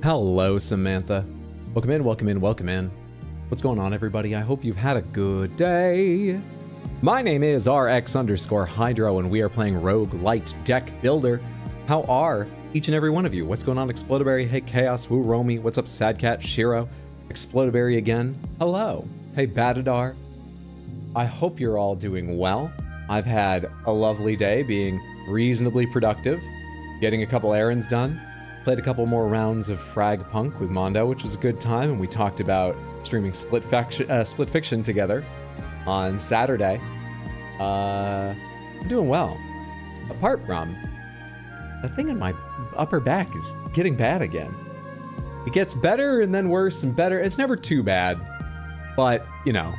Hello, Samantha. Welcome in, welcome in, welcome in. What's going on, everybody? I hope you've had a good day. My name is RX_Hydro, and we are playing Rogue Light Deck Builder. How are each and every one of you? What's going on, Explodaberry? Hey, Chaos, Woo Romy. What's up, Sadcat, Shiro? Explodaberry again. Hello. Hey, Batadar. I hope you're all doing well. I've had a lovely day, being reasonably productive, getting a couple errands done. Played a couple more rounds of Frag Punk with Mondo, which was a good time, and we talked about streaming Split Fiction together on Saturday. I'm doing well. Apart from, the thing in my upper back is getting bad again. It gets better and then worse and better. It's never too bad, but, you know,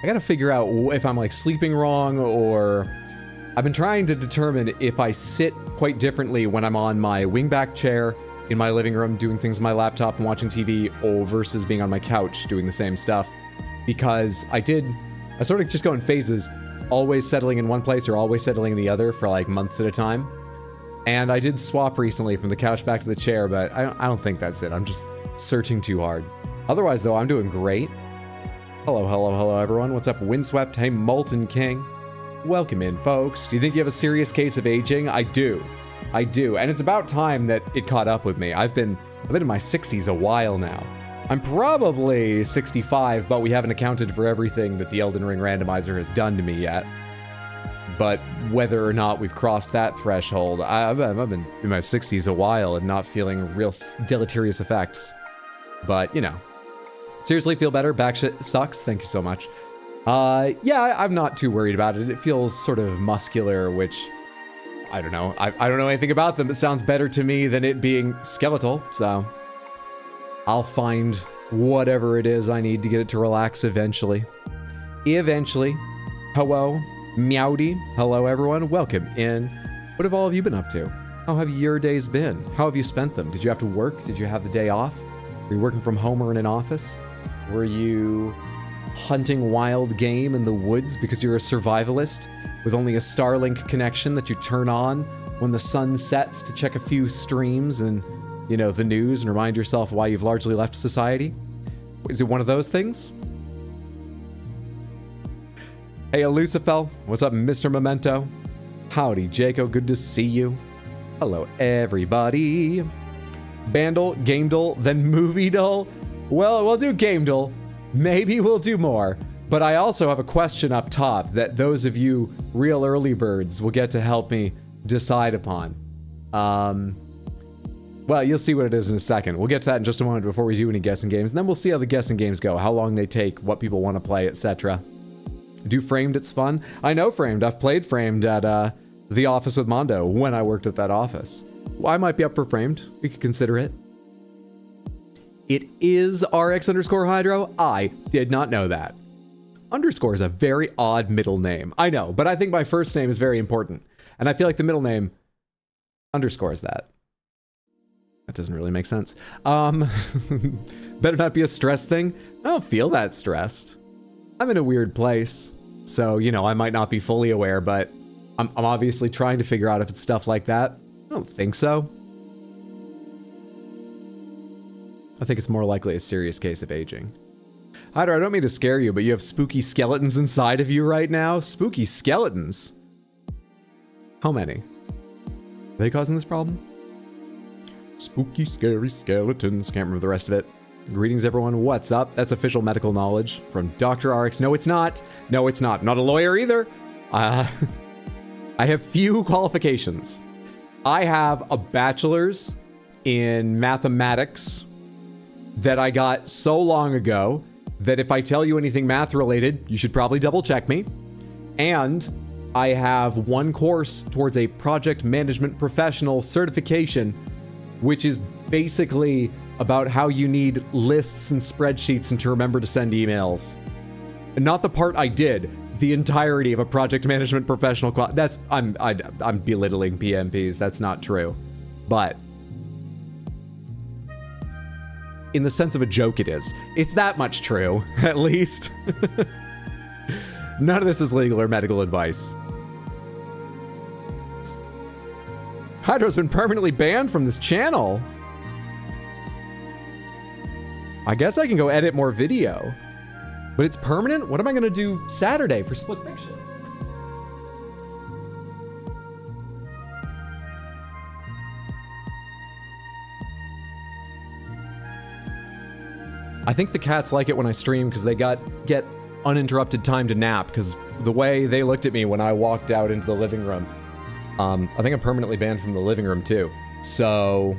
I gotta figure out if I'm like sleeping wrong, or I've been trying to determine if I sit quite differently when I'm on my wingback chair in my living room doing things on my laptop and watching TV, or versus being on my couch doing the same stuff. Because I sort of just go in phases, always settling in one place or always settling in the other for like months at a time. And I did swap recently from the couch back to the chair, but I don't think that's it. I'm just searching too hard. Otherwise, though, I'm doing great. Hello, hello, hello, everyone. What's up, Windswept? Hey, Molten King. Welcome in, folks. Do you think you have a serious case of aging? I do. I do. And it's about time that it caught up with me. I've been in my 60s a while now. I'm probably 65, but we haven't accounted for everything that the Elden Ring randomizer has done to me yet. But whether or not we've crossed that threshold, I've been in my 60s a while and not feeling real deleterious effects. But, you know. Seriously, feel better. Back shit sucks. Thank you so much. Yeah, I'm not too worried about it. It feels sort of muscular, which, I don't know. I don't know anything about them. It sounds better to me than it being skeletal, so I'll find whatever it is I need to get it to relax eventually. Eventually. Hello, Meowdy. Hello, everyone. Welcome in. What have all of you been up to? How have your days been? How have you spent them? Did you have to work? Did you have the day off? Were you working from home or in an office? Were you hunting wild game in the woods because you're a survivalist with only a Starlink connection that you turn on when the sun sets to check a few streams and, you know, the news and remind yourself why you've largely left society? Is it one of those things? Hey, Lucifel. What's up, Mr. Memento? Howdy, Jaco. Good to see you. Hello, everybody. Bandle, gamedle, then moviedle. Well, we'll do gamedle. Maybe we'll do more. But I also have a question up top that those of you real early birds will get to help me decide upon. Well, you'll see what it is in a second. We'll get to that in just a moment before we do any guessing games. And then we'll see how the guessing games go, how long they take, what people want to play, etc. Do Framed, it's fun. I know Framed. I've played Framed at the office with Mondo when I worked at that office. Well, I might be up for Framed. We could consider it. It is RX_Hydro. I did not know that. Underscore is a very odd middle name. I know, but I think my first name is very important. And I feel like the middle name underscores that. That doesn't really make sense. Better not be a stress thing. I don't feel that stressed. I'm in a weird place. So, you know, I might not be fully aware, but I'm obviously trying to figure out if it's stuff like that. I don't think so. I think it's more likely a serious case of aging. Hydra, I don't mean to scare you, but you have spooky skeletons inside of you right now? Spooky skeletons? How many? Are they causing this problem? Spooky, scary skeletons. Can't remember the rest of it. Greetings, everyone. What's up? That's official medical knowledge from Dr. RX. No, it's not. No, it's not. Not a lawyer either. I have few qualifications. I have a bachelor's in mathematics that I got so long ago that if I tell you anything math related, you should probably double check me. And I have one course towards a project management professional certification, which is basically about how you need lists and spreadsheets and to remember to send emails. And not the part I did, the entirety of a project management professional that's I'm belittling PMPs. That's not true. But in the sense of a joke, it is. It's that much true, at least. None of this is legal or medical advice. Hydro's been permanently banned from this channel. I guess I can go edit more video. But it's permanent? What am I gonna do Saturday for Split Fiction? I think the cats like it when I stream because they get uninterrupted time to nap, because the way they looked at me when I walked out into the living room. I think I'm permanently banned from the living room too. So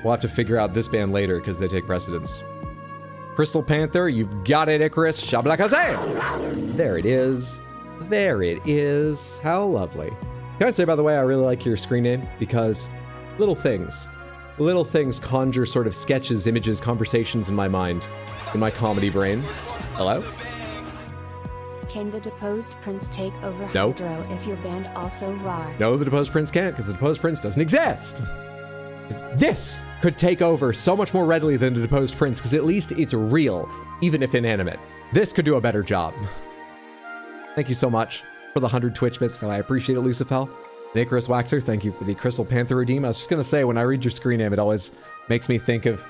we'll have to figure out this ban later because they take precedence. Crystal Panther, you've got it, Icarus. Shabalakazam! There it is. There it is. How lovely. Can I say, by the way, I really like your screen name because little things conjure sort of sketches, images, conversations in my mind, in my comedy brain. Hello? Can the deposed prince take over No. Hydro if your band also RAR? No, the deposed prince can't, because the deposed prince doesn't exist. This could take over so much more readily than the deposed prince, because at least it's real, even if inanimate. This could do a better job. Thank you so much for the 100 Twitch bits, though. I appreciate it, Lucifel. Icarus Waxer, thank you for the Crystal Panther redeem. I was just going to say, when I read your screen name, it always makes me think of,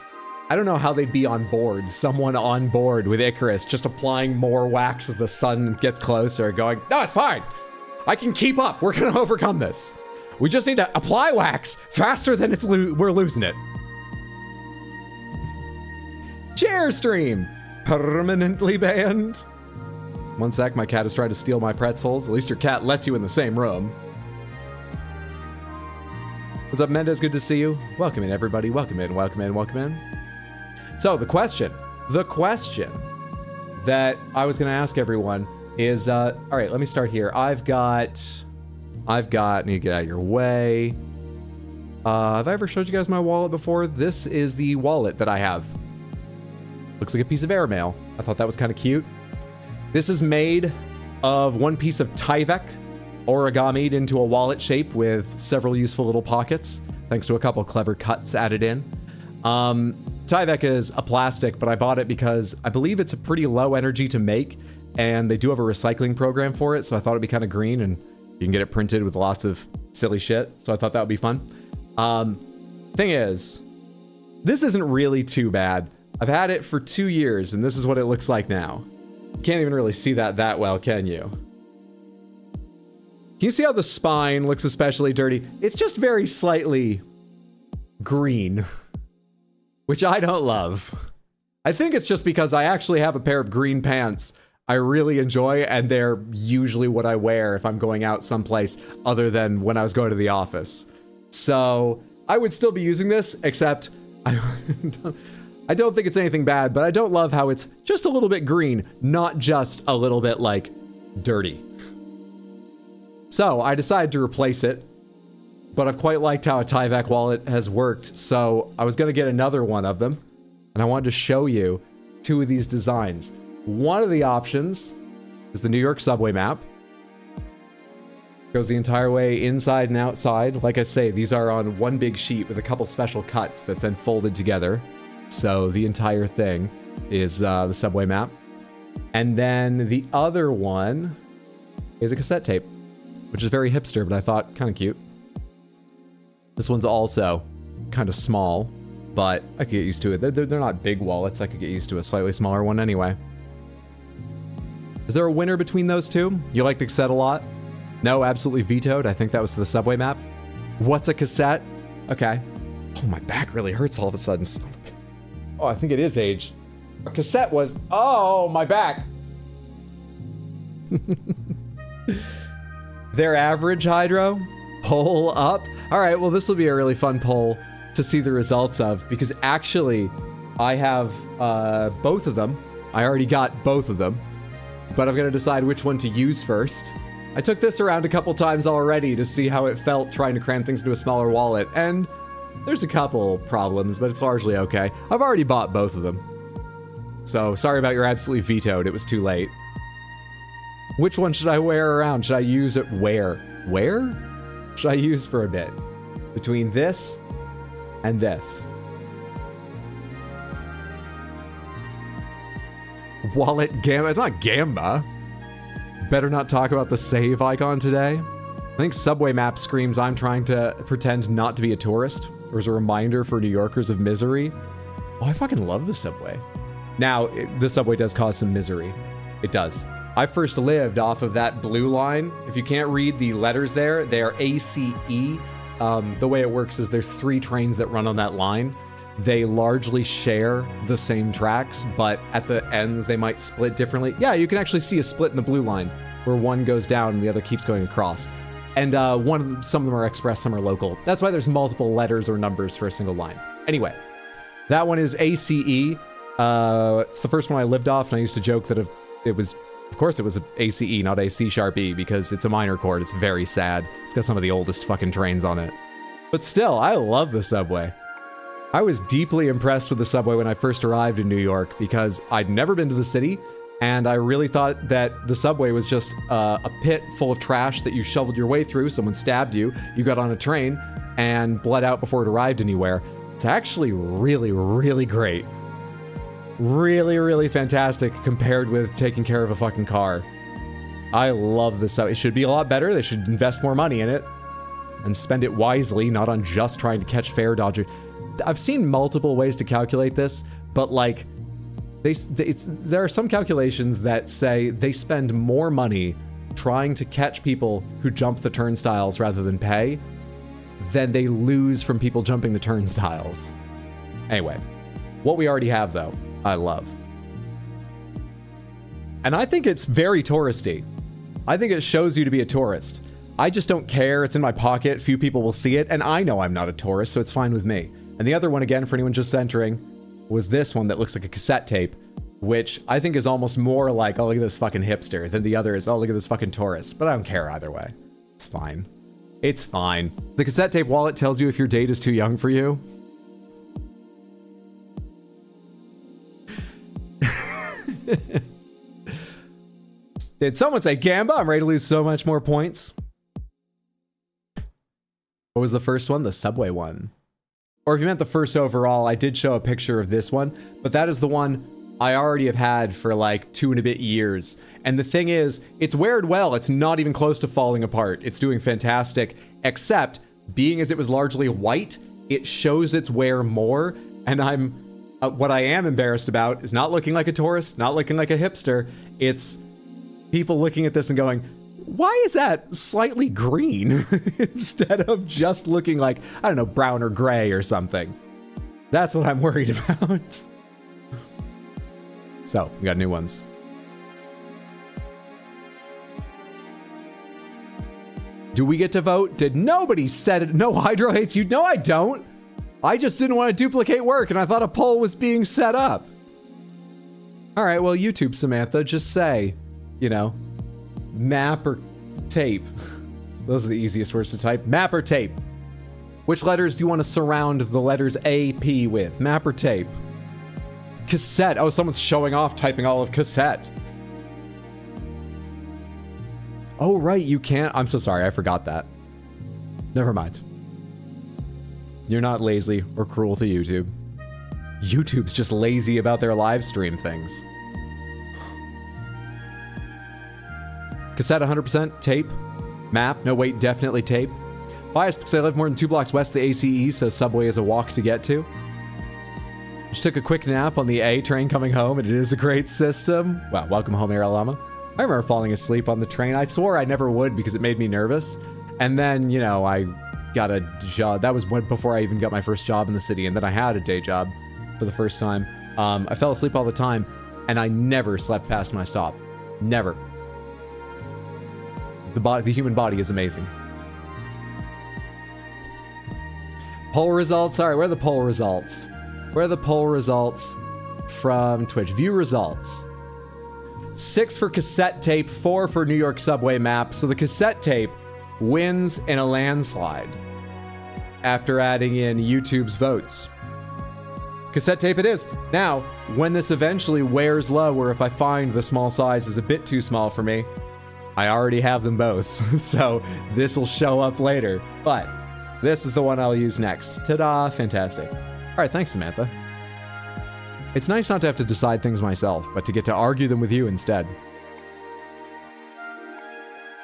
I don't know how they'd be on board. Someone on board with Icarus, just applying more wax as the sun gets closer, going, no, it's fine. I can keep up. We're going to overcome this. We just need to apply wax faster than we're losing it. Chair stream, permanently banned. One sec, my cat has tried to steal my pretzels. At least your cat lets you in the same room. What's up, Mendez? Good to see you. Welcome in, everybody. Welcome in, welcome in, welcome in. So the question that I was going to ask everyone is, all right, let me start here. I've got, need to get out of your way. Have I ever showed you guys my wallet before? This is the wallet that I have. Looks like a piece of airmail. I thought that was kind of cute. This is made of one piece of Tyvek, origamied into a wallet shape with several useful little pockets, thanks to a couple clever cuts added in. Tyvek is a plastic, but I bought it because I believe it's a pretty low energy to make, and they do have a recycling program for it, so I thought it'd be kind of green, and you can get it printed with lots of silly shit, so I thought that would be fun. Thing is, this isn't really too bad. I've had it for 2 years, and this is what it looks like now. You can't even really see that well, can you? Can you see how the spine looks especially dirty? It's just very slightly green, which I don't love. I think it's just because I actually have a pair of green pants I really enjoy, and they're usually what I wear if I'm going out someplace other than when I was going to the office. So I would still be using this, except I don't think it's anything bad, but I don't love how it's just a little bit green, not just a little bit, like, dirty. So I decided to replace it, but I've quite liked how a Tyvek wallet has worked, so I was going to get another one of them, and I wanted to show you 2 of these designs. One of the options is the New York subway map. Goes the entire way inside and outside. Like I say, these are on one big sheet with a couple special cuts that's then folded together. So the entire thing is the subway map. And then the other one is a cassette tape, which is very hipster, but I thought kind of cute. This one's also kind of small, but I could get used to it. They're not big wallets. I could get used to a slightly smaller one anyway. Is there a winner between those two? You like the cassette a lot? No, absolutely vetoed. I think that was for the subway map. What's a cassette? Okay. Oh, my back really hurts all of a sudden. Oh, I think it is age. A cassette was... Oh, my back. Their average Hydro? Poll up? All right, well, this will be a really fun poll to see the results of, because actually, I have both of them. I already got both of them, but I'm going to decide which one to use first. I took this around a couple times already to see how it felt trying to cram things into a smaller wallet, and there's a couple problems, but it's largely okay. I've already bought both of them. So, sorry about your absolutely vetoed, it was too late. Which one should I wear around? Should I use it where? Where? Should I use for a bit? Between this and this. Wallet Gamba. It's not Gamba. Better not talk about the save icon today. I think subway map screams I'm trying to pretend not to be a tourist. Or as a reminder for New Yorkers of misery. Oh, I fucking love the subway. Now, the subway does cause some misery. It does. I first lived off of that blue line. If you can't read the letters there, they are ACE. The way it works is there's 3 trains that run on that line. They largely share the same tracks, but at the ends they might split differently. Yeah, you can actually see a split in the blue line where one goes down and the other keeps going across. And some of them are express, some are local. That's why there's multiple letters or numbers for a single line. Anyway, that one is ACE. It's the first one I lived off, and I used to joke that it was, of course it was ACE, not a C#E, because it's a minor chord. It's very sad. It's got some of the oldest fucking trains on it. But still, I love the subway. I was deeply impressed with the subway when I first arrived in New York because I'd never been to the city, and I really thought that the subway was just a pit full of trash that you shoveled your way through. Someone stabbed you, you got on a train, and bled out before it arrived anywhere. It's actually really, really great. Really, really fantastic compared with taking care of a fucking car. I love this subway. It should be a lot better. They should invest more money in it and spend it wisely, not on just trying to catch fare dodgers. I've seen multiple ways to calculate this, but like, there are some calculations that say they spend more money trying to catch people who jump the turnstiles rather than pay than they lose from people jumping the turnstiles. Anyway, what we already have though, I love. And I think it's very touristy. I think it shows you to be a tourist. I just don't care. It's in my pocket. Few people will see it, and I know I'm not a tourist, so it's fine with me. And the other one, again, for anyone just entering, was this one that looks like a cassette tape, which I think is almost more like, oh, look at this fucking hipster, than the other is, oh, look at this fucking tourist. But I don't care either way. It's fine. It's fine. The cassette tape wallet tells you if your date is too young for you. Did someone say Gamba? I'm ready to lose so much more points. What was the first one? The subway one. Or if you meant the first overall, I did show a picture of this one, but that is the one I already have had for like 2 and a bit years. And the thing is, it's weared well. It's not even close to falling apart. It's doing fantastic, except being as it was largely white, it shows its wear more. And what I am embarrassed about is not looking like a tourist, not looking like a hipster. It's people looking at this and going, why is that slightly green instead of just looking like, I don't know, brown or gray or something? That's what I'm worried about. So, we got new ones. Do we get to vote? Did nobody said it? No, Hydro hates you. No, I don't. I just didn't want to duplicate work and I thought a poll was being set up. All right, well, YouTube, Samantha, just say, you know, map or tape. Those are the easiest words to type. Map or tape. Which letters do you want to surround the letters A, P with? Map or tape? Cassette. Oh, someone's showing off typing all of cassette. Oh, right, you can't. I'm so sorry, I forgot that. Never mind. You're not lazy or cruel to YouTube. YouTube's just lazy about their live stream things. Cassette 100%, tape, map, no wait, definitely tape. Biased because I live more than 2 blocks west of the ACE, so subway is a walk to get to. Just took a quick nap on the A train coming home, and it is a great system. Well, welcome home, Air Llama. I remember falling asleep on the train. I swore I never would because it made me nervous. And then, you know, I got a job. That was before I even got my first job in the city, and then I had a day job for the first time. I fell asleep all the time, and I never slept past my stop. Never. The human body is amazing. Poll results. All right, where are the poll results? Where are the poll results from Twitch? View results. 6 for cassette tape, 4 for New York subway map. So the cassette tape wins in a landslide after adding in YouTube's votes. Cassette tape it is. Now, when this eventually wears low, or if I find the small size is a bit too small for me, I already have them both, so this will show up later. But this is the one I'll use next. Ta-da, fantastic. All right, thanks, Samantha. It's nice not to have to decide things myself, but to get to argue them with you instead.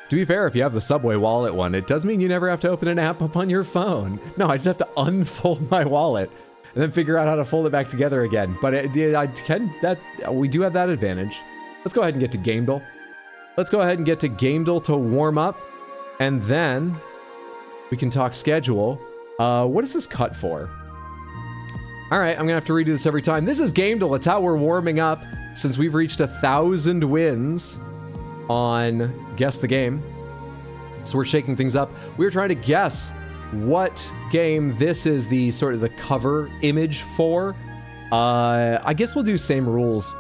To be fair, if you have the Subway wallet one, it does mean you never have to open an app up on your phone. No, I just have to unfold my wallet and then figure out how to fold it back together again. But we do have that advantage. Let's go ahead and get to gamedle. Let's go ahead and get to gamedle to warm up, and then we can talk schedule. What is this cut for? All right, I'm gonna have to redo this every time. This is gamedle. It's how we're warming up since we've reached 1,000 wins on Guess the Game. So we're shaking things up. We're trying to guess what game this is the sort of the cover image for. I guess we'll do same rules.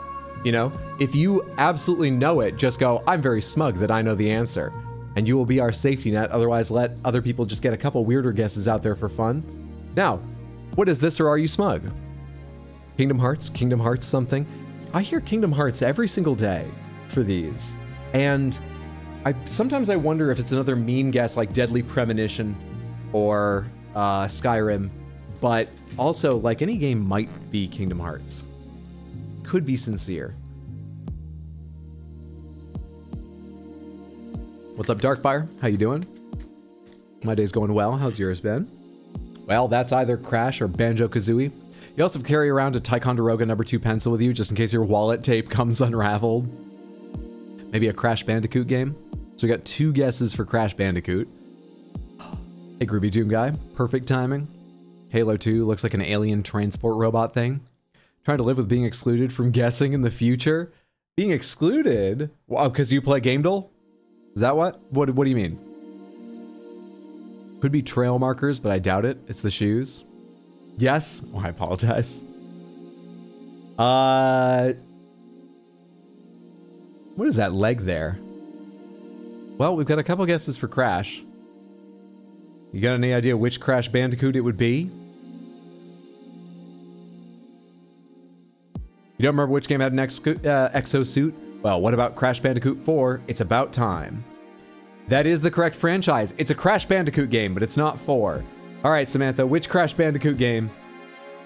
You know, if you absolutely know it, just go, I'm very smug that I know the answer. And you will be our safety net. Otherwise, let other people just get a couple weirder guesses out there for fun. Now, what is this, or are you smug? Kingdom Hearts something. I hear Kingdom Hearts every single day for these. And sometimes I wonder if it's another mean guess like Deadly Premonition or Skyrim. But also, like, any game might be Kingdom Hearts. Could be sincere. What's up, Darkfire? How you doing? My day's going well. How's yours been? Well, that's either Crash or Banjo-Kazooie. You also carry around a Ticonderoga #2 pencil with you just in case your wallet tape comes unraveled. Maybe a Crash Bandicoot game. So we got 2 guesses for Crash Bandicoot. Hey, Groovy Doom Guy. Perfect timing. Halo 2 looks like an alien transport robot thing. Trying to live with being excluded from guessing in the future. Being excluded? Wow, because you play gamedle? Is that what? What do you mean? Could be trail markers, but I doubt it. It's the shoes. Yes? Oh, I apologize. What is that leg there? Well, we've got a couple guesses for Crash. You got any idea which Crash Bandicoot it would be? You don't remember which game had an exosuit? Well, what about Crash Bandicoot 4? It's About Time. That is the correct franchise. It's a Crash Bandicoot game, but it's not 4. All right, Samantha, which Crash Bandicoot game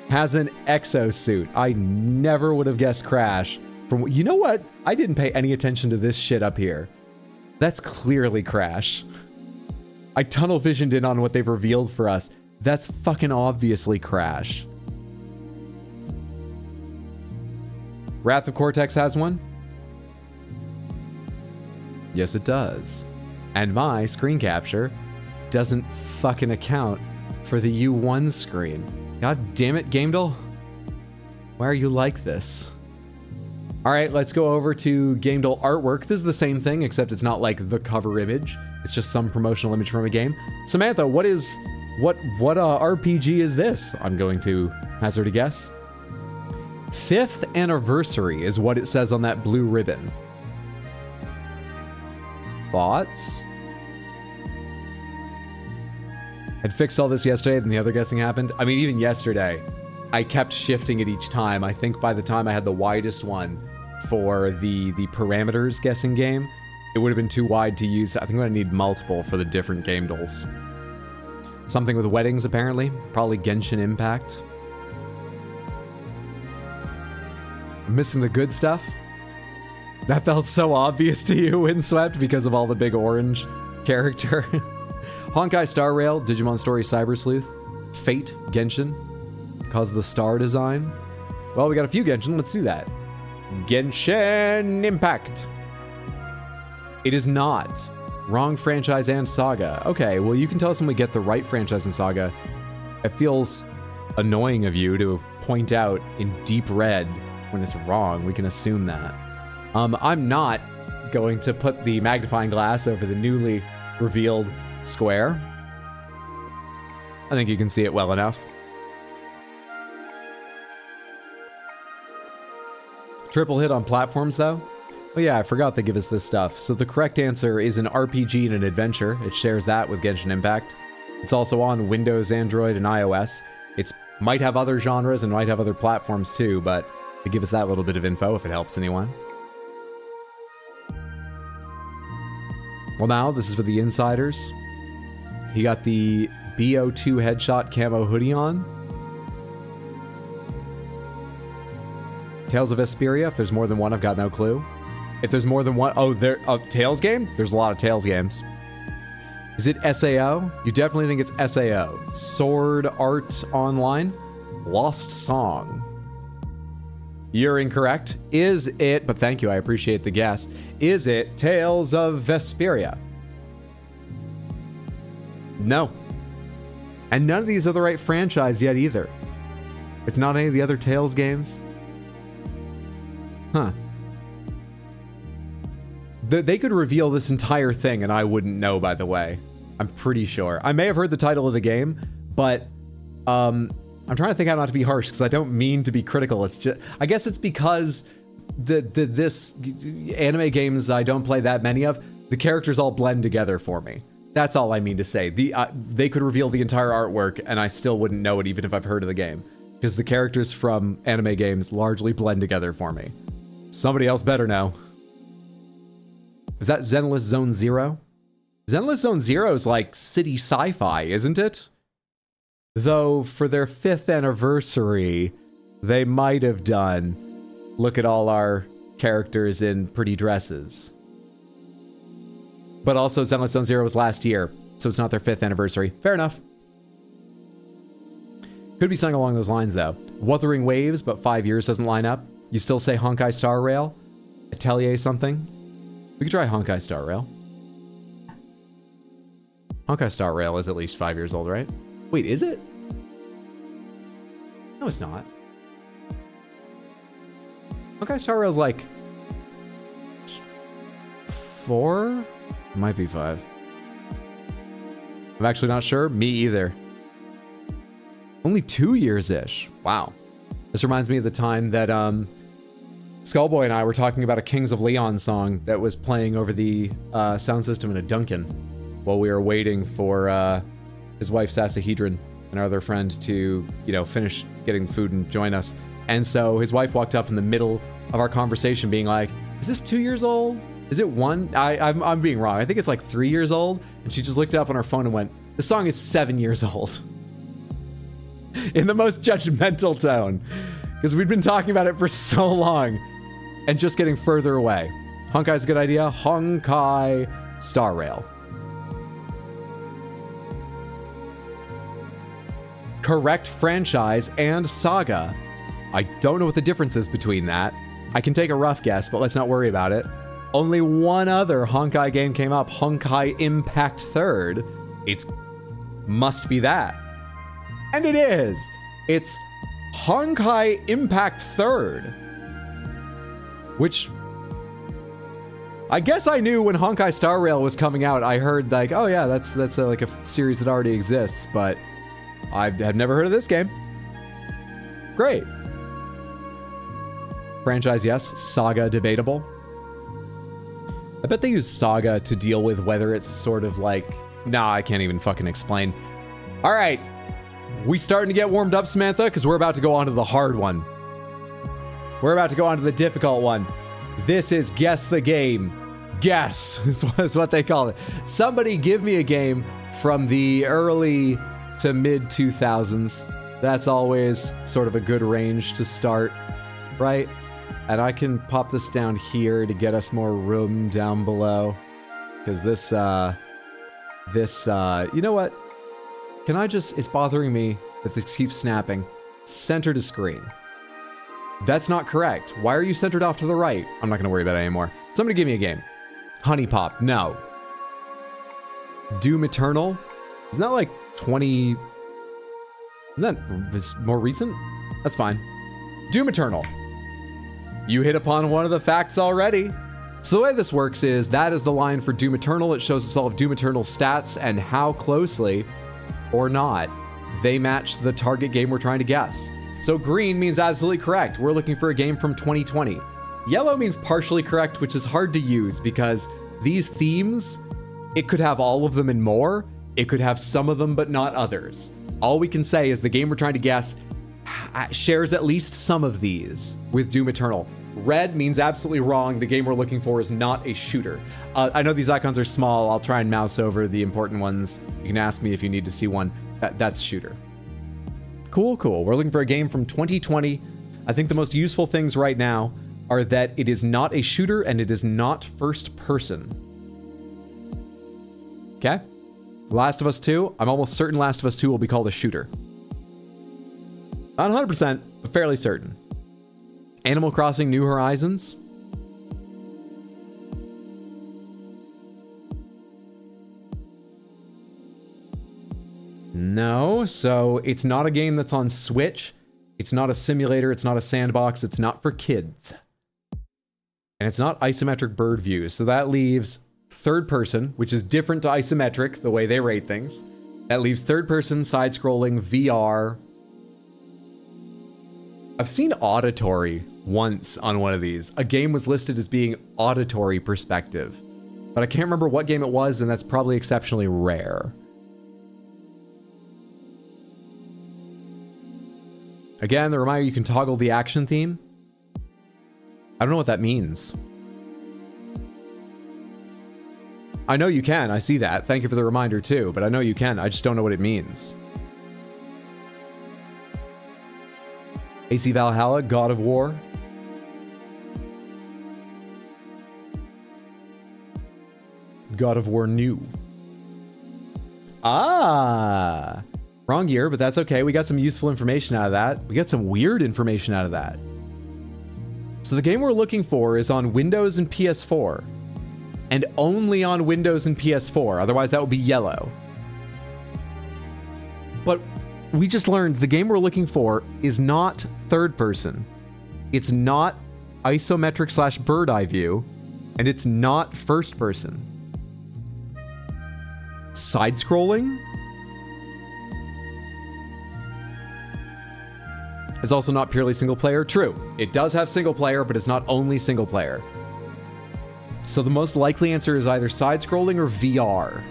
has an exosuit? I never would have guessed Crash. You know what? I didn't pay any attention to this shit up here. That's clearly Crash. I tunnel visioned in on what they've revealed for us. That's fucking obviously Crash. Wrath of Cortex has one? Yes, it does. And my screen capture doesn't fucking account for the U1 screen. God damn it, gamedle. Why are you like this? All right, let's go over to gamedle artwork. This is the same thing, except it's not like the cover image. It's just some promotional image from a game. Samantha, what RPG is this? I'm going to hazard a guess. 5th anniversary is what it says on that blue ribbon. Thoughts? I'd fixed all this yesterday, then the other guessing happened. I mean, even yesterday, I kept shifting it each time. I think by the time I had the widest one for the parameters guessing game, it would have been too wide to use. I think I'm gonna need multiple for the different gamedles. Something with weddings, apparently. Probably Genshin Impact. I'm missing the good stuff. That felt so obvious to you, Windswept, because of all the big orange character. Honkai Star Rail, Digimon Story Cyber Sleuth, Fate, Genshin, cause of the star design. Well, we got a few Genshin, let's do that. Genshin Impact. It is not. Wrong franchise and saga. Okay, well, you can tell us when we get the right franchise and saga. It feels annoying of you to point out in deep red when it's wrong. We can assume that. I'm not going to put the magnifying glass over the newly revealed square. I think you can see it well enough. Triple hit on platforms, though? Oh yeah, I forgot they give us this stuff. So the correct answer is an RPG and an adventure. It shares that with Genshin Impact. It's also on Windows, Android, and iOS. It might have other genres and might have other platforms too, but they give us that little bit of info if it helps anyone. Well, now, this is for the insiders. He got the BO2 headshot camo hoodie on. Tales of Vesperia, if there's more than one, I've got no clue. If there's more than one, Tales game? There's a lot of Tales games. Is it SAO? You definitely think it's SAO. Sword Art Online? Lost Song. You're incorrect. Is it, but thank you, I appreciate the guess. Is it Tales of Vesperia? No. And none of these are the right franchise yet either. It's not any of the other Tales games. Huh. They could reveal this entire thing and I wouldn't know, by the way. I'm pretty sure. I may have heard the title of the game, but I'm trying to think how not to be harsh because I don't mean to be critical. It's just, I guess it's because this anime games I don't play that many of, the characters all blend together for me. That's all I mean to say. They could reveal the entire artwork and I still wouldn't know it even if I've heard of the game. Because the characters from anime games largely blend together for me. Somebody else better know. Is that Zenless Zone Zero? Zenless Zone Zero is like city sci-fi, isn't it? Though for their 5th anniversary, they might have done, look at all our characters in pretty dresses. But also Zenless Zone Zero was last year, so it's not their 5th anniversary. Fair enough. Could be something along those lines though. Wuthering Waves, but 5 years doesn't line up. You still say Honkai Star Rail? Atelier something? We could try Honkai Star Rail. Honkai Star Rail is at least 5 years old, right? Wait, is it? No, it's not. Honkai Star Rail's like 4? Might be 5. I'm actually not sure. Me either. Only 2 years-ish. Wow. This reminds me of the time that Skullboy and I were talking about a Kings of Leon song that was playing over the sound system in a Dunkin' while we were waiting for his wife Sasahedron and our other friend to, you know, finish getting food and join us. And so his wife walked up in the middle of our conversation being like, is this 2 years old? Is it 1? I'm being wrong. I think it's like 3 years old. And she just looked up on her phone and went, the song is 7 years old. In the most judgmental tone. Because we'd been talking about it for so long. And just getting further away. Honkai's a good idea. Honkai Star Rail. Correct franchise and saga. I don't know what the difference is between that. I can take a rough guess, but let's not worry about it. Only one other Honkai game came up, Honkai Impact Third. It's must be that. And it is. It's Honkai Impact Third. Which I guess I knew when Honkai Star Rail was coming out. I heard like, oh yeah, that's like a series that already exists, but I had never heard of this game. Great. Franchise, yes. Saga, debatable. I bet they use Saga to deal with whether it's sort of like... Nah, I can't even fucking explain. All right. We starting to get warmed up, Samantha? Because we're about to go on to the hard one. We're about to go on to the difficult one. This is Guess the Game. Guess is what they call it. Somebody give me a game from the early to mid 2000s. That's always sort of a good range to start, right? And I can pop this down here to get us more room down below. Because this, you know what? Can I just, it's bothering me that this keeps snapping. Center to screen. That's not correct. Why are you centered off to the right? I'm not going to worry about it anymore. Somebody give me a game. Honey Pop, no. Doom Eternal? Isn't that like 20... Isn't that more recent? That's fine. Doom Eternal. You hit upon one of the facts already. So the way this works is that is the line for Doom Eternal. It shows us all of Doom Eternal's stats and how closely or not they match the target game we're trying to guess. So green means absolutely correct. We're looking for a game from 2020. Yellow means partially correct, which is hard to use because these themes, it could have all of them and more. It could have some of them, but not others. All we can say is the game we're trying to guess shares at least some of these with Doom Eternal. Red means absolutely wrong. The game we're looking for is not a shooter. I know these icons are small. I'll try and mouse over the important ones. You can ask me if you need to see one. That's shooter. Cool, cool. We're looking for a game from 2020. I think the most useful things right now are that it is not a shooter and it is not first person. Okay? Last of Us 2. I'm almost certain Last of Us 2 will be called a shooter. Not 100%, but fairly certain. Animal Crossing New Horizons. No, so it's not a game that's on Switch. It's not a simulator. It's not a sandbox. It's not for kids. And it's not isometric bird view. So that leaves third person, which is different to isometric, the way they rate things. That leaves third person, side-scrolling, VR. I've seen auditory once on one of these. A game was listed as being auditory perspective. But I can't remember what game it was, and that's probably exceptionally rare. Again, the reminder, you can toggle the action theme. I don't know what that means. I know you can, I see that. Thank you for the reminder too, but I know you can, I just don't know what it means. AC Valhalla, God of War. God of War New. Ah! Wrong year, but that's okay. We got some useful information out of that. We got some weird information out of that. So the game we're looking for is on Windows and PS4. And only on Windows and PS4. Otherwise, that would be yellow. But we just learned the game we're looking for is not third person. It's not isometric / bird eye view. And it's not first person. Side-scrolling? It's also not purely single player. True, it does have single player, but it's not only single player. So the most likely answer is either side-scrolling or VR.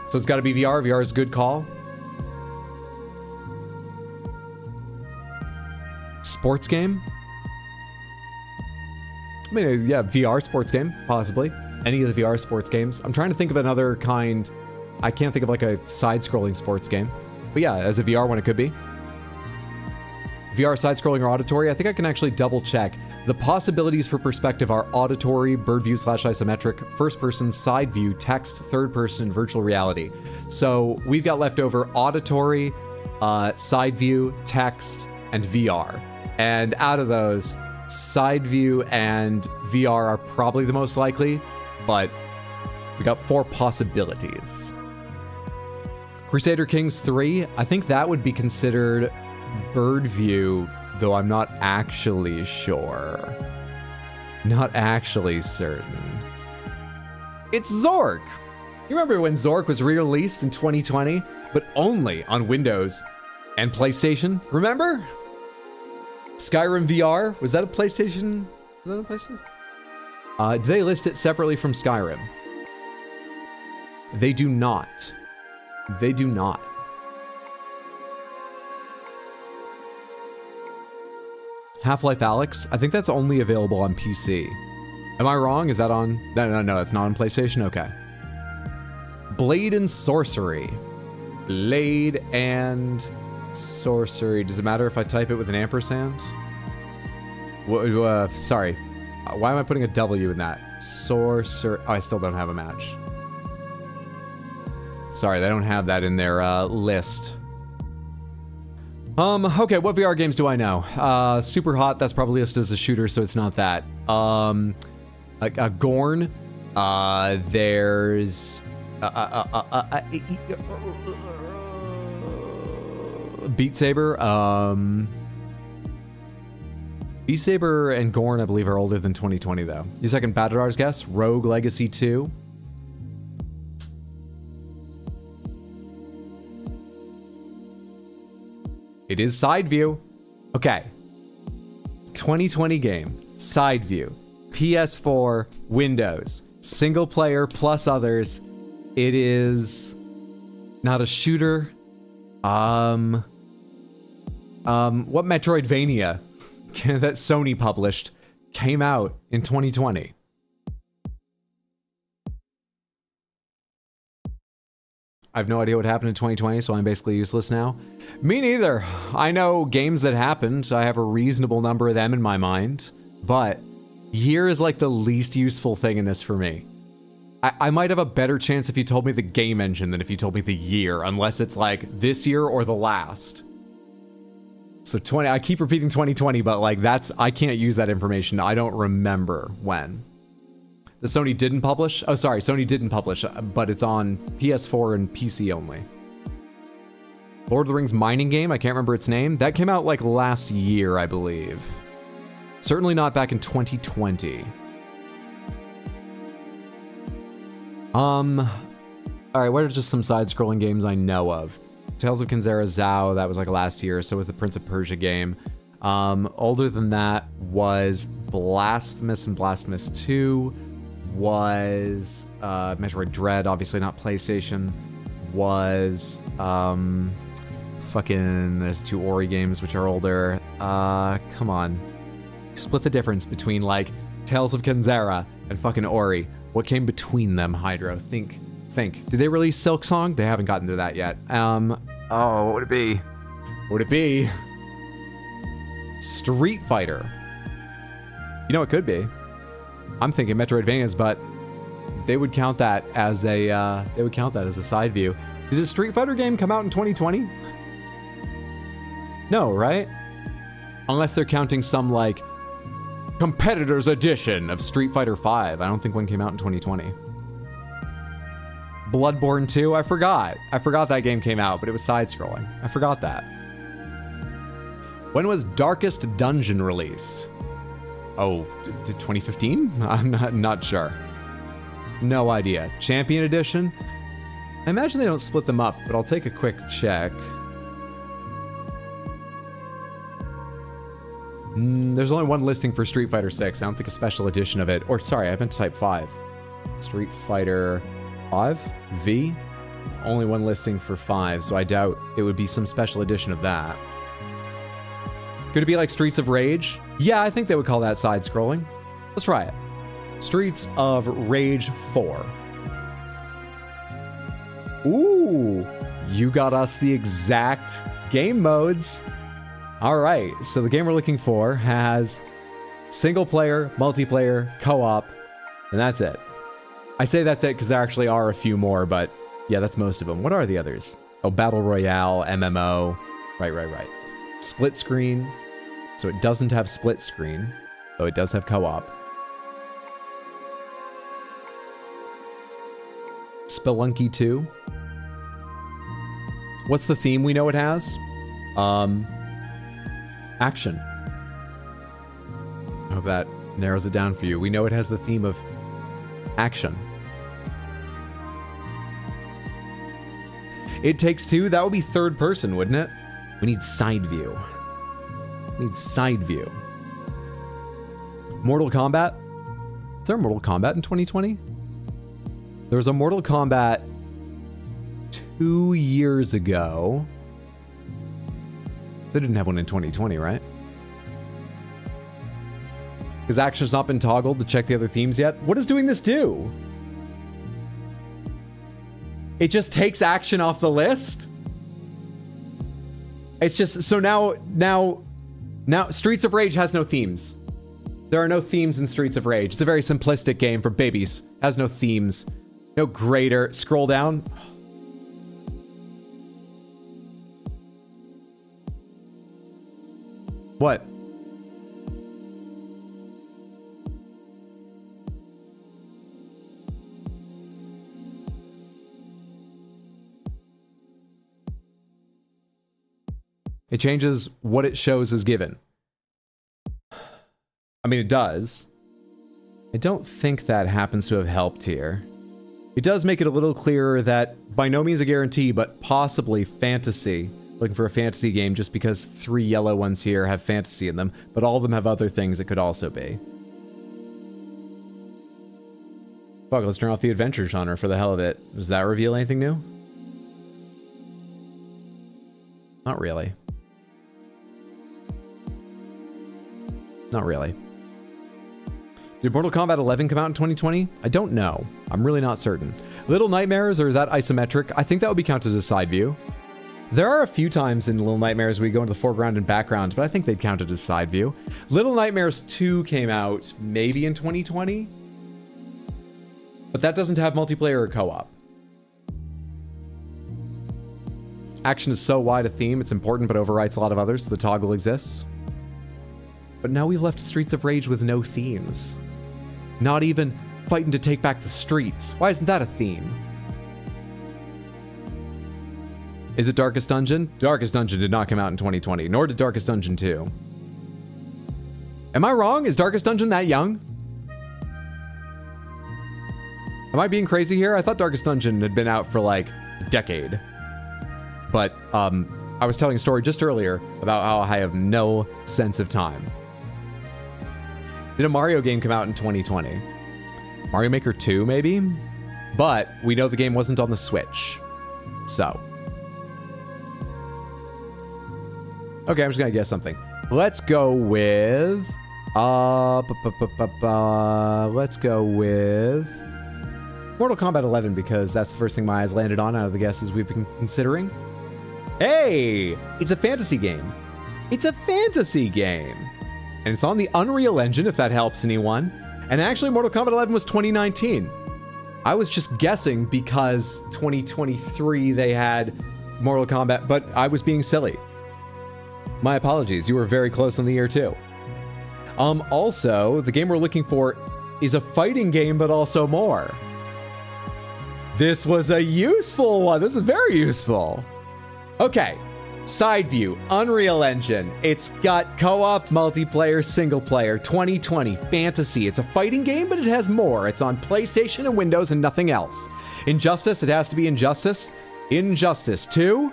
So it's got to be VR. VR is a good call. Sports game? I mean, yeah, VR sports game, possibly. Any of the VR sports games. I'm trying to think of another kind. I can't think of like a side-scrolling sports game. But yeah, as a VR one, it could be. VR side-scrolling or auditory, I think I can actually double-check. The possibilities for perspective are auditory, bird view / isometric, first-person, side view, text, third-person, virtual reality. So we've got left over auditory, side view, text, and VR. And out of those, side view and VR are probably the most likely, but we got 4 possibilities. Crusader Kings 3, I think that would be considered bird view, though I'm not actually sure. Not actually certain. It's Zork! You remember when Zork was re-released in 2020, but only on Windows and PlayStation? Remember? Skyrim VR, was that a PlayStation? Was that a PlayStation? Do they list it separately from Skyrim? They do not. They do not. Half-Life Alyx, I think that's only available on PC. Am I wrong? Is that on? No, it's not on PlayStation? Okay. Blade and Sorcery. Blade and Sorcery. Does it matter if I type it with an ampersand? Sorry. Why am I putting a W in that? Sorcery. Oh, I still don't have a match. Sorry, they don't have that in their list. Okay, what VR games do I know? Super Hot, that's probably listed as a shooter, so it's not that. Gorn. There's... Beat Saber. Beat Saber and Gorn, I believe, are older than 2020, though. Your second Battledar's guess? Rogue Legacy 2. It is side view. Okay. 2020 game. Side view. PS4, Windows. Single player plus others. It is not a shooter. What Metroidvania that Sony published came out in 2020? I have no idea what happened in 2020, so I'm basically useless now. Me neither. I know games that happened. I have a reasonable number of them in my mind. But year is like the least useful thing in this for me. I might have a better chance if you told me the game engine than if you told me the year, unless it's like this year or the last. So I keep repeating 2020, but like I can't use that information. I don't remember when. The Sony didn't publish? Oh, sorry, Sony didn't publish, but it's on PS4 and PC only. Lord of the Rings mining game, I can't remember its name. That came out like last year, I believe. Certainly not back in 2020. All right, what are just some side-scrolling games I know of? Tales of Kenzera Zhao, that was like last year. So was the Prince of Persia game. Older than that was Blasphemous and Blasphemous 2. Was Metroid Dread, obviously not PlayStation. Was fucking there's 2 Ori games which are older. Come on. Split the difference between like Tales of Kenzera and fucking Ori. What came between them, Hydro? Think. Did they release Silk Song? They haven't gotten to that yet. Oh, what would it be? What would it be? Street Fighter. You know, it could be. I'm thinking Metroidvanias, but they would count that as a side view. Did a Street Fighter game come out in 2020? No, right? Unless they're counting some like Competitors Edition of Street Fighter V. I don't think one came out in 2020. Bloodborne 2, I forgot. I forgot that game came out, but it was side-scrolling. I forgot that. When was Darkest Dungeon released? Oh, 2015? I'm not sure. No idea. Champion Edition? I imagine they don't split them up, but I'll take a quick check. There's only one listing for Street Fighter 6. I don't think a special edition of it. Or sorry, I meant to type 5. Street Fighter 5? V? Only one listing for 5, so I doubt it would be some special edition of that. Could it be like Streets of Rage? Yeah, I think they would call that side-scrolling. Let's try it. Streets of Rage 4. Ooh, you got us the exact game modes. All right, so the game we're looking for has single player, multiplayer, co-op, and that's it. I say that's it because there actually are a few more, but yeah, that's most of them. What are the others? Oh, Battle Royale, MMO. Right. Split screen. So it doesn't have split screen, though it does have co-op. Spelunky 2. What's the theme we know it has? Action. I hope that narrows it down for you. We know it has the theme of action. It Takes Two, that would be third person, wouldn't it? We need side view. Mortal Kombat? Is there a Mortal Kombat in 2020? There was a Mortal Kombat 2 years ago. They didn't have one in 2020, right? Because action's not been toggled to check the other themes yet. What does doing this do? It just takes action off the list? It's just, so now Streets of Rage has no themes. There are no themes in Streets of Rage. It's a very simplistic game for babies. Has no themes. No greater. Scroll down. What? It changes what it shows as given. I mean, it does. I don't think that happens to have helped here. It does make it a little clearer that by no means a guarantee, but possibly fantasy. Looking for a fantasy game just because 3 yellow ones here have fantasy in them, but all of them have other things it could also be. Fuck, let's turn off the adventure genre for the hell of it. Does that reveal anything new? Not really. Not really. Did Mortal Kombat 11 come out in 2020? I don't know. I'm really not certain. Little Nightmares, or is that isometric? I think that would be counted as side view. There are a few times in Little Nightmares we go into the foreground and background, but I think they'd count it as side view. Little Nightmares 2 came out maybe in 2020? But that doesn't have multiplayer or co-op. Action is so wide a theme, it's important but overwrites a lot of others. The toggle exists. But now we've left Streets of Rage with no themes. Not even fighting to take back the streets. Why isn't that a theme? Is it Darkest Dungeon? Darkest Dungeon did not come out in 2020, nor did Darkest Dungeon 2. Am I wrong? Is Darkest Dungeon that young? Am I being crazy here? I thought Darkest Dungeon had been out for like a decade. But I was telling a story just earlier about how I have no sense of time. Did a Mario game come out in 2020? Mario Maker 2, maybe? But we know the game wasn't on the Switch. So. Okay, I'm just gonna guess something. Let's go with... let's go with... Mortal Kombat 11, because that's the first thing my eyes landed on out of the guesses we've been considering. Hey! It's a fantasy game. It's a fantasy game. And it's on the Unreal Engine, if that helps anyone. And actually, Mortal Kombat 11 was 2019. I was just guessing because 2023 they had Mortal Kombat, but I was being silly. My apologies, you were very close on the year too. Also, the game we're looking for is a fighting game, but also more. This was a useful one. This is very useful. Okay, side view, Unreal Engine. It's got co-op, multiplayer, single player, 2020, fantasy. It's a fighting game, but it has more. It's on PlayStation and Windows and nothing else. Injustice, it has to be Injustice. Injustice 2.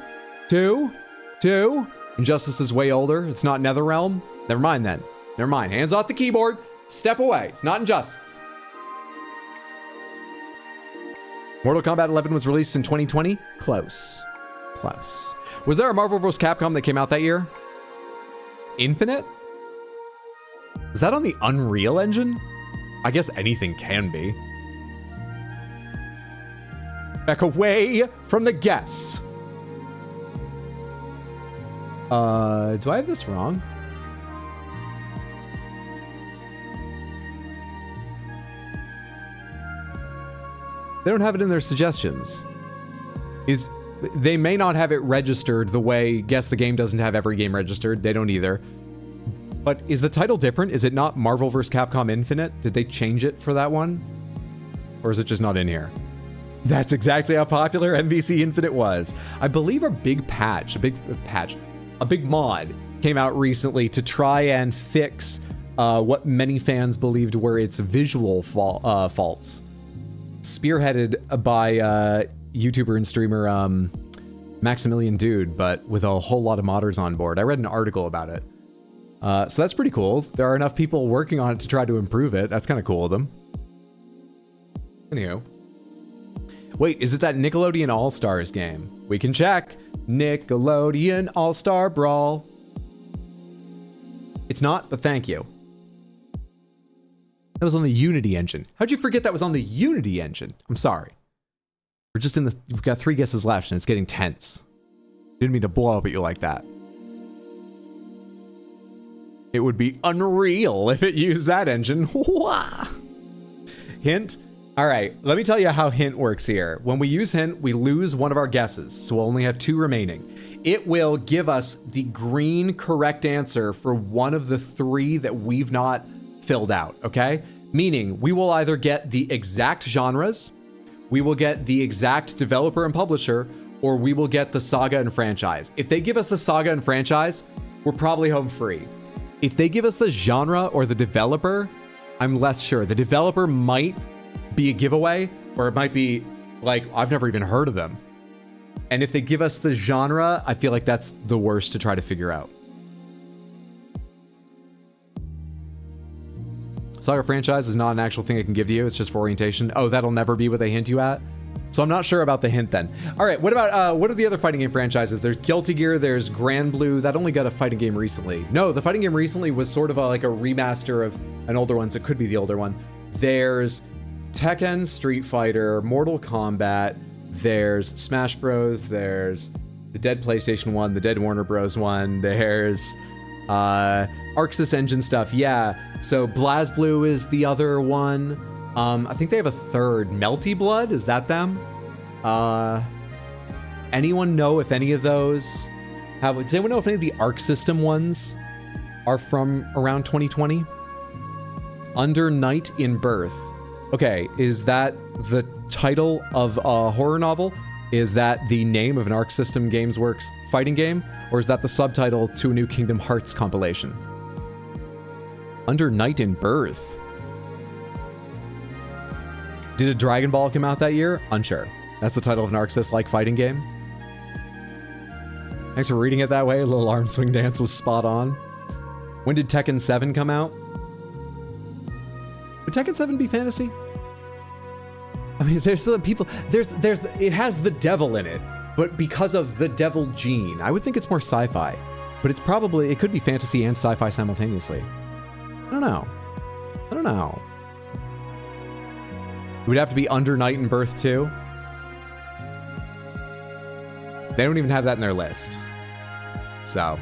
Injustice is way older. It's not NetherRealm. Never mind then. Never mind. Hands off the keyboard. Step away. It's not Injustice. Mortal Kombat 11 was released in 2020. Close. Was there a Marvel vs. Capcom that came out that year? Infinite? Is that on the Unreal Engine? I guess anything can be. Back away from the guess. Do I have this wrong? They don't have it in their suggestions. They may not have it registered the way Guess the Game doesn't have every game registered. They don't either. But is the title different? Is it not Marvel vs. Capcom Infinite? Did they change it for that one? Or is it just not in here? That's exactly how popular MVC Infinite was. I believe a big mod came out recently to try and fix what many fans believed were its visual faults. Spearheaded by YouTuber and streamer Maximilian Dude, but with a whole lot of modders on board. I read an article about it. So that's pretty cool. There are enough people working on it to try to improve it. That's kind of cool of them. Anywho. Wait, is it that Nickelodeon All-Stars game? We can check. Nickelodeon All-Star Brawl. It's not, but thank you. That was on the Unity engine. How'd you forget that was on the Unity engine? I'm sorry. We've got 3 guesses left and it's getting tense. Didn't mean to blow up at you like that. It would be unreal if it used that engine. Hint? All right, let me tell you how hint works here. When we use hint, we lose one of our guesses, so we'll only have 2 remaining. It will give us the green correct answer for one of the 3 that we've not filled out, okay? Meaning, we will either get the exact genres, we will get the exact developer and publisher, or we will get the saga and franchise. If they give us the saga and franchise, we're probably home free. If they give us the genre or the developer, I'm less sure. The developer might be a giveaway, or it might be like, I've never even heard of them. And if they give us the genre, I feel like that's the worst to try to figure out. Saga franchise is not an actual thing I can give to you. It's just for orientation. Oh, that'll never be what they hint you at. So I'm not sure about the hint then. All right, what about, what are the other fighting game franchises? There's Guilty Gear, there's Grand Blue. That only got a fighting game recently. No, the fighting game recently was sort of like a remaster of an older one, so it could be the older one. There's Tekken, Street Fighter, Mortal Kombat. There's Smash Bros. There's the Dead PlayStation one, the Dead Warner Bros. One. There's Arxis Engine stuff, yeah. So BlazBlue is the other one. I think they have a third. Melty Blood, is that them? Anyone know if any of those have... Does anyone know if any of the Arc System ones are from around 2020? Under Night in Birth. Okay, is that the title of a horror novel? Is that the name of an Arc System Games Works fighting game? Or is that the subtitle to a new Kingdom Hearts compilation? Under Night in Birth. Did a Dragon Ball come out that year? Unsure. That's the title of an Arc System-like fighting game. Thanks for reading it that way. A little arm swing dance was spot on. When did Tekken 7 come out? Would Tekken 7 be fantasy? I mean, there's people, it has the devil in it, but because of the devil gene, I would think it's more sci-fi, but it could be fantasy and sci-fi simultaneously. I don't know. It would have to be Under Night in Birth too. They don't even have that in their list. So.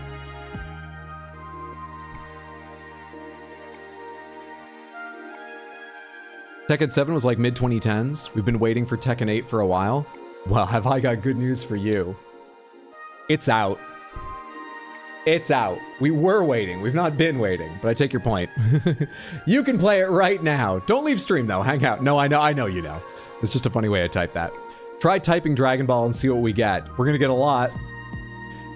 Tekken 7 was like mid-2010s. We've been waiting for Tekken 8 for a while. Well, have I got good news for you. It's out. It's out. We were waiting. We've not been waiting, but I take your point. You can play it right now. Don't leave stream though. Hang out. No, I know you know. It's just a funny way I type that. Try typing Dragon Ball and see what we get. We're gonna get a lot.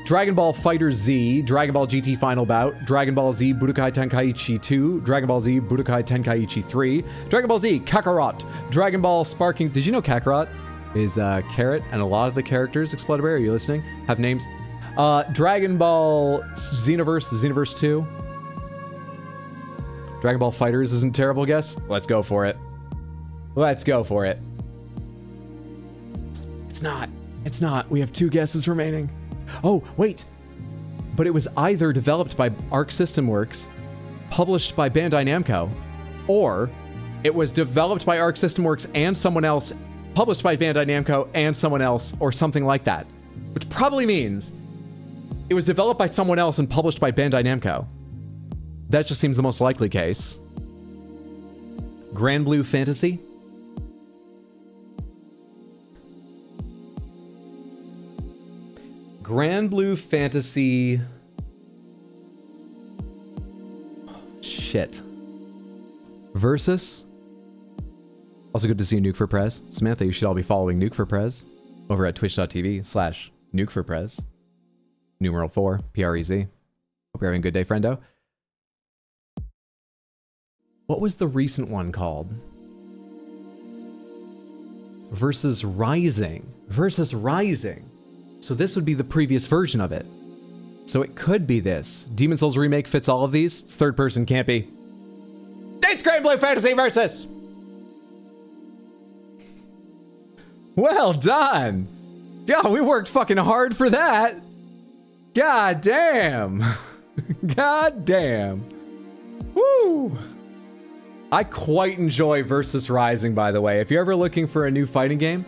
Dragon Ball Fighter Z, Dragon Ball GT Final Bout, Dragon Ball Z Budokai Tenkaichi 2, Dragon Ball Z Budokai Tenkaichi 3, Dragon Ball Z Kakarot, Dragon Ball Sparkings. Did you know Kakarot is Carrot, and a lot of the characters, Explodable, are you listening, have names? Dragon Ball Xenoverse 2. Dragon Ball Fighters isn't a terrible guess. Let's go for it. Let's go for it. It's not. We have 2 guesses remaining. Oh, wait. But it was either developed by Arc System Works, published by Bandai Namco, or it was developed by Arc System Works and someone else, published by Bandai Namco and someone else, or something like that. Which probably means it was developed by someone else and published by Bandai Namco. That just seems the most likely case. Grand Blue Fantasy? Grand Blue Fantasy... Shit. Versus? Also good to see you, Nuke for Prez. Samantha, you should all be following Nuke for Prez over at twitch.tv/Nuke for Prez. Numeral 4, PREZ. Hope you're having a good day, friendo. What was the recent one called? Versus Rising. Versus Rising. So this would be the previous version of it. So it could be this. Demon Souls Remake fits all of these. It's third person, can't be. It's Grand Blue Fantasy Versus! Well done! Yeah, we worked fucking hard for that. God damn. God damn. Woo! I quite enjoy Versus Rising, by the way. If you're ever looking for a new fighting game,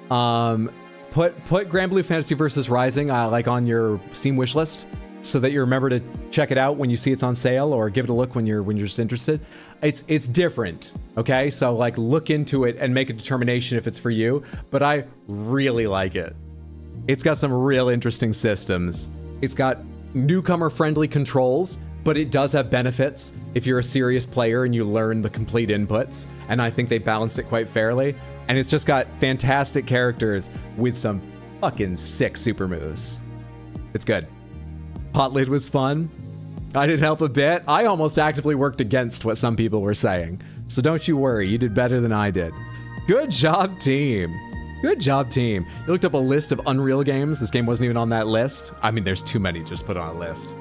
put Grand Blue Fantasy Versus Rising like on your Steam wishlist so that you remember to check it out when you see it's on sale, or give it a look when you're just interested. It's different, okay? So like look into it and make a determination if it's for you, but I really like it. It's got some real interesting systems. It's got newcomer friendly controls, but it does have benefits if you're a serious player and you learn the complete inputs, and I think they balanced it quite fairly. And it's just got fantastic characters with some fucking sick super moves. It's good. Pot Lid was fun. I didn't help a bit. I almost actively worked against what some people were saying. So don't you worry, you did better than I did. Good job, team. Good job, team. You looked up a list of Unreal games. This game wasn't even on that list. I mean, there's too many just put on a list.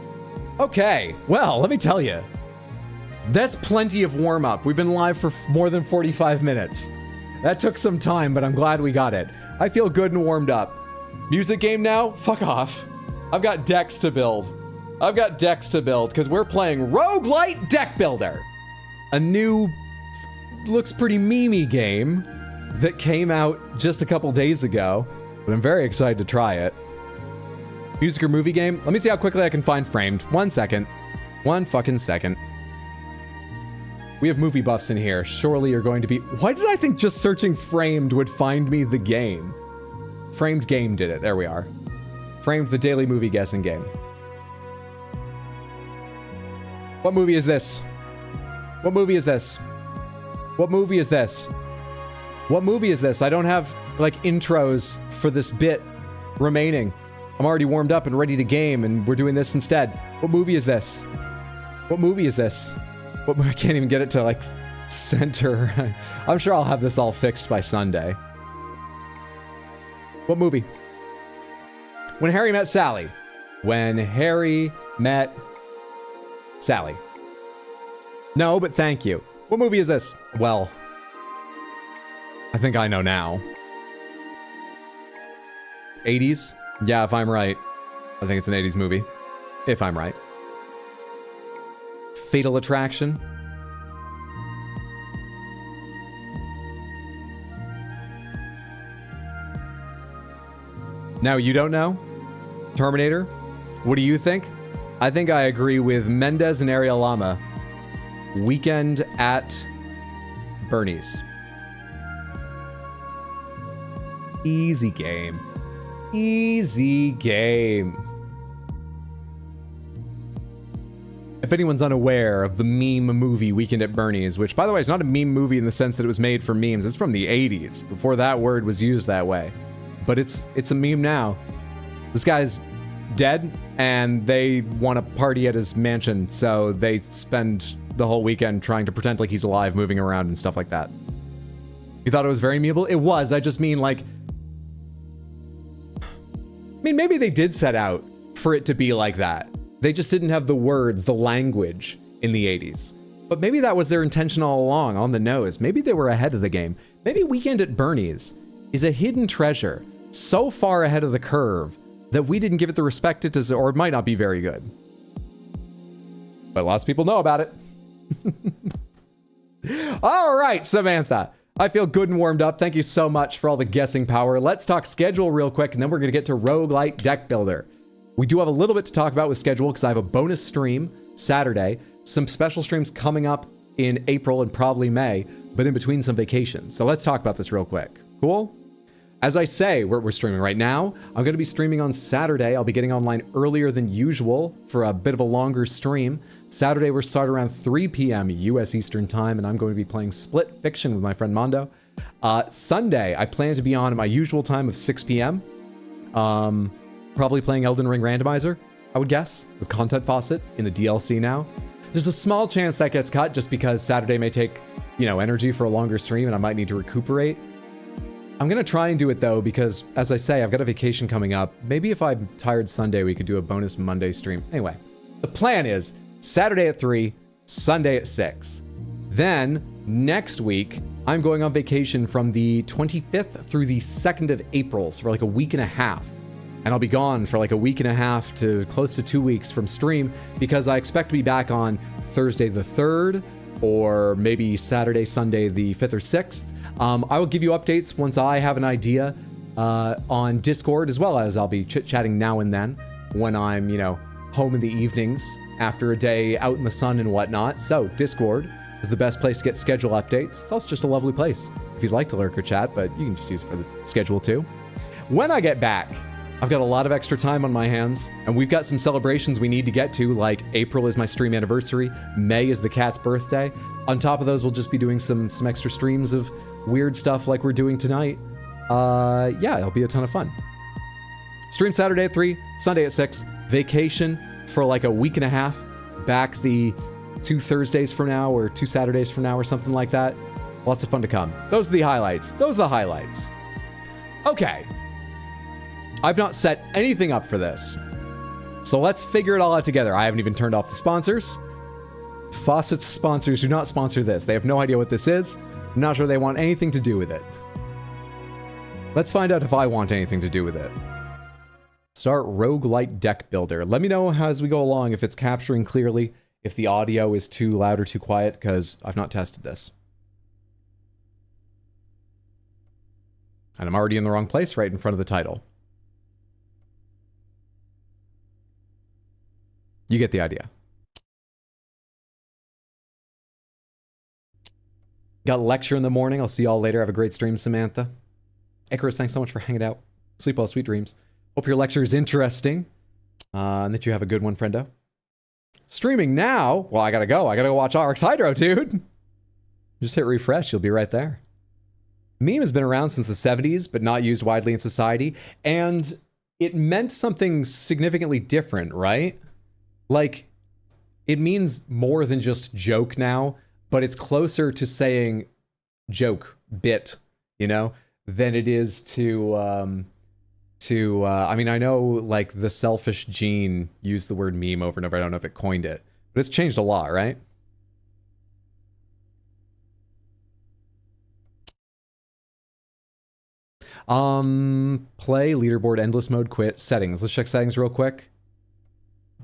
Okay, well, let me tell you. That's plenty of warm-up. We've been live for more than 45 minutes. That took some time, but I'm glad we got it. I feel good and warmed up. Music game now? Fuck off. I've got decks to build. Because we're playing Roguelite Deck Builder. A new, looks pretty memey game that came out just a couple days ago, but I'm very excited to try it. Music or movie game? Let me see how quickly I can find Framed. 1 second. 1 fucking second. We have movie buffs in here. Surely you're going to be... Why did I think just searching Framed would find me the game? Framed Game did it. There we are. Framed, the daily movie guessing game. What movie is this? What movie is this? What movie is this? What movie is this? I don't have, like, intros for this bit remaining. I'm already warmed up and ready to game, and we're doing this instead. What movie is this? What movie is this? What, I can't even get it to, like, center. I'm sure I'll have this all fixed by Sunday. What movie? When Harry Met Sally. When Harry Met Sally. No, but thank you. What movie is this? Well, I think I know now. 80s? Yeah, if I'm right. I think it's an 80s movie. If I'm right. Fatal Attraction. Now, you don't know? Terminator? What do you think? I think I agree with Mendez and Ariel Lama. Weekend at Bernie's. Easy game. Easy game. If anyone's unaware of the meme movie Weekend at Bernie's, which, by the way, is not a meme movie in the sense that it was made for memes. It's from the 80s, before that word was used that way. But it's a meme now. This guy's dead, and they want to party at his mansion, so they spend the whole weekend trying to pretend like he's alive, moving around and stuff like that. You thought it was very memeable? It was. I just mean, like... I mean, maybe they did set out for it to be like that. They just didn't have the words, the language in the 80s. But maybe that was their intention all along, on the nose. Maybe they were ahead of the game. Maybe Weekend at Bernie's is a hidden treasure so far ahead of the curve that we didn't give it the respect it deserves, or it might not be very good. But lots of people know about it. All right, Samantha. I feel good and warmed up. Thank you so much for all the guessing power. Let's talk schedule real quick, and then we're going to get to Roguelite Deck Builder. We do have a little bit to talk about with schedule because I have a bonus stream Saturday, some special streams coming up in April and probably May, but in between some vacations. So let's talk about this real quick. Cool? As I say, we're streaming right now. I'm going to be streaming on Saturday. I'll be getting online earlier than usual for a bit of a longer stream. Saturday, we're starting around 3 p.m. US Eastern Time, and I'm going to be playing Split Fiction with my friend Mondo. Sunday, I plan to be on at my usual time of 6 p.m. Probably playing Elden Ring Randomizer, I would guess, with Content Faucet in the DLC now. There's a small chance that gets cut just because Saturday may take, energy for a longer stream and I might need to recuperate. I'm going to try and do it though, because as I say, I've got a vacation coming up. Maybe if I'm tired Sunday, we could do a bonus Monday stream. Anyway, the plan is Saturday at 3, Sunday at 6. Then next week, I'm going on vacation from the 25th through the 2nd of April, so for like a week and a half. And I'll be gone for like a week and a half to close to 2 weeks from stream because I expect to be back on Thursday the 3rd or maybe Saturday, Sunday the 5th or 6th. I will give you updates once I have an idea on Discord, as well as I'll be chit-chatting now and then when I'm, home in the evenings after a day out in the sun and whatnot. So Discord is the best place to get schedule updates. It's also just a lovely place if you'd like to lurk or chat, but you can just use it for the schedule too. When I get back, I've got a lot of extra time on my hands, and we've got some celebrations we need to get to, like April is my stream anniversary, May is the cat's birthday. On top of those, we'll just be doing some extra streams of weird stuff like we're doing tonight. Yeah, it'll be a ton of fun. Stream Saturday at 3, Sunday at 6, vacation for like a week and a half, back the 2 Thursdays from now or 2 Saturdays from now or something like that. Lots of fun to come. Those are the highlights. Those are the highlights. Okay. I've not set anything up for this. So let's figure it all out together. I haven't even turned off the sponsors. Faucet's sponsors do not sponsor this. They have no idea what this is. I'm not sure they want anything to do with it. Let's find out if I want anything to do with it. Start Roguelite Deck Builder. Let me know as we go along if it's capturing clearly, if the audio is too loud or too quiet, because I've not tested this. And I'm already in the wrong place right in front of the title. You get the idea. Got a lecture in the morning. I'll see y'all later. Have a great stream, Samantha. Icarus, thanks so much for hanging out. Sleep well, sweet dreams. Hope your lecture is interesting. And that you have a good one, friendo. Streaming now. Well, I gotta go. I gotta go watch RX Hydro, dude. Just hit refresh. You'll be right there. Meme has been around since the 70s, but not used widely in society. And it meant something significantly different, right? Like, it means more than just joke now, but it's closer to saying joke, bit, you know, than it is to, I mean, I know, like, the selfish gene used the word meme over and over. I don't know if it coined it, but it's changed a lot, right? Play, leaderboard, endless mode, quit, settings. Let's check settings real quick.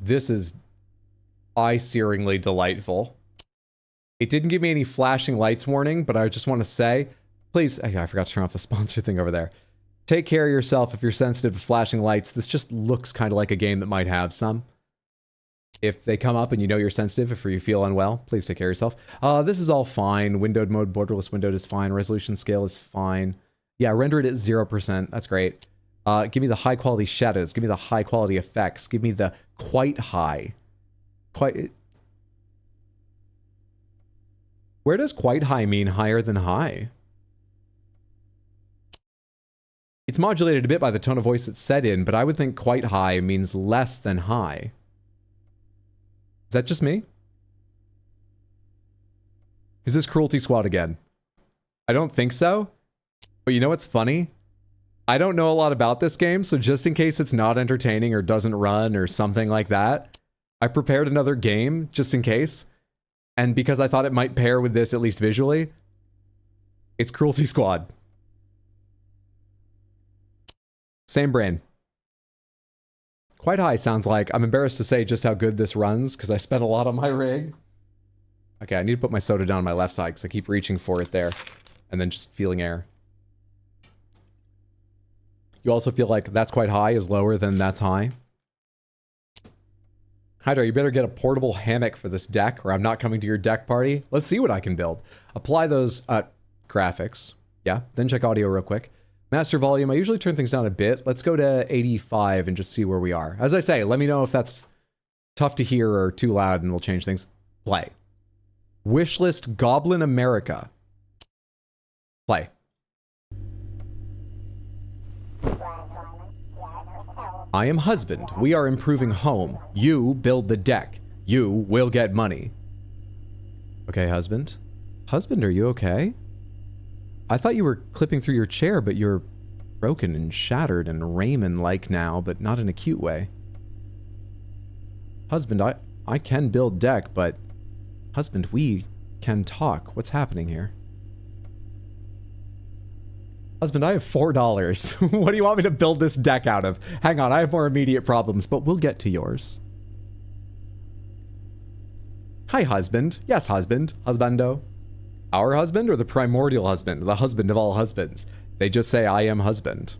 This is eye-searingly delightful. It didn't give me any flashing lights warning, but I just want to say, please, I forgot to turn off the sponsor thing over there. Take care of yourself if you're sensitive to flashing lights. This just looks kind of like a game that might have some. If they come up and you know you're sensitive, if you feel unwell, please take care of yourself. This is all fine. Windowed mode, borderless windowed is fine. Resolution scale is fine. Yeah, render it at 0%. That's great. Give me the high quality shadows. Give me the high quality effects. Give me the quite high. Where does quite high mean higher than high? It's modulated a bit by the tone of voice it's set in, but I would think quite high means less than high. Is that just me? Is this Cruelty Squad again? I don't think so. But you know what's funny? I don't know a lot about this game, so just in case it's not entertaining or doesn't run or something like that, I prepared another game just in case. And because I thought it might pair with this, at least visually, it's Cruelty Squad. Same brain. Quite high sounds like, I'm embarrassed to say just how good this runs, because I spent a lot on my rig. Okay, I need to put my soda down on my left side, because I keep reaching for it there, and then just feeling air. You also feel like that's quite high is lower than that's high. Hydra, you better get a portable hammock for this deck, or I'm not coming to your deck party. Let's see what I can build. Apply those graphics. Yeah, then check audio real quick. Master volume, I usually turn things down a bit. Let's go to 85 and just see where we are. As I say, let me know if that's tough to hear or too loud and we'll change things. Play. Wishlist Goblin America. Play. I am husband. We are improving home. You build the deck. You will get money. Okay, husband. Husband, are you okay? I thought you were clipping through your chair, but you're broken and shattered and Raymond-like now, but not in a cute way. Husband, I can build deck, but... Husband, we can talk. What's happening here? Husband, I have $4. What do you want me to build this deck out of? Hang on, I have more immediate problems, but we'll get to yours. Hi, husband. Yes, husband. Husbando. Our husband or the primordial husband? The husband of all husbands. They just say, I am husband.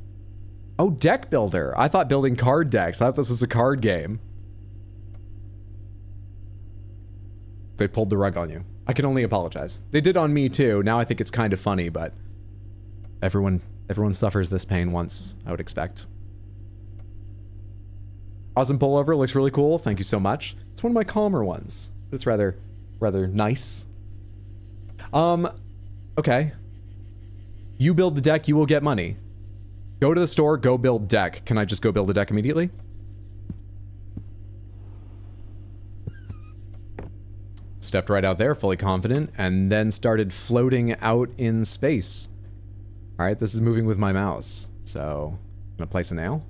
Oh, deck builder. I thought building card decks. I thought this was a card game. They pulled the rug on you. I can only apologize. They did on me too. Now I think it's kind of funny, but... Everyone suffers this pain once, I would expect. Awesome pullover, looks really cool. Thank you so much. It's one of my calmer ones. It's rather nice. Okay. You build the deck, you will get money. Go to the store, go build deck. Can I just go build a deck immediately? Stepped right out there, fully confident, and then started floating out in space. Alright, this is moving with my mouse. So, I'm gonna place a nail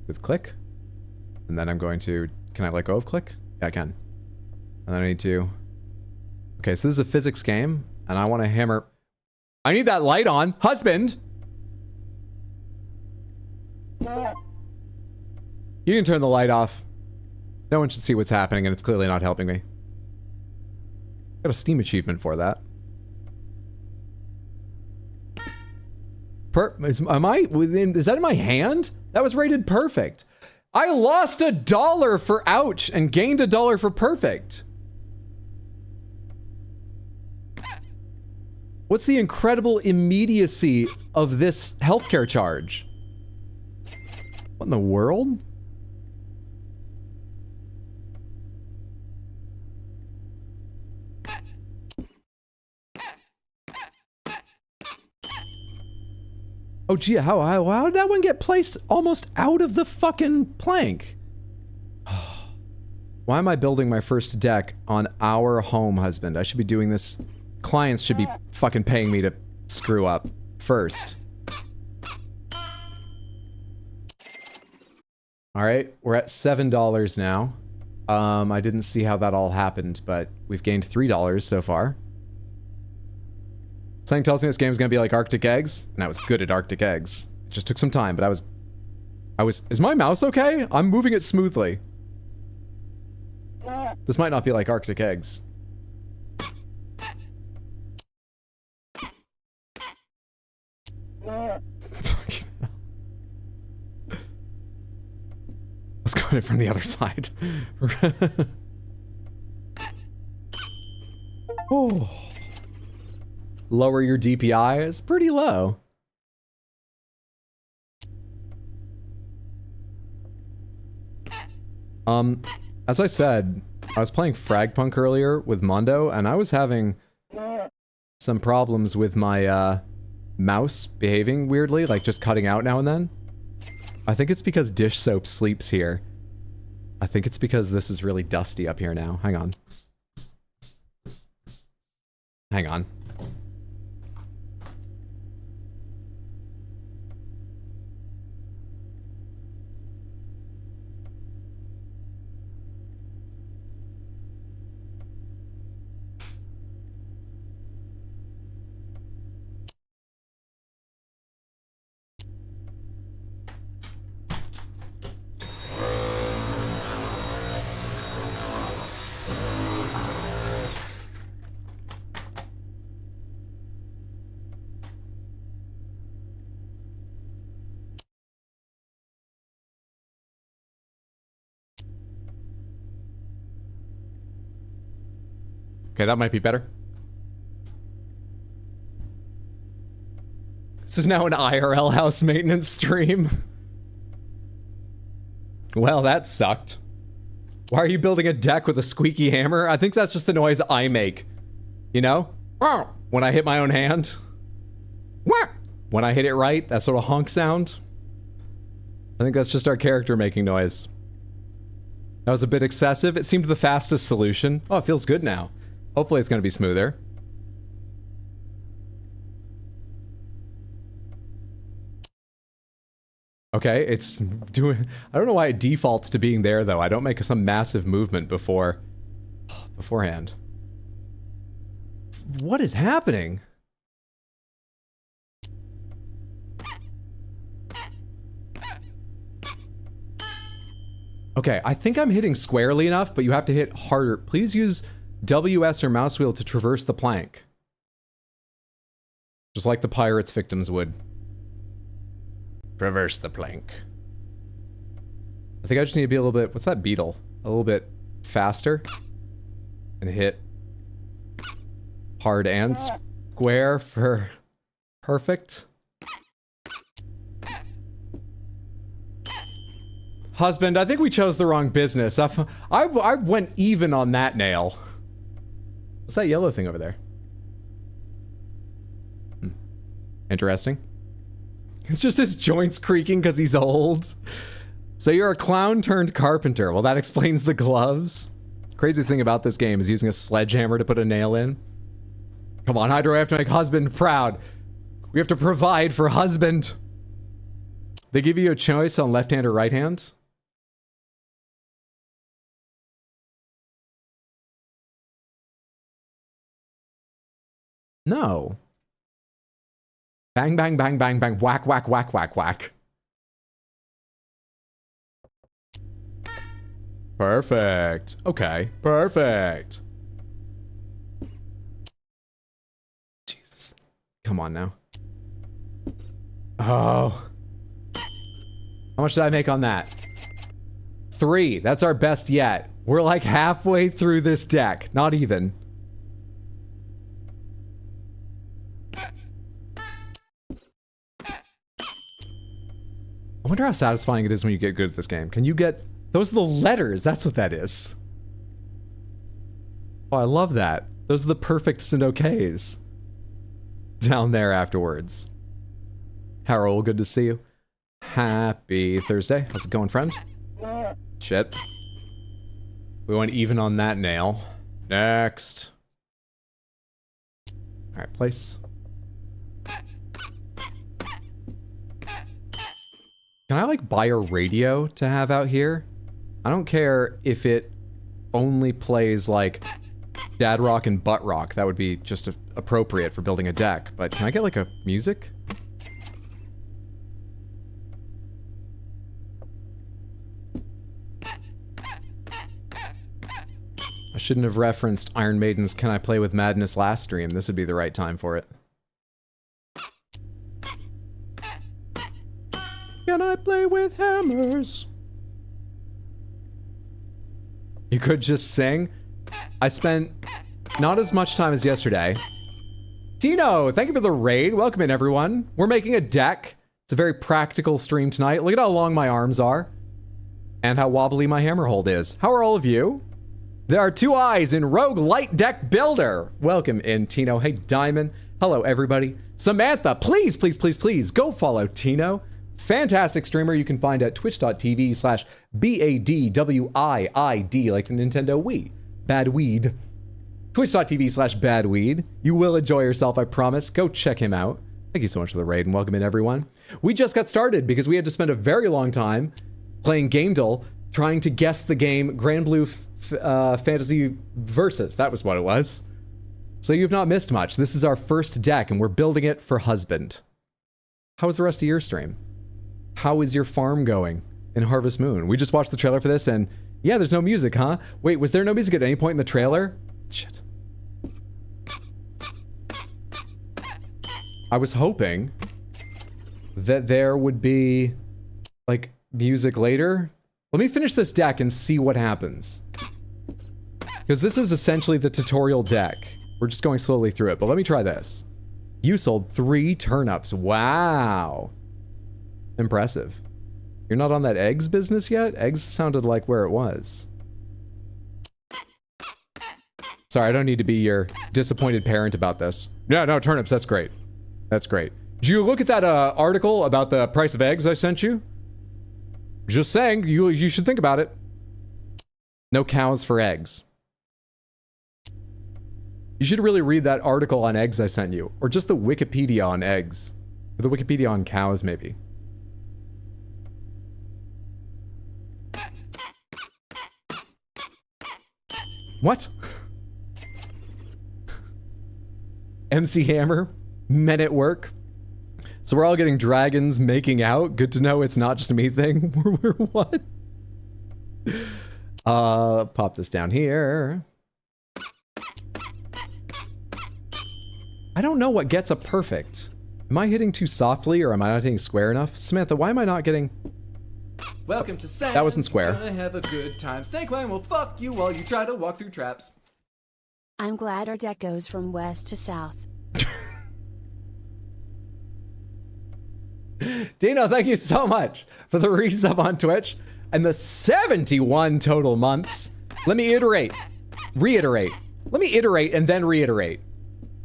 with click. And then I'm going to... Can I let go of click? Yeah, I can. And then I need to... Okay, so this is a physics game, and I want to hammer... I need that light on! Husband! You can turn the light off. No one should see what's happening, and it's clearly not helping me. Got a Steam achievement for that. Am I within? Is that in my hand? That was rated perfect. I lost $1 for ouch and gained $1 for perfect. What's the incredible immediacy of this healthcare charge? What in the world? Oh gee, how did that one get placed almost out of the fucking plank? Why am I building my first deck on our home, husband? I should be doing this. Clients should be fucking paying me to screw up first. Alright, we're at $7 now. I didn't see how that all happened, but we've gained $3 so far. Something tells me this game's gonna be like Arctic Eggs, and I was good at Arctic Eggs. It just took some time, but I was, is my mouse okay? I'm moving it smoothly. This might not be like Arctic Eggs. Let's go in from the other side. Oh. Lower your DPI is pretty low. As I said, I was playing Fragpunk earlier with Mondo, and I was having some problems with my, mouse behaving weirdly, like just cutting out now and then. I think it's because dish soap sleeps here. I think it's because this is really dusty up here now. Hang on. Hang on. Okay, that might be better. This is now an IRL house maintenance stream. Well, that sucked. Why are you building a deck with a squeaky hammer? I think that's just the noise I make. You know? When I hit my own hand. When I hit it right, that sort of honk sound. I think that's just our character making noise. That was a bit excessive. It seemed the fastest solution. Oh, it feels good now. Hopefully it's going to be smoother. Okay, it's doing... I don't know why it defaults to being there, though. I don't make some massive movement beforehand. What is happening? Okay, I think I'm hitting squarely enough, but you have to hit harder. Please use WS or mouse wheel to traverse the plank. Just like the pirate's victims would. Traverse the plank. I think I just need to be a little bit... What's that beetle? A little bit faster. And hit hard and square for perfect. Husband, I think we chose the wrong business. I went even on that nail. What's that yellow thing over there? Interesting. It's just his joints creaking because he's old. So you're a clown turned carpenter. Well, that explains the gloves. Craziest thing about this game is using a sledgehammer to put a nail in. Come on, Hydro, I have to make husband proud. We have to provide for husband. They give you a choice on left hand or right hand. No. Bang, bang, bang, bang, bang, whack, whack, whack, whack, whack. Perfect. Okay, perfect. Jesus. Come on now. Oh. How much did I make on that? 3. That's our best yet. We're like halfway through this deck. Not even. wonder how satisfying it is when you get good at this game. Can you get... Those are the letters. That's what that is. Oh, I love that. Those are the perfects and okays. Down there afterwards. Harold, good to see you. Happy Thursday. How's it going, friend? Shit. We went even on that nail. Next. Alright, place. Can I, like, buy a radio to have out here? I don't care if it only plays, like, dad rock and butt rock. That would be just appropriate for building a deck. But can I get, like, a music? I shouldn't have referenced Iron Maiden's Can I Play With Madness last stream. This would be the right time for it. Can I play with hammers? You could just sing. I spent not as much time as yesterday. Tino, thank you for the raid. Welcome in, everyone. We're making a deck. It's a very practical stream tonight. Look at how long my arms are. And how wobbly my hammer hold is. How are all of you? There are 2 eyes in Rogue Light Deck Builder. Welcome in, Tino. Hey, Diamond. Hello, everybody. Samantha, please, please, please, please go follow Tino. Fantastic streamer you can find at twitch.tv/BADWIID, like the Nintendo Wii. Badweed. Twitch.tv/badweed. You will enjoy yourself, I promise. Go check him out. Thank you so much for the raid and welcome in, everyone. We just got started because we had to spend a very long time playing gamedle, trying to guess the game Grand Blue Fantasy Versus. That was what it was. So you've not missed much. This is our first deck and we're building it for husband. How was the rest of your stream? How is your farm going in Harvest Moon? We just watched the trailer for this and yeah, there's no music, huh? Wait, was there no music at any point in the trailer? Shit. I was hoping that there would be like music later. Let me finish this deck and see what happens. Because this is essentially the tutorial deck. We're just going slowly through it, but let me try this. You sold 3 turnips. Wow. Impressive. You're not on that eggs business yet? Eggs sounded like where it was. Sorry, I don't need to be your disappointed parent about this. No, turnips, that's great. That's great. Did you look at that article about the price of eggs I sent you? Just saying, you should think about it. No cows for eggs. You should really read that article on eggs I sent you. Or just the Wikipedia on eggs. Or the Wikipedia on cows, maybe. What? MC Hammer, men at work. So we're all getting dragons making out. Good to know it's not just a me thing. We're what? Pop this down here. I don't know what gets a perfect. Am I hitting too softly or am I not hitting square enough? Samantha, why am I not getting... Welcome to Sam. That wasn't square. Gonna have a good time. Snake Clan will fuck you while you try to walk through traps. I'm glad our deck goes from west to south. Dino, thank you so much for the resub on Twitch and the 71 total months. Let me reiterate. Let me iterate and then reiterate.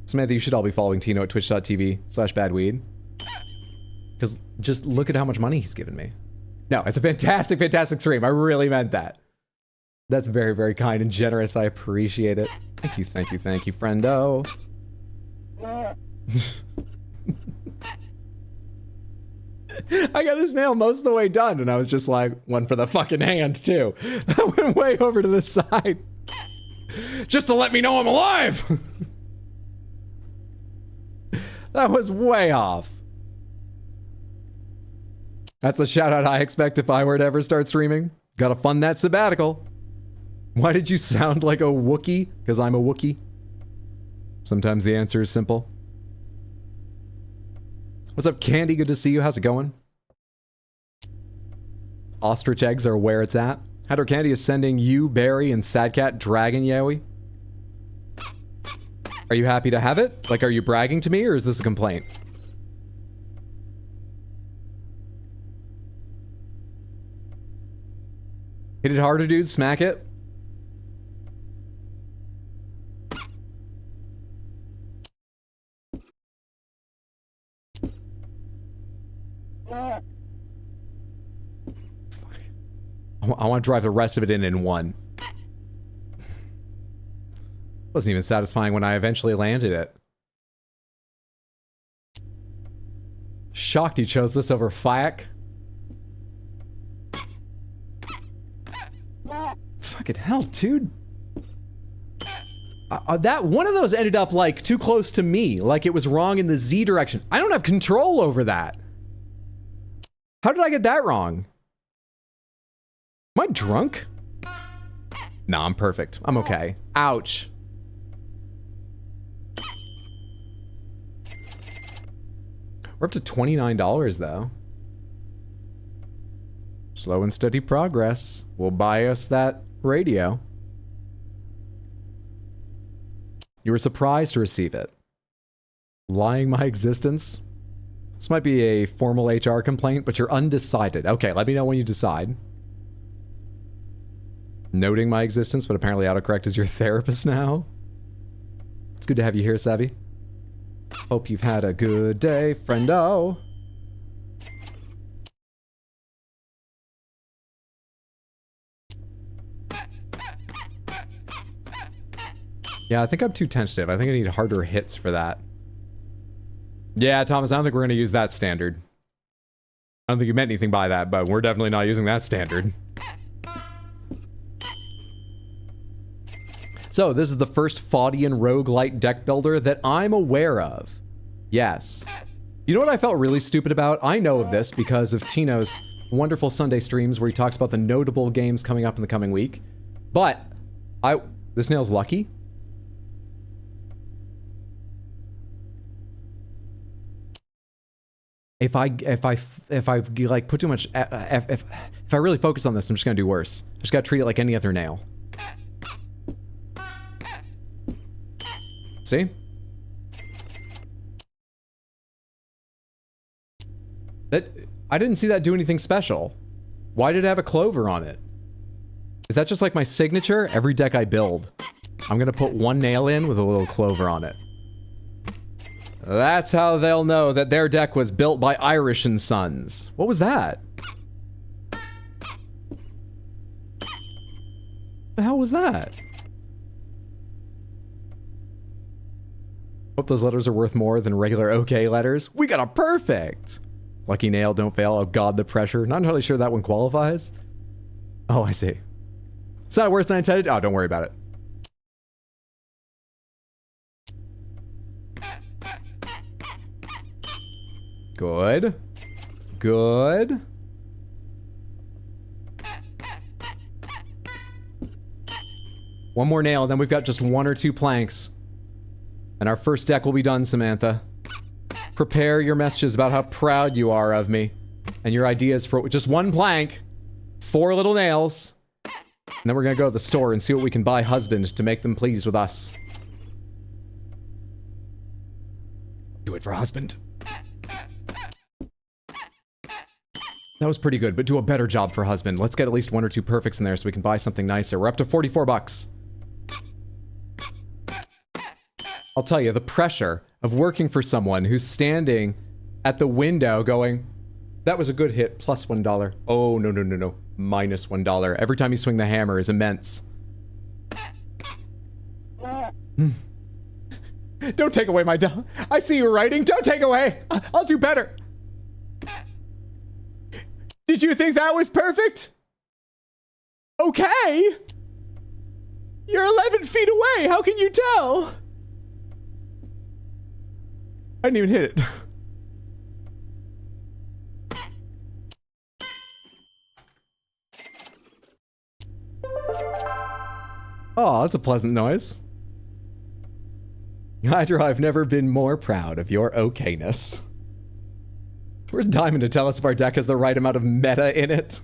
Samantha, you should all be following Tino at twitch.tv/badweed. Because just look at how much money he's given me. No, it's a fantastic, fantastic stream. I really meant that. That's very, very kind and generous. I appreciate it. Thank you, thank you, thank you, friendo. I got this nail most of the way done, and I was just like, one for the fucking hand, too. I went way over to the side. Just to let me know I'm alive! That was way off. That's the shout out I expect if I were to ever start streaming. Gotta fund that sabbatical. Why did you sound like a Wookiee? Because I'm a Wookiee. Sometimes the answer is simple. What's up, Candy? Good to see you. How's it going? Ostrich eggs are where it's at. Hatter Candy is sending you, Barry, and Sadcat Dragon Yowie. Are you happy to have it? Like, are you bragging to me, or is this a complaint? Hit it harder, dude. Smack it. I want to drive the rest of it in one. Wasn't even satisfying when I eventually landed it. Shocked he chose this over Fyak. Fucking hell, dude. That one of those ended up like too close to me, like it was wrong in the Z direction. I don't have control over that. How did I get that wrong? Am I drunk? Nah, I'm perfect. I'm okay. Ouch. We're up to $29 though. Slow and steady progress will buy us that radio. You were surprised to receive it. Lying my existence? This might be a formal HR complaint, but you're undecided. Okay, let me know when you decide. Noting my existence, but apparently autocorrect is your therapist now. It's good to have you here, Savvy. Hope you've had a good day, friendo. Yeah, I think I'm too tentative. I think I need harder hits for that. Yeah, Thomas, I don't think we're going to use that standard. I don't think you meant anything by that, but we're definitely not using that standard. So, this is the first Faudian roguelite deck builder that I'm aware of. Yes. You know what I felt really stupid about? I know of this because of Tino's wonderful Sunday streams where he talks about the notable games coming up in the coming week. But, this nail's lucky. If I like put too much, if I really focus on this, I'm just gonna do worse. I just gotta treat it like any other nail. See? I didn't see that do anything special. Why did it have a clover on it? Is that just like my signature? Every deck I build, I'm gonna put one nail in with a little clover on it. That's how they'll know that their deck was built by Irish and Sons. What was that? The hell was that? Hope those letters are worth more than regular okay letters. We got a perfect! Lucky nail, don't fail. Oh god, the pressure. Not entirely sure that one qualifies. Oh, I see. Is that worse than I intended? Oh, don't worry about it. Good. Good. One more nail, then we've got just one or two planks. And our first deck will be done, Samantha. Prepare your messages about how proud you are of me. And your ideas for just one plank, 4 little nails. And then we're gonna go to the store and see what we can buy husband to make them pleased with us. Do it for husband. That was pretty good, but do a better job for husband. Let's get at least 1 or 2 perfects in there so we can buy something nicer. We're up to 44 bucks. I'll tell you, the pressure of working for someone who's standing at the window going, that was a good hit, plus $1. Oh, no, no, no, no. Minus $1. Every time you swing the hammer is immense. Don't take away my doll. I see you writing. Don't take away. I'll do better. Did you think that was perfect? Okay. You're 11 feet away. How can you tell? I didn't even hit it. Oh, that's a pleasant noise. Hydra, I've never been more proud of your okayness. Where's Diamond to tell us if our deck has the right amount of meta in it?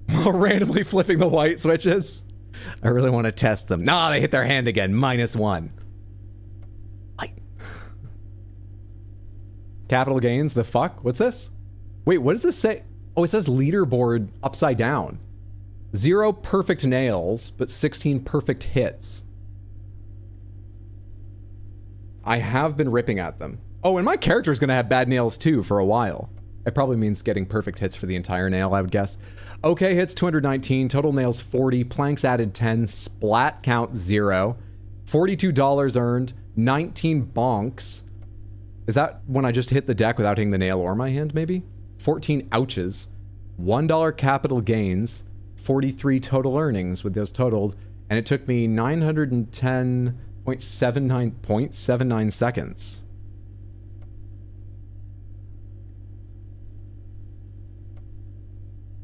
While randomly flipping the white switches. I really want to test them. Nah, they hit their hand again. -1. Capital gains, the fuck? What's this? Wait, what does this say? Oh, it says leaderboard upside down. 0 perfect nails, but 16 perfect hits. I have been ripping at them. Oh, and my character's gonna have bad nails too for a while. It probably means getting perfect hits for the entire nail, I would guess. Okay, hits 219, total nails 40, planks added 10, splat count 0, $42 earned, 19 bonks. Is that when I just hit the deck without hitting the nail or my hand, maybe? 14 ouches, $1 capital gains, 43 total earnings with those totaled, and it took me 910.79 seconds.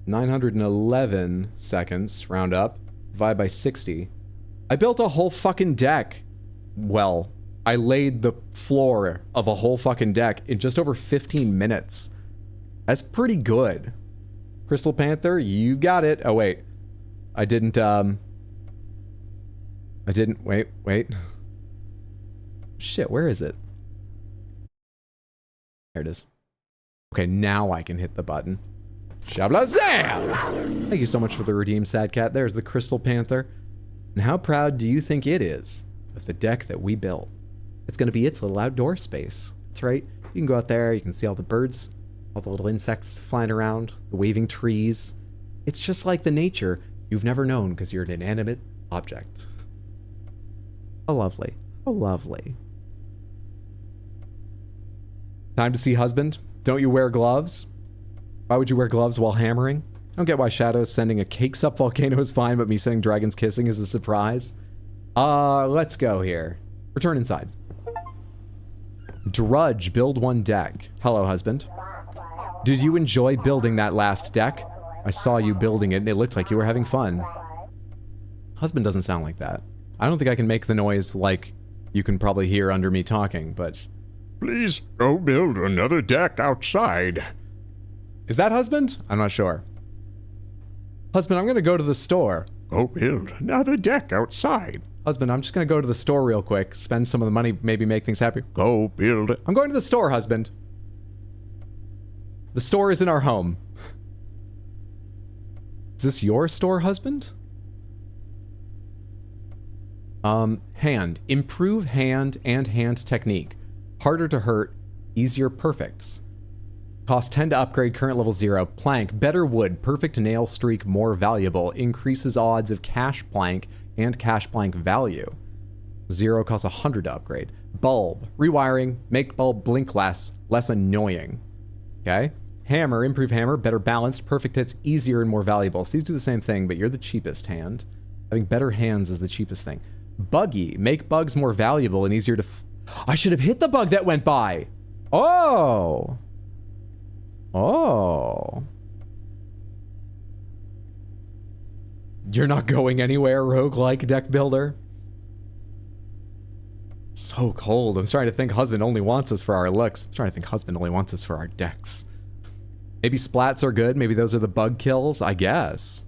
$911 seconds, round up, divide by 60. I built a whole fucking deck. Well, I laid the floor of a whole fucking deck in just over 15 minutes. That's pretty good. Crystal Panther, you got it. Oh, wait. I didn't, wait. Shit, where is it? There it is. Okay, now I can hit the button. Shablazam! Thank you so much for the redeem, Sad Cat. There's the Crystal Panther. And how proud do you think it is of the deck that we built? It's going to be its little outdoor space. That's right. You can go out there, you can see all the birds, all the little insects flying around, the waving trees. It's just like the nature you've never known because you're an inanimate object. Oh, lovely. Oh, lovely. Time to see husband. Don't you wear gloves? Why would you wear gloves while hammering? I don't get why Shadow's sending a cakes up volcano is fine, but me saying dragons kissing is a surprise. Let's go here. Return inside. Drudge, build 1 deck. Hello, husband. Did you enjoy building that last deck? I saw you building it and it looked like you were having fun. Husband doesn't sound like that. I don't think I can make the noise like you can probably hear under me talking, but... Please go build another deck outside. Is that husband? I'm not sure. Husband, I'm gonna go to the store. Go build another deck outside. Husband, I'm just gonna go to the store real quick, spend some of the money, maybe make things happy. Go build. I'm going to the store, husband. The store is in our home. Is this your store, husband? Hand. Improve hand and hand technique. Harder to hurt, easier perfects. Cost 10 to upgrade, current level 0. Plank, better wood, perfect nail streak, more valuable. Increases odds of cash plank and cash plank value. 0 costs 100 to upgrade. Bulb, rewiring, make bulb blink less annoying. Okay? Hammer, improve hammer, better balanced, perfect hits, easier and more valuable. So these do the same thing, but you're the cheapest hand. Having better hands is the cheapest thing. Buggy, make bugs more valuable and easier to I should have hit the bug that went by! Oh! Oh. You're not going anywhere, roguelike deck builder? So cold. I'm starting to think husband only wants us for our looks. I'm starting to think husband only wants us for our decks. Maybe splats are good. Maybe those are the bug kills. I guess.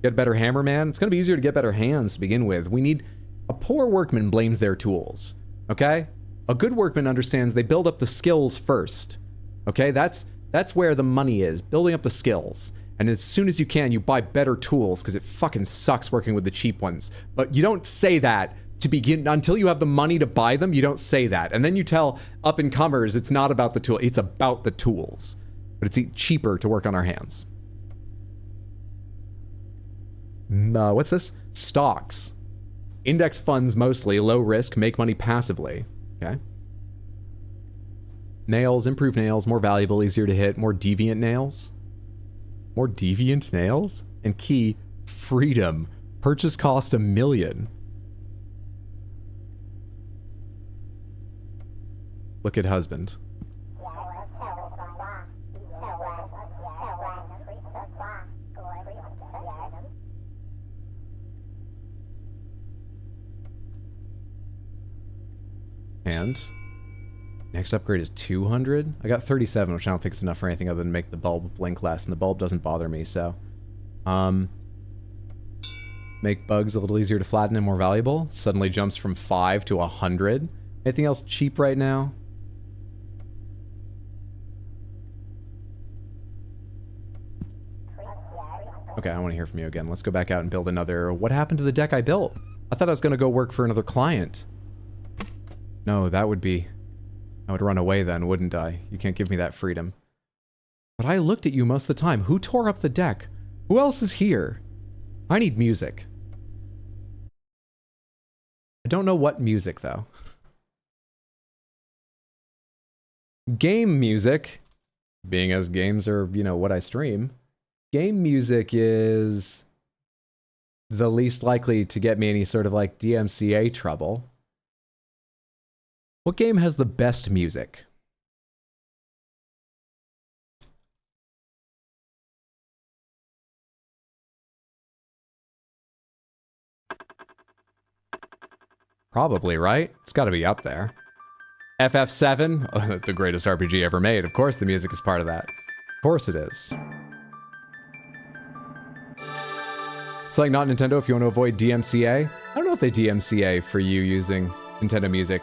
Get better hammer, man. It's going to be easier to get better hands to begin with. We need... A poor workman blames their tools. Okay? A good workman understands they build up the skills first. Okay? That's where the money is. Building up the skills. And as soon as you can, you buy better tools because it fucking sucks working with the cheap ones. But you don't say that to begin, until you have the money to buy them, you don't say that. And then you tell up-and-comers it's not about the tool, it's about the tools. But it's cheaper to work on our hands. What's this? Stocks. Index funds mostly, low risk, make money passively. Okay. Nails, improve nails, more valuable, easier to hit, more deviant nails. More deviant nails? And key, freedom. Purchase cost $1 million. Look at husband. And next upgrade is 200. I got 37, which I don't think is enough for anything other than make the bulb blink less, and the bulb doesn't bother me, so. Make bugs a little easier to flatten and more valuable. Suddenly jumps from 5 to 100. Anything else cheap right now? Okay, I want to hear from you again. Let's go back out and build another... What happened to the deck I built? I thought I was going to go work for another client. No, that would be... I would run away then, wouldn't I? You can't give me that freedom. But I looked at you most of the time. Who tore up the deck? Who else is here? I need music. I don't know what music, though. Game music, being as games are, you know, what I stream, game music is the least likely to get me any sort of, like, DMCA trouble. What game has the best music? Probably, right? It's gotta be up there. FF7, the greatest RPG ever made. Of course the music is part of that. Of course it is. It's like not Nintendo if you want to avoid DMCA. I don't know if they DMCA for you using Nintendo music.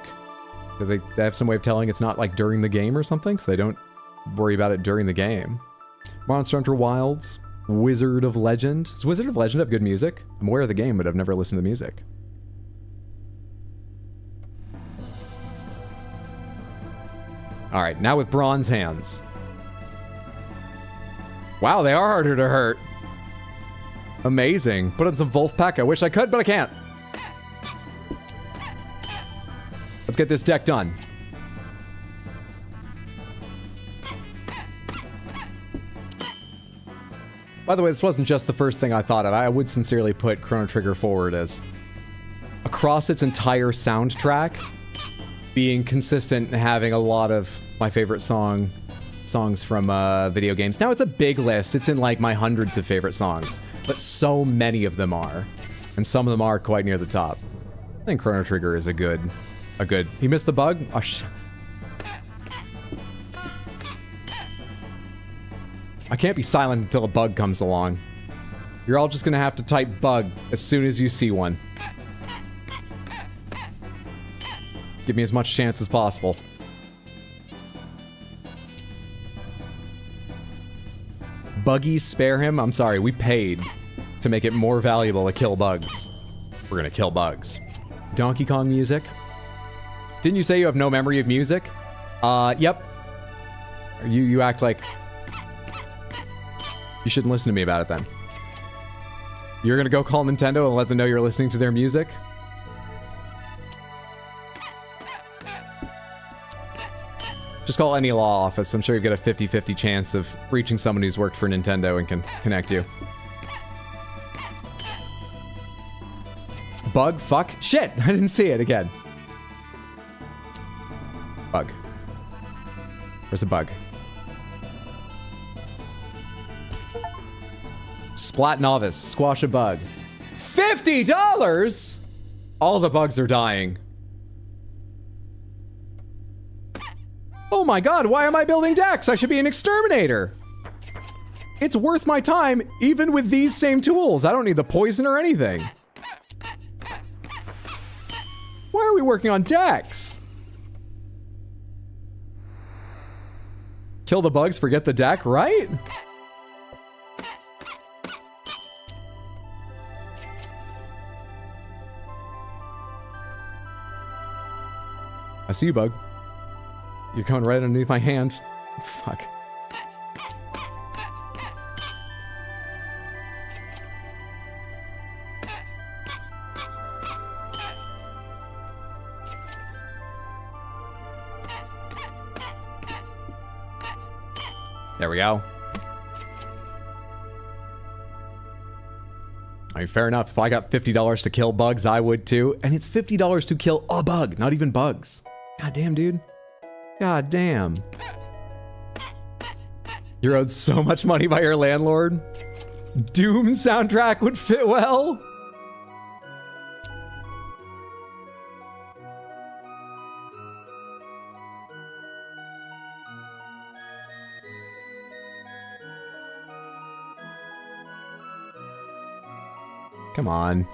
Do they have some way of telling it's not like during the game or something? So they don't worry about it during the game. Monster Hunter Wilds. Wizard of Legend. Does Wizard of Legend have good music? I'm aware of the game, but I've never listened to the music. Alright, now with bronze hands. Wow, they are harder to hurt. Amazing. Put on some Wolfpack. I wish I could, but I can't. Let's get this deck done. By the way, this wasn't just the first thing I thought of. I would sincerely put Chrono Trigger forward as across its entire soundtrack, being consistent and having a lot of my favorite songs from video games. Now it's a big list. It's in like my hundreds of favorite songs, but so many of them are, and some of them are quite near the top. I think Chrono Trigger is a good. He missed the bug? Oh, I can't be silent until a bug comes along. You're all just gonna have to type bug as soon as you see one. Give me as much chance as possible. Buggies, spare him? I'm sorry, we paid to make it more valuable to kill bugs. We're gonna kill bugs. Donkey Kong music? Didn't you say you have no memory of music? Yep. You act like... You shouldn't listen to me about it then. You're gonna go call Nintendo and let them know you're listening to their music? Just call any law office. I'm sure you get a 50-50 chance of reaching someone who's worked for Nintendo and can connect you. Bug? Fuck? Shit! I didn't see it again. Bug. Where's a bug? Splat Novice. Squash a bug. $50?! All the bugs are dying. Oh my god, why am I building decks? I should be an exterminator. It's worth my time, even with these same tools. I don't need the poison or anything. Why are we working on decks? Kill the bugs, forget the deck, right? I see you, bug. You're going right underneath my hand. Fuck. There we go. I mean, fair enough. If I got $50 to kill bugs, I would too. And it's $50 to kill a bug, not even bugs. God damn, dude. God damn. You're owed so much money by your landlord. Doom soundtrack would fit well. Come on.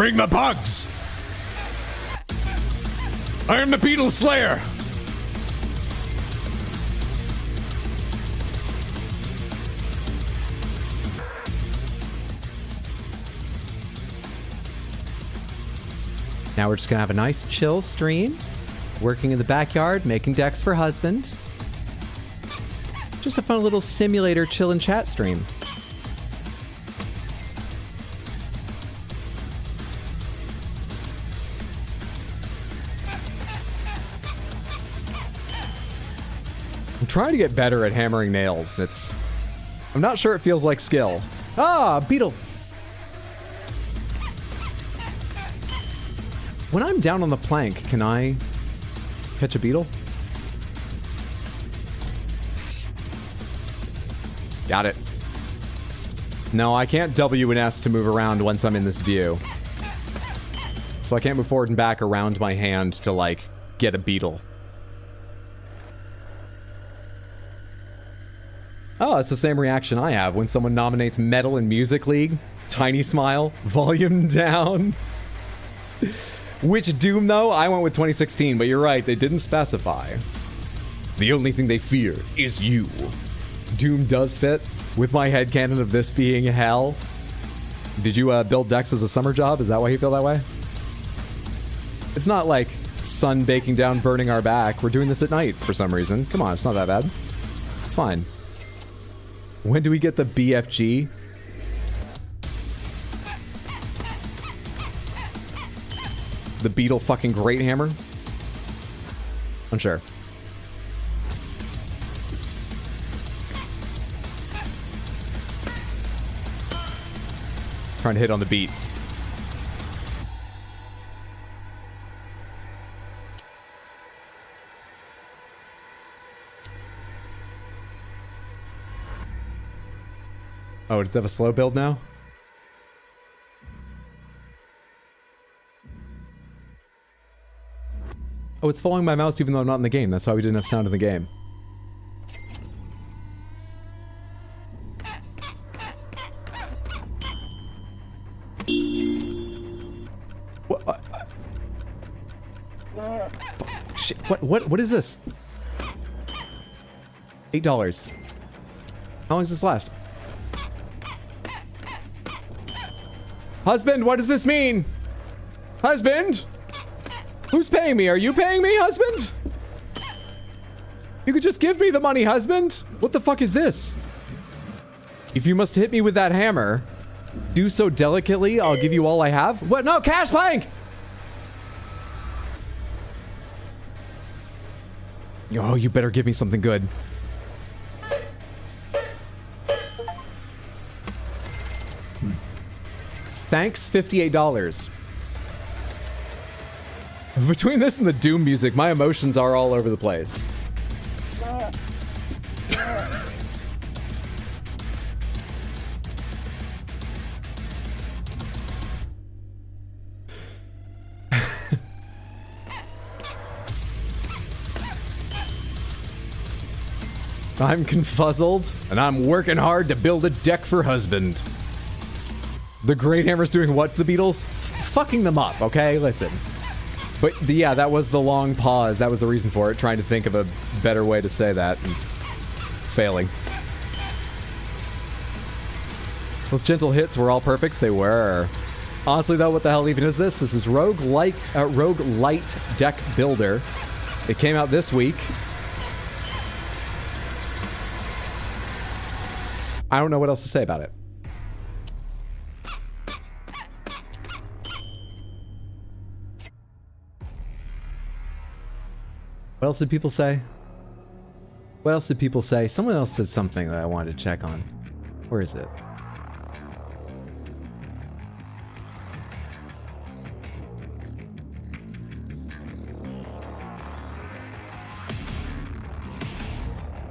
Bring the bugs! I am the Beetle Slayer! Now we're just gonna have a nice chill stream. Working in the backyard, making decks for husband. Just a fun little simulator chill and chat stream. I'm trying to get better at hammering nails. I'm not sure it feels like skill. Ah, beetle. When I'm down on the plank, can I catch a beetle? Got it. No, I can't W and S to move around once I'm in this view. So I can't move forward and back around my hand to, like, get a beetle. Oh, it's the same reaction I have when someone nominates Metal in Music League. Tiny smile, volume down. Which Doom, though? I went with 2016, but you're right, they didn't specify. The only thing they fear is you. Doom does fit with my headcanon of this being hell. Did you build decks as a summer job? Is that why you feel that way? It's not like sun baking down, burning our back. We're doing this at night for some reason. Come on, it's not that bad. It's fine. When do we get the BFG? The Beetle fucking Great Hammer? Unsure. Trying to hit on the beat. Oh, does it have a slow build now? Oh, it's following my mouse even though I'm not in the game. That's why we didn't have sound in the game. What? Shit, what is this? $8. How long does this last? Husband, what does this mean? Husband? Who's paying me? Are you paying me, husband? You could just give me the money, husband. What the fuck is this? If you must hit me with that hammer, do so delicately, I'll give you all I have. What? No, cash plank! Oh, you better give me something good. Thanks, $58. Between this and the Doom music, my emotions are all over the place. I'm confuzzled, and I'm working hard to build a deck for husband. The Great Hammer's doing what to the Beatles? Fucking them up, okay? Listen. But yeah, that was the long pause. That was the reason for it. Trying to think of a better way to say that. And failing. Those gentle hits were all perfects. They were. Honestly, though, what the hell even is this? This is Rogue Light Deck Builder. It came out this week. I don't know what else to say about it. What else did people say? What else did people say? Someone else said something that I wanted to check on. Where is it?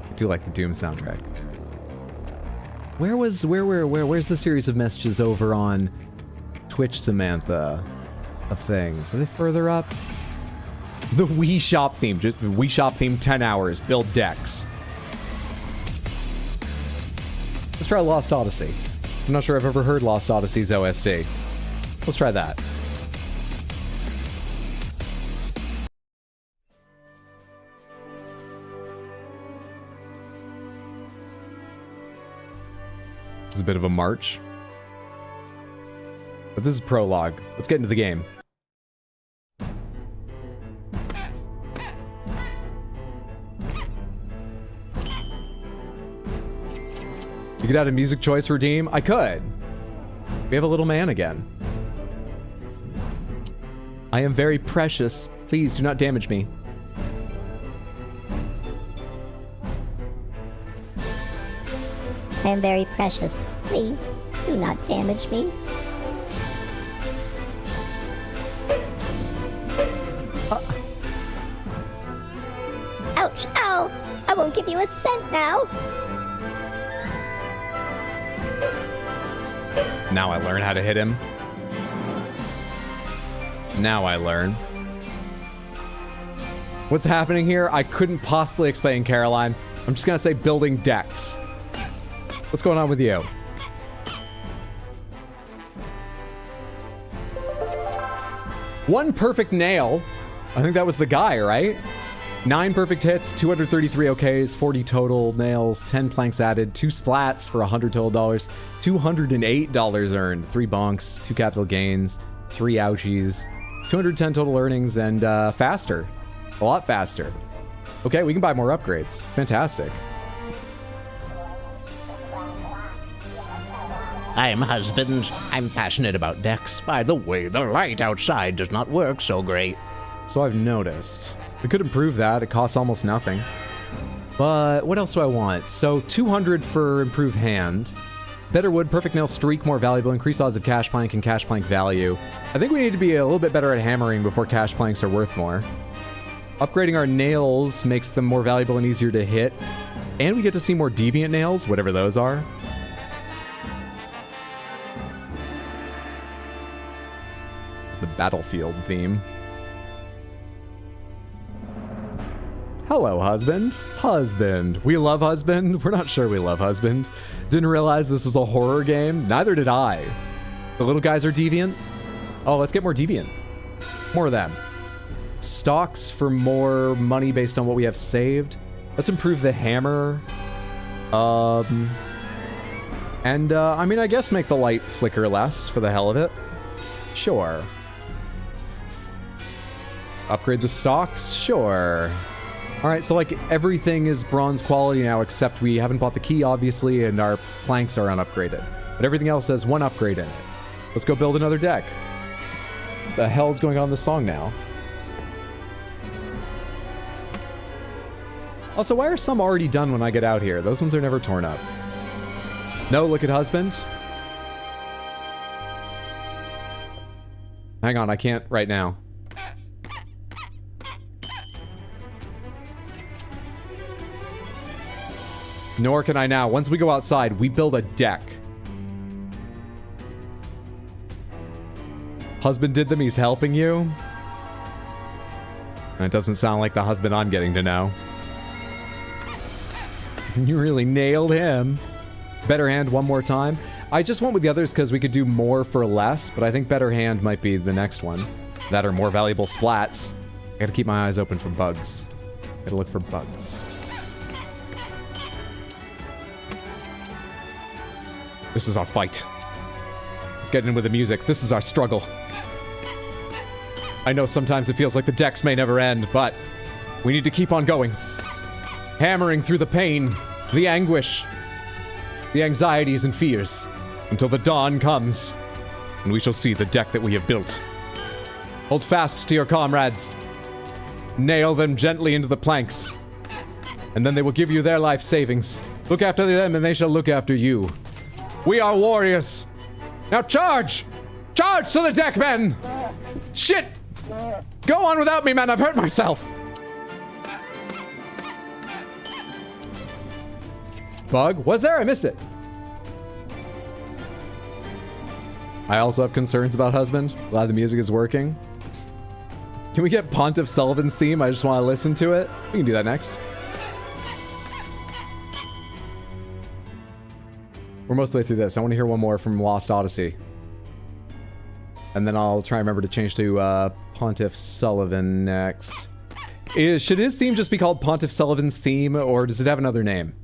I do like the Doom soundtrack. Where's the series of messages over on Twitch, Samantha, of things? Are they further up? The Wii Shop theme. Just Wii Shop theme, 10 hours. Build decks. Let's try Lost Odyssey. I'm not sure I've ever heard Lost Odyssey's OST. Let's try that. It's a bit of a march. But this is prologue. Let's get into the game. You could add a music choice redeem? I could. We have a little man again. I am very precious. Please do not damage me. I am very precious. Please, do not damage me. Ouch! Ow! I won't give you a cent now. Now I learn how to hit him. Now I learn. What's happening here? I couldn't possibly explain, Caroline. I'm just gonna say building decks. What's going on with you? One perfect nail. I think that was the guy, right? 9 perfect hits, 233 OKs, 40 total nails, 10 planks added, 2 splats for $100 total dollars, $208 earned, 3 bonks, 2 capital gains, 3 ouchies, 210 total earnings, and faster. A lot faster. Okay, we can buy more upgrades. Fantastic. I'm husband. I'm passionate about decks. By the way, the light outside does not work so great. So I've noticed. We could improve that. It costs almost nothing. But what else do I want? So 200 for improved hand. Better wood, perfect nail streak, more valuable, increased odds of cash plank and cash plank value. I think we need to be a little bit better at hammering before cash planks are worth more. Upgrading our nails makes them more valuable and easier to hit. And we get to see more deviant nails, whatever those are. It's the battlefield theme. Hello, husband. Husband. We love husband? We're not sure we love husband. Didn't realize this was a horror game. Neither did I. The little guys are deviant. Oh, let's get more deviant. More of them. Stocks for more money based on what we have saved. Let's improve the hammer. I mean, I guess make the light flicker less for the hell of it. Sure. Upgrade the stocks? Sure. Alright, so like everything is bronze quality now except we haven't bought the key, obviously, and our planks are unupgraded. But everything else has 1 upgrade in it. Let's go build another deck. What the hell's going on in this song now? Also, why are some already done when I get out here? Those ones are never torn up. No, look at husband. Hang on, I can't right now. Nor can I now. Once we go outside, we build a deck. Husband did them, he's helping you? That doesn't sound like the husband I'm getting to know. You really nailed him. Better hand one more time. I just went with the others because we could do more for less, but I think better hand might be the next one. That are more valuable splats. I gotta keep my eyes open for bugs. Gotta look for bugs. This is our fight. Let's get in with the music. This is our struggle. I know sometimes it feels like the decks may never end, but we need to keep on going. Hammering through the pain, the anguish, the anxieties and fears, until the dawn comes, and we shall see the deck that we have built. Hold fast to your comrades. Nail them gently into the planks, and then they will give you their life savings. Look after them, and they shall look after you. We are warriors. Now charge! Charge to the deck, men! Shit! Go on without me, man. I've hurt myself. Bug? Was there? I missed it. I also have concerns about husband. Glad the music is working. Can we get Pontiff Sullivan's theme? I just want to listen to it. We can do that next. We're most of the way through this. I want to hear one more from Lost Odyssey. And then I'll try and remember to change to Pontiff Sullivan next. Should his theme just be called Pontiff Sullivan's theme, or does it have another name?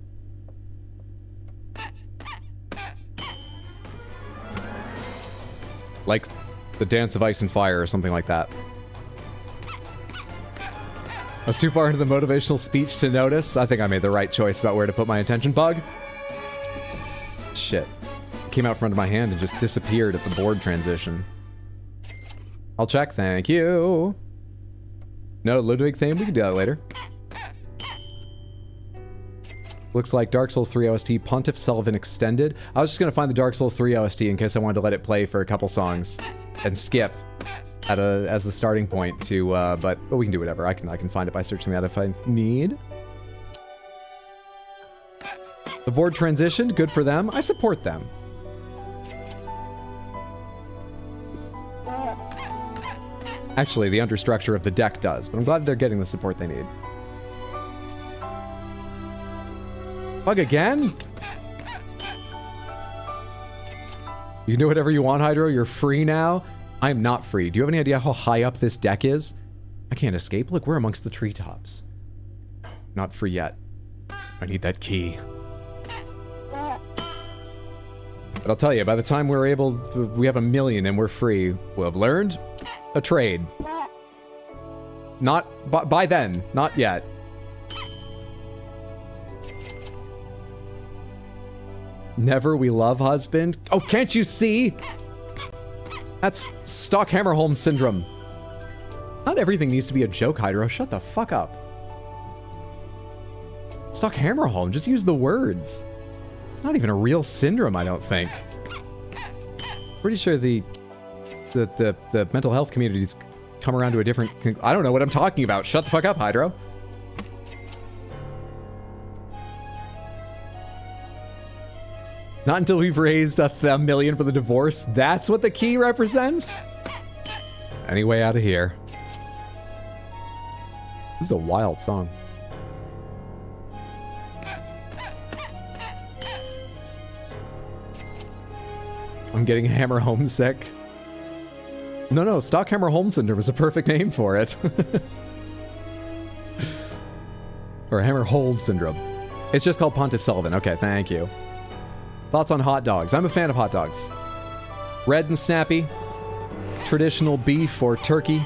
Like the Dance of Ice and Fire or something like that. I was too far into the motivational speech to notice. I think I made the right choice about where to put my attention. Bug. Shit. It came out front of my hand and just disappeared at the board transition. I'll check, thank you. No Ludwig theme, we can do that later. Looks like Dark Souls 3 OST, Pontiff Sullivan Extended. I was just gonna find the Dark Souls 3 OST in case I wanted to let it play for a couple songs and skip as the starting point to, but we can do whatever. I can find it by searching that if I need. The board transitioned, good for them. I support them. Actually, the understructure of the deck does, but I'm glad they're getting the support they need. Bug again? You can do whatever you want, Hydro. You're free now. I am not free. Do you have any idea how high up this deck is? I can't escape. Look, we're amongst the treetops. Not free yet. I need that key. But I'll tell you, by the time we have 1 million and we're free, we'll have learned a trade. Not by then. Not yet. Never we love husband. Oh, can't you see? That's Stockhammer-Holmes syndrome. Not everything needs to be a joke, Hydro. Shut the fuck up. Stockhammer-Holmes, just use the words. It's not even a real syndrome, I don't think. Pretty sure the mental health community's come around to a different... I don't know what I'm talking about. Shut the fuck up, Hydro. Not until we've raised $1 million for the divorce. That's what the key represents? Anyway, out of here. This is a wild song. I'm getting hammer homesick. No, Stockhammer-Holmes syndrome is a perfect name for it. Or hammer-hold syndrome. It's just called Pontiff Sullivan. Okay, thank you. Thoughts on hot dogs? I'm a fan of hot dogs. Red and snappy. Traditional beef or turkey.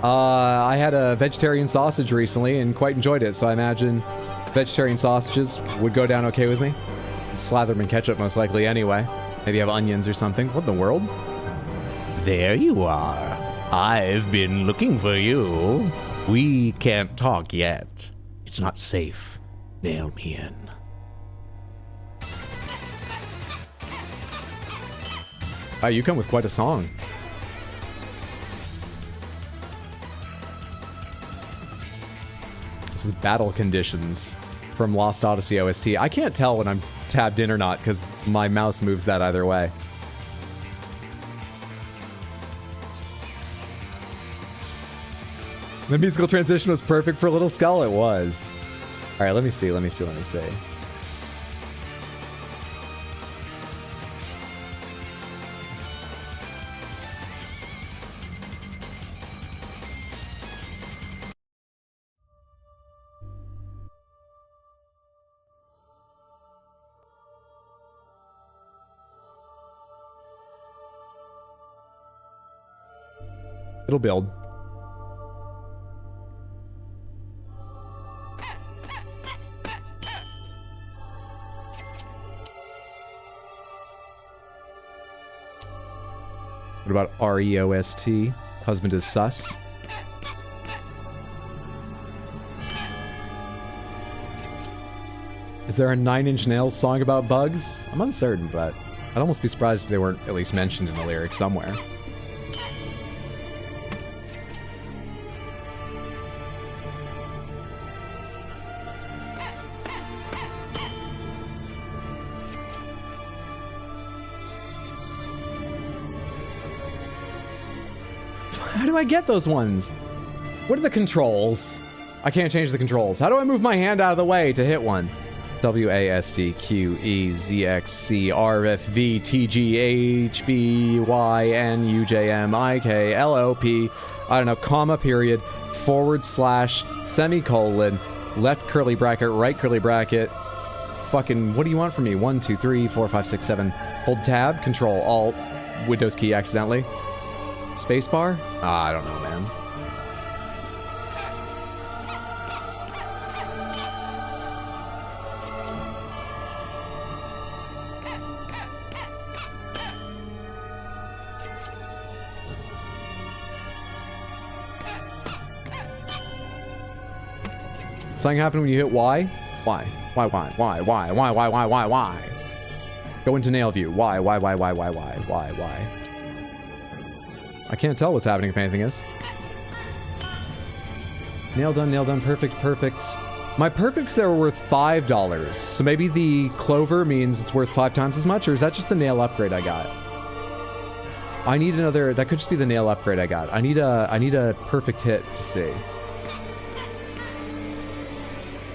I had a vegetarian sausage recently and quite enjoyed it, so I imagine vegetarian sausages would go down okay with me. Slather them in ketchup most likely anyway. Maybe have onions or something. What in the world? There you are. I've been looking for you. We can't talk yet. It's not safe. Nail me in. You come with quite a song. This is Battle Conditions from Lost Odyssey OST. I can't tell when I'm tabbed in or not because my mouse moves that either way. The musical transition was perfect for Little Skull. It was. All right, let me see. It'll build. What about REOST? Husband is sus. Is there a Nine Inch Nails song about bugs? I'm uncertain, but I'd almost be surprised if they weren't at least mentioned in the lyrics somewhere. How do I get those ones? What are the controls? I can't change the controls. How do I move my hand out of the way to hit one? WASD, I don't know, comma, period, forward slash, semicolon, left curly bracket, right curly bracket. Fucking, what do you want from me? 1, 2, 3, 4, 5, 6, 7. Hold tab, control, alt, Windows key accidentally. Spacebar? I don't know, man. Something happened when you hit Y? Why? Why? Go into nail view. Why? I can't tell what's happening if anything is. Nail done, perfect. My perfects there were worth $5, so maybe the clover means it's worth 5 times as much, or is that just the nail upgrade I got? I need another, that could just be the nail upgrade I got. I need a perfect hit to see.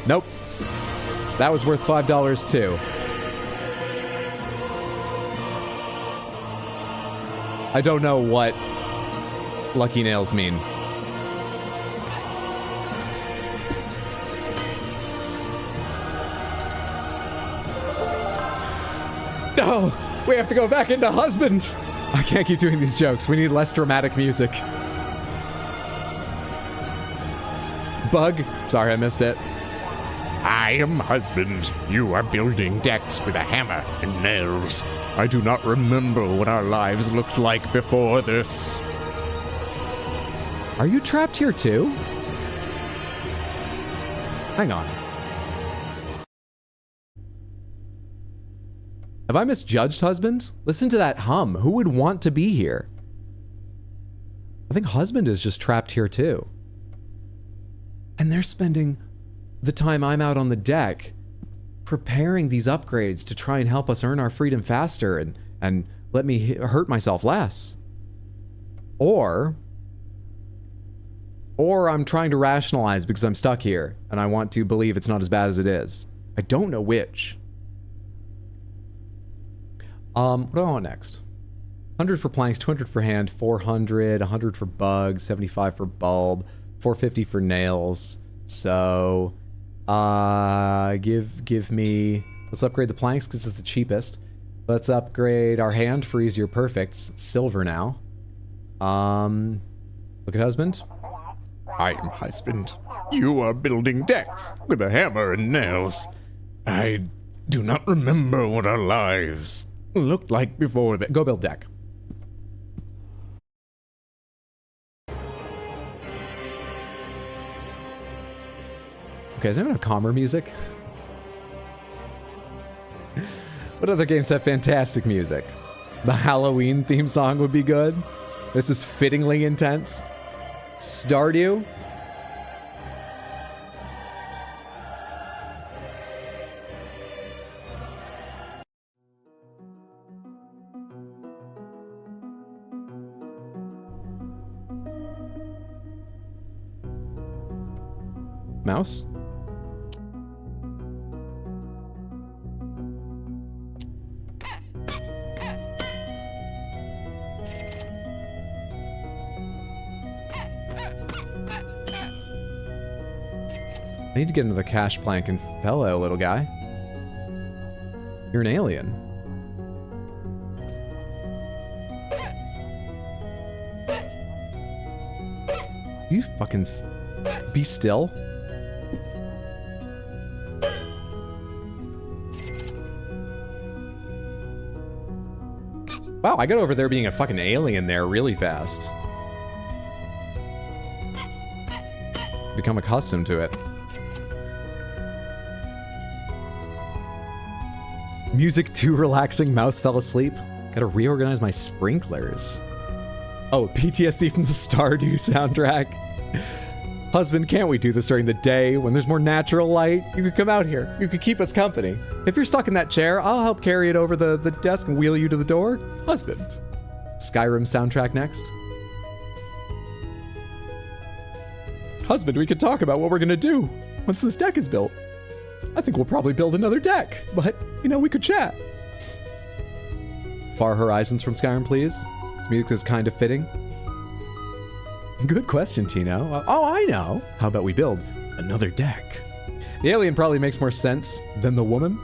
Nope. That was worth $5 too. I don't know what lucky nails mean. No! We have to go back into husband! I can't keep doing these jokes. We need less dramatic music. Bug. Sorry, I missed it. I am husband. You are building decks with a hammer and nails. I do not remember what our lives looked like before this. Are you trapped here too? Hang on. Have I misjudged husband? Listen to that hum. Who would want to be here? I think husband is just trapped here too. And they're spending the time I'm out on the deck preparing these upgrades to try and help us earn our freedom faster and let me hurt myself less. Or I'm trying to rationalize because I'm stuck here and I want to believe it's not as bad as it is. I don't know which. What do I want next? 100 for planks, 200 for hand, 400, 100 for bugs, 75 for bulb, 450 for nails. So, give me, let's upgrade the planks because it's the cheapest. Let's upgrade our hand for easier perfects. Silver now. Look at husband. I am husband. You are building decks with a hammer and nails. I do not remember what our lives looked like before that. Go build deck. Okay, does anyone have calmer music? What other games have fantastic music? The Halloween theme song would be good. This is fittingly intense. Stardew? Mouse? I need to get into the cash plank and fellow, little guy. You're an alien. You fucking be still. Wow, I got over there being a fucking alien there really fast. Become accustomed to it. Music too relaxing, mouse fell asleep. Gotta reorganize my sprinklers. Oh, PTSD from the Stardew soundtrack. Husband, can't we do this during the day when there's more natural light? You could come out here. You could keep us company. If you're stuck in that chair, I'll help carry it over the desk and wheel you to the door. Husband. Skyrim soundtrack next. Husband, we could talk about what we're gonna do once this deck is built. I think we'll probably build another deck, but, you know, we could chat. Far Horizons from Skyrim, please. This music is kind of fitting. Good question, Tino. Oh, I know. How about we build another deck? The alien probably makes more sense than the woman.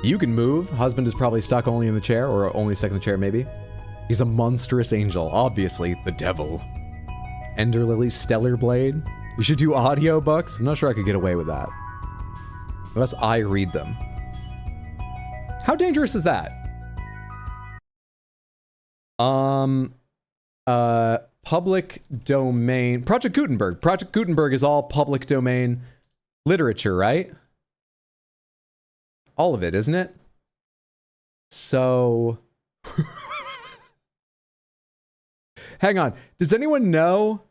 You can move. Husband is probably stuck only in the chair, or only stuck in the chair, maybe. He's a monstrous angel. Obviously, the devil. Ender Lily's Stellar Blade. We should do audiobooks. I'm not sure I could get away with that. Unless I read them. How dangerous is that? Public domain. Project Gutenberg. Project Gutenberg is all public domain literature, right? All of it, isn't it? So... Hang on. Does anyone know?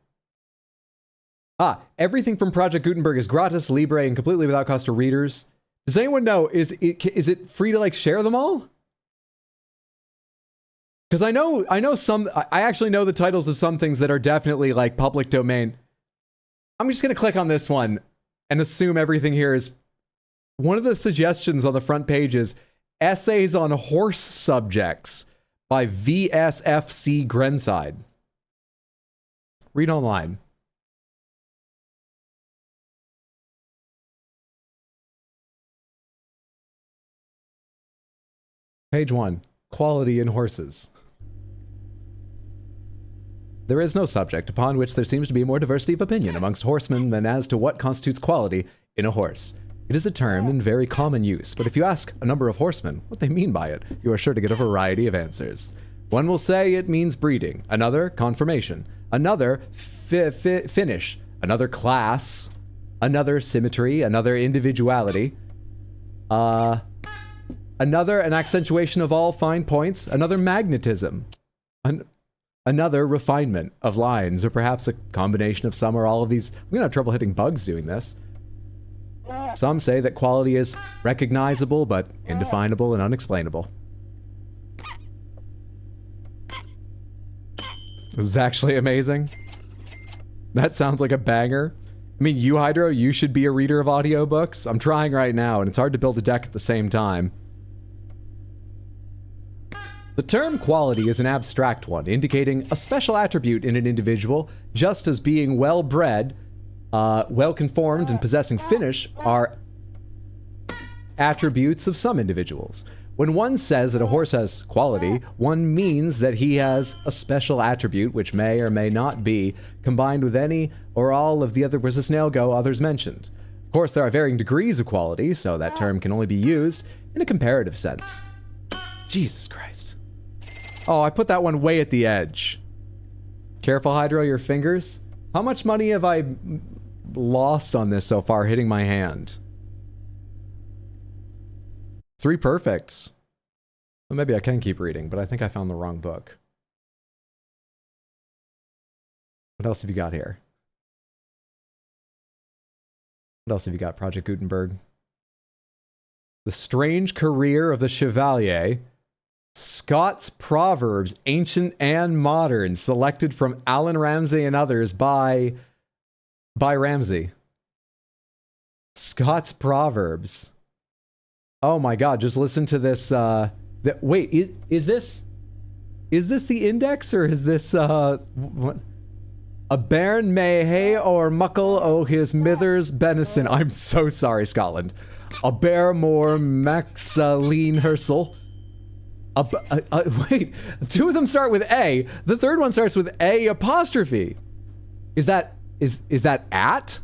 Everything from Project Gutenberg is gratis, libre, and completely without cost to readers. Does anyone know, is it free to like share them all? Because I know some, I actually know the titles of some things that are definitely like public domain. I'm just going to click on this one and assume everything here is, one of the suggestions on the front page is Essays on Horse Subjects by VSFC Grenside. Read online. Page 1. Quality in horses. There is no subject upon which there seems to be more diversity of opinion amongst horsemen than as to what constitutes quality in a horse. It is a term in very common use, but if you ask a number of horsemen what they mean by it, you are sure to get a variety of answers. One will say it means breeding, another conformation, another finish, another class, another symmetry, another individuality, another an accentuation of all fine points, another magnetism, another refinement of lines, or perhaps a combination of some or all of these. I'm gonna have trouble hitting bugs doing this. Some say that quality is recognizable but indefinable and unexplainable. This is actually amazing. That sounds like a banger. I mean, you, Hydro, you should be a reader of audiobooks. I'm trying right now, and it's hard to build a deck at the same time. The term quality is an abstract one, indicating a special attribute in an individual, just as being well-bred, well-conformed, and possessing finish are attributes of some individuals. When one says that a horse has quality, one means that he has a special attribute which may or may not be combined with any or all of the other, where's the snail go, others mentioned. Of course, there are varying degrees of quality, so that term can only be used in a comparative sense. Jesus Christ. Oh, I put that one way at the edge. Careful, Hydro, your fingers. How much money have I lost on this so far, hitting my hand? 3 perfects. Well, maybe I can keep reading, but I think I found the wrong book. What else have you got here? What else have you got, Project Gutenberg? The Strange Career of the Chevalier. Scott's Proverbs, Ancient and Modern, selected from Alan Ramsey and others by Ramsey. Scott's Proverbs. Oh my god, just listen to this, wait, is this the index, or is this, what? A bairn may hae or muckle o his mither's benison. I'm so sorry, Scotland. A bear more Maxaline Hersel. Wait, 2 of them start with A. The third one starts with A apostrophe. Is that at?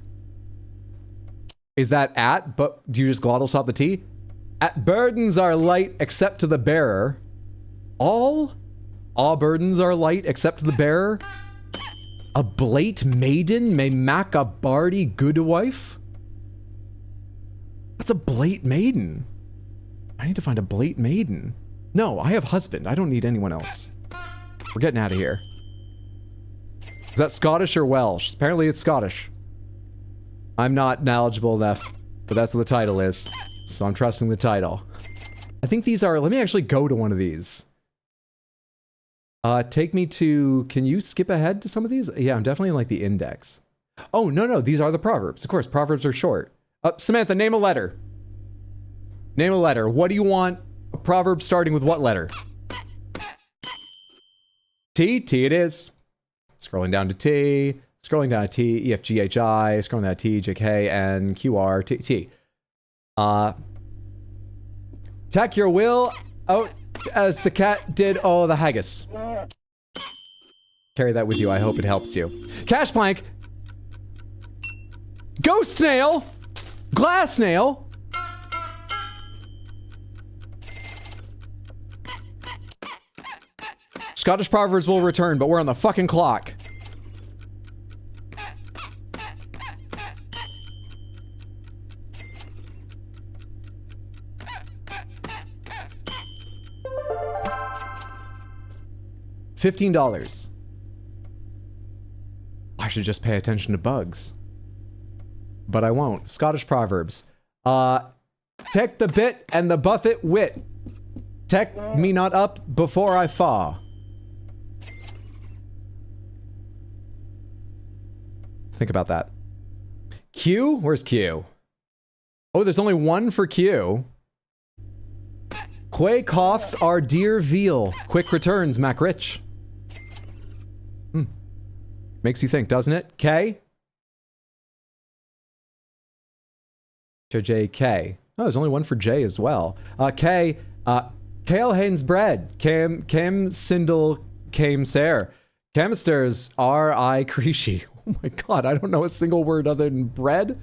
Is that at? But do you just glottal stop the T? At burdens are light except to the bearer. All burdens are light except to the bearer. A blate maiden may mak a bardy goodwife. What's a blate maiden? I need to find a blate maiden. No, I have husband. I don't need anyone else. We're getting out of here. Is that Scottish or Welsh? Apparently it's Scottish. I'm not knowledgeable enough, but that's what the title is. So I'm trusting the title. I think these are, let me actually go to one of these. Take me to, can you skip ahead to some of these? Yeah, I'm definitely in like the index. Oh, no, these are the Proverbs. Of course, Proverbs are short. Samantha, name a letter. Name a letter. What do you want? A proverb starting with what letter? T? T it is. Scrolling down to T. Scrolling down to T, E, F, G, H, I. Scrolling down to T, J, K, N, Q, R, T, T. Tack your will out as the cat did the haggis. Carry that with you. I hope it helps you. Cash plank. Ghost snail. Glass snail. Scottish Proverbs will return, but we're on the fucking clock. $15. I should just pay attention to bugs. But I won't. Scottish Proverbs. Take the bit and the buffet wit. Take me not up before I fall. Think about that. Q? Where's Q? Oh, there's only one for Q. Quay coughs are dear veal. Quick returns, Mac Rich. Makes you think, doesn't it? K? To J-K. Oh, there's only one for J as well. K. Kale Haynes bread. Cam Sindel Came Ser. Camisters R.I. Creashy. Oh my god, I don't know a single word other than bread.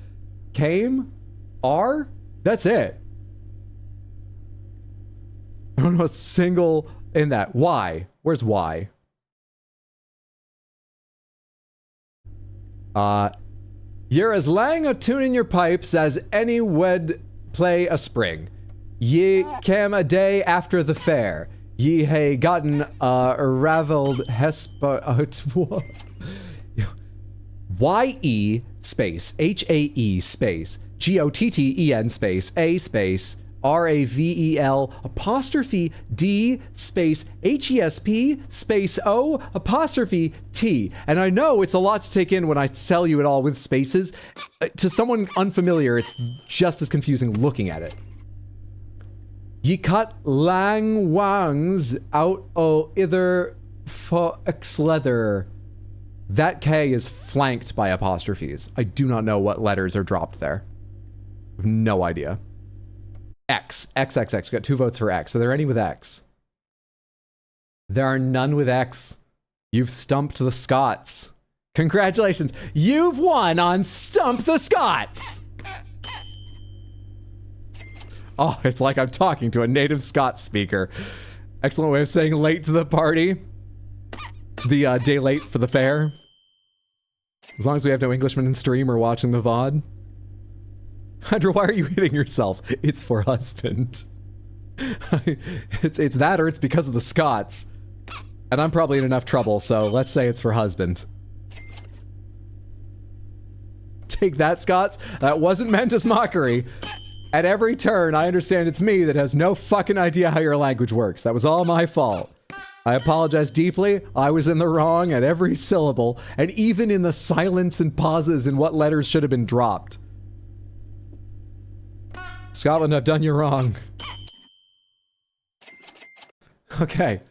Came? R? That's it. I don't know a single in that. Y? Where's Y? You're as lang a tune in your pipes as any wed play a spring. Ye came a day after the fair. Ye hae gotten ravelled hespa... Y-E space H-A-E space G-O-T-T-E-N space A space R-A-V-E-L apostrophe D space H-E-S-P space O apostrophe T. And I know it's a lot to take in when I tell you it all with spaces. To someone unfamiliar, it's just as confusing looking at it. Ye cut lang wangs out o ither fo leather. That K is flanked by apostrophes. I do not know what letters are dropped there. I have no idea. X. X, X, X. We got 2 votes for X. Are there any with X? There are none with X. You've stumped the Scots. Congratulations. You've won on Stump the Scots. Oh, it's like I'm talking to a native Scots speaker. Excellent way of saying late to the party. The day late for the fair. As long as we have no Englishmen in stream or watching the VOD. Hydra, why are you hitting yourself? It's for husband. it's that or it's because of the Scots. And I'm probably in enough trouble, so let's say it's for husband. Take that, Scots. That wasn't meant as mockery. At every turn, I understand it's me that has no fucking idea how your language works. That was all my fault. I apologize deeply. I was in the wrong at every syllable, and even in the silence and pauses in what letters should have been dropped. Scotland, I've done you wrong. Okay,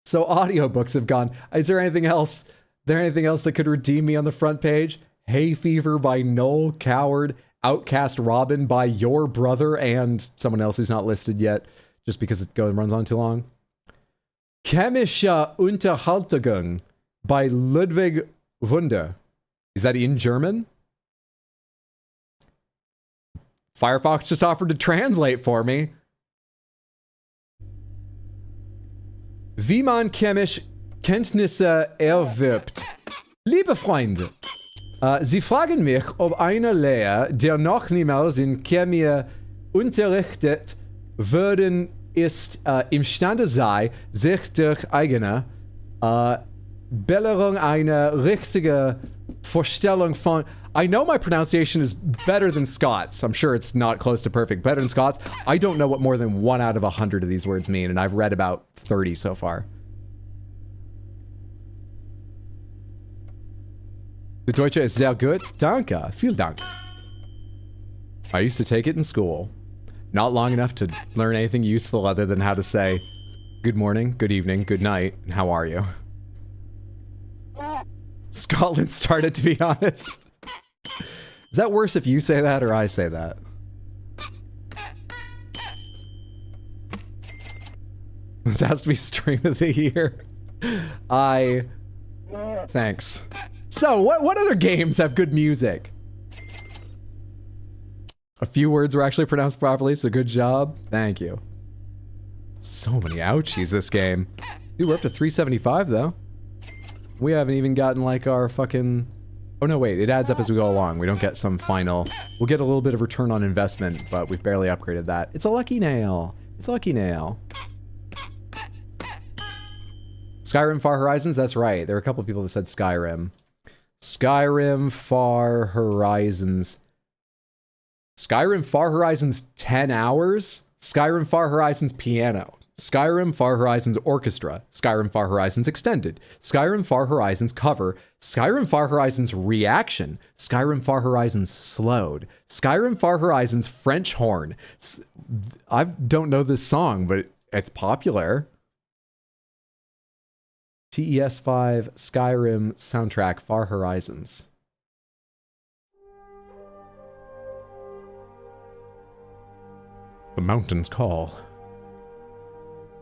so audiobooks have gone. Is there anything else? Anything else that could redeem me on the front page? Hay Fever by Noel Coward. Outcast Robin by your brother and someone else who's not listed yet, just because it runs on too long. Chemische Unterhaltung by Ludwig Wunder. Is that in German? Firefox just offered to translate for me. Wie man chemisch Kenntnisse erwirbt. Liebe Freunde, Sie fragen mich, ob eine Lehrer, der noch niemals in Chemie unterrichtet worden ist, imstande sei, sich durch eigene Belehrung eine richtige Vorstellung von... I know my pronunciation is better than Scots. I'm sure it's not close to perfect. Better than Scots. I don't know what more than 1 out of 100 of these words mean, and I've read about 30 so far. The Deutsche ist sehr gut. Danke. Vielen Dank. I used to take it in school. Not long enough to learn anything useful other than how to say good morning, good evening, good night, and how are you? Scotland started, to be honest. Is that worse if you say that or I say that? This has to be stream of the year. Thanks. So, what other games have good music? A few words were actually pronounced properly, so good job. Thank you. So many ouchies this game. Dude, we're up to 375 though. We haven't even gotten like our fucking... Oh no, wait, it adds up as we go along. We don't get some final... We'll get a little bit of return on investment, but we've barely upgraded that. It's a lucky nail. It's a lucky nail. Skyrim Far Horizons, that's right. There were a couple of people that said Skyrim. Skyrim Far Horizons. Skyrim Far Horizons 10 hours? Skyrim Far Horizons Piano. Skyrim Far Horizons Orchestra, Skyrim Far Horizons Extended, Skyrim Far Horizons Cover, Skyrim Far Horizons Reaction, Skyrim Far Horizons Slowed, Skyrim Far Horizons French Horn. I don't know this song, but it's popular. TES5 Skyrim soundtrack Far Horizons. The mountains call.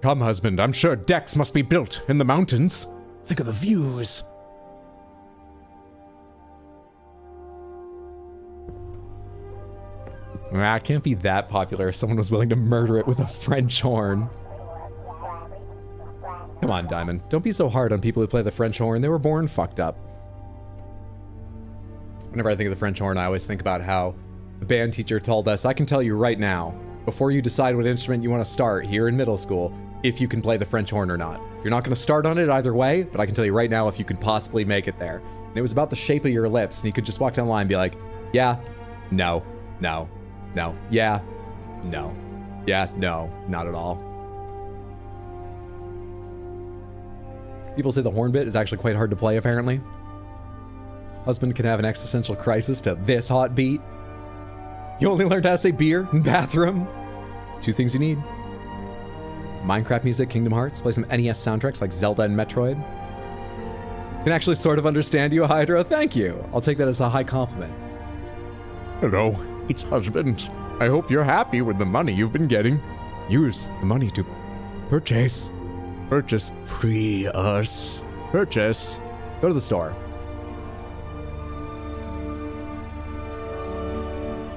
Come, husband, I'm sure decks must be built in the mountains. Think of the views. It can't be that popular if someone was willing to murder it with a French horn. Come on, Diamond. Don't be so hard on people who play the French horn. They were born fucked up. Whenever I think of the French horn, I always think about how the band teacher told us, I can tell you right now, before you decide what instrument you want to start here in middle school, if you can play the French horn or not. You're not going to start on it either way, but I can tell you right now if you could possibly make it there. And it was about the shape of your lips, and you could just walk down the line and be like, yeah, no, no, no, yeah, no, yeah, no, not at all. People say the horn bit is actually quite hard to play, apparently. Husband can have an existential crisis to this hot beat. You only learned how to say beer and bathroom. 2 things you need. Minecraft music, Kingdom Hearts, play some NES soundtracks like Zelda and Metroid. Can actually sort of understand you, Hydro. Thank you. I'll take that as a high compliment. Hello, it's husband. I hope you're happy with the money you've been getting. Use the money to purchase. Purchase. Free us. Purchase. Go to the store.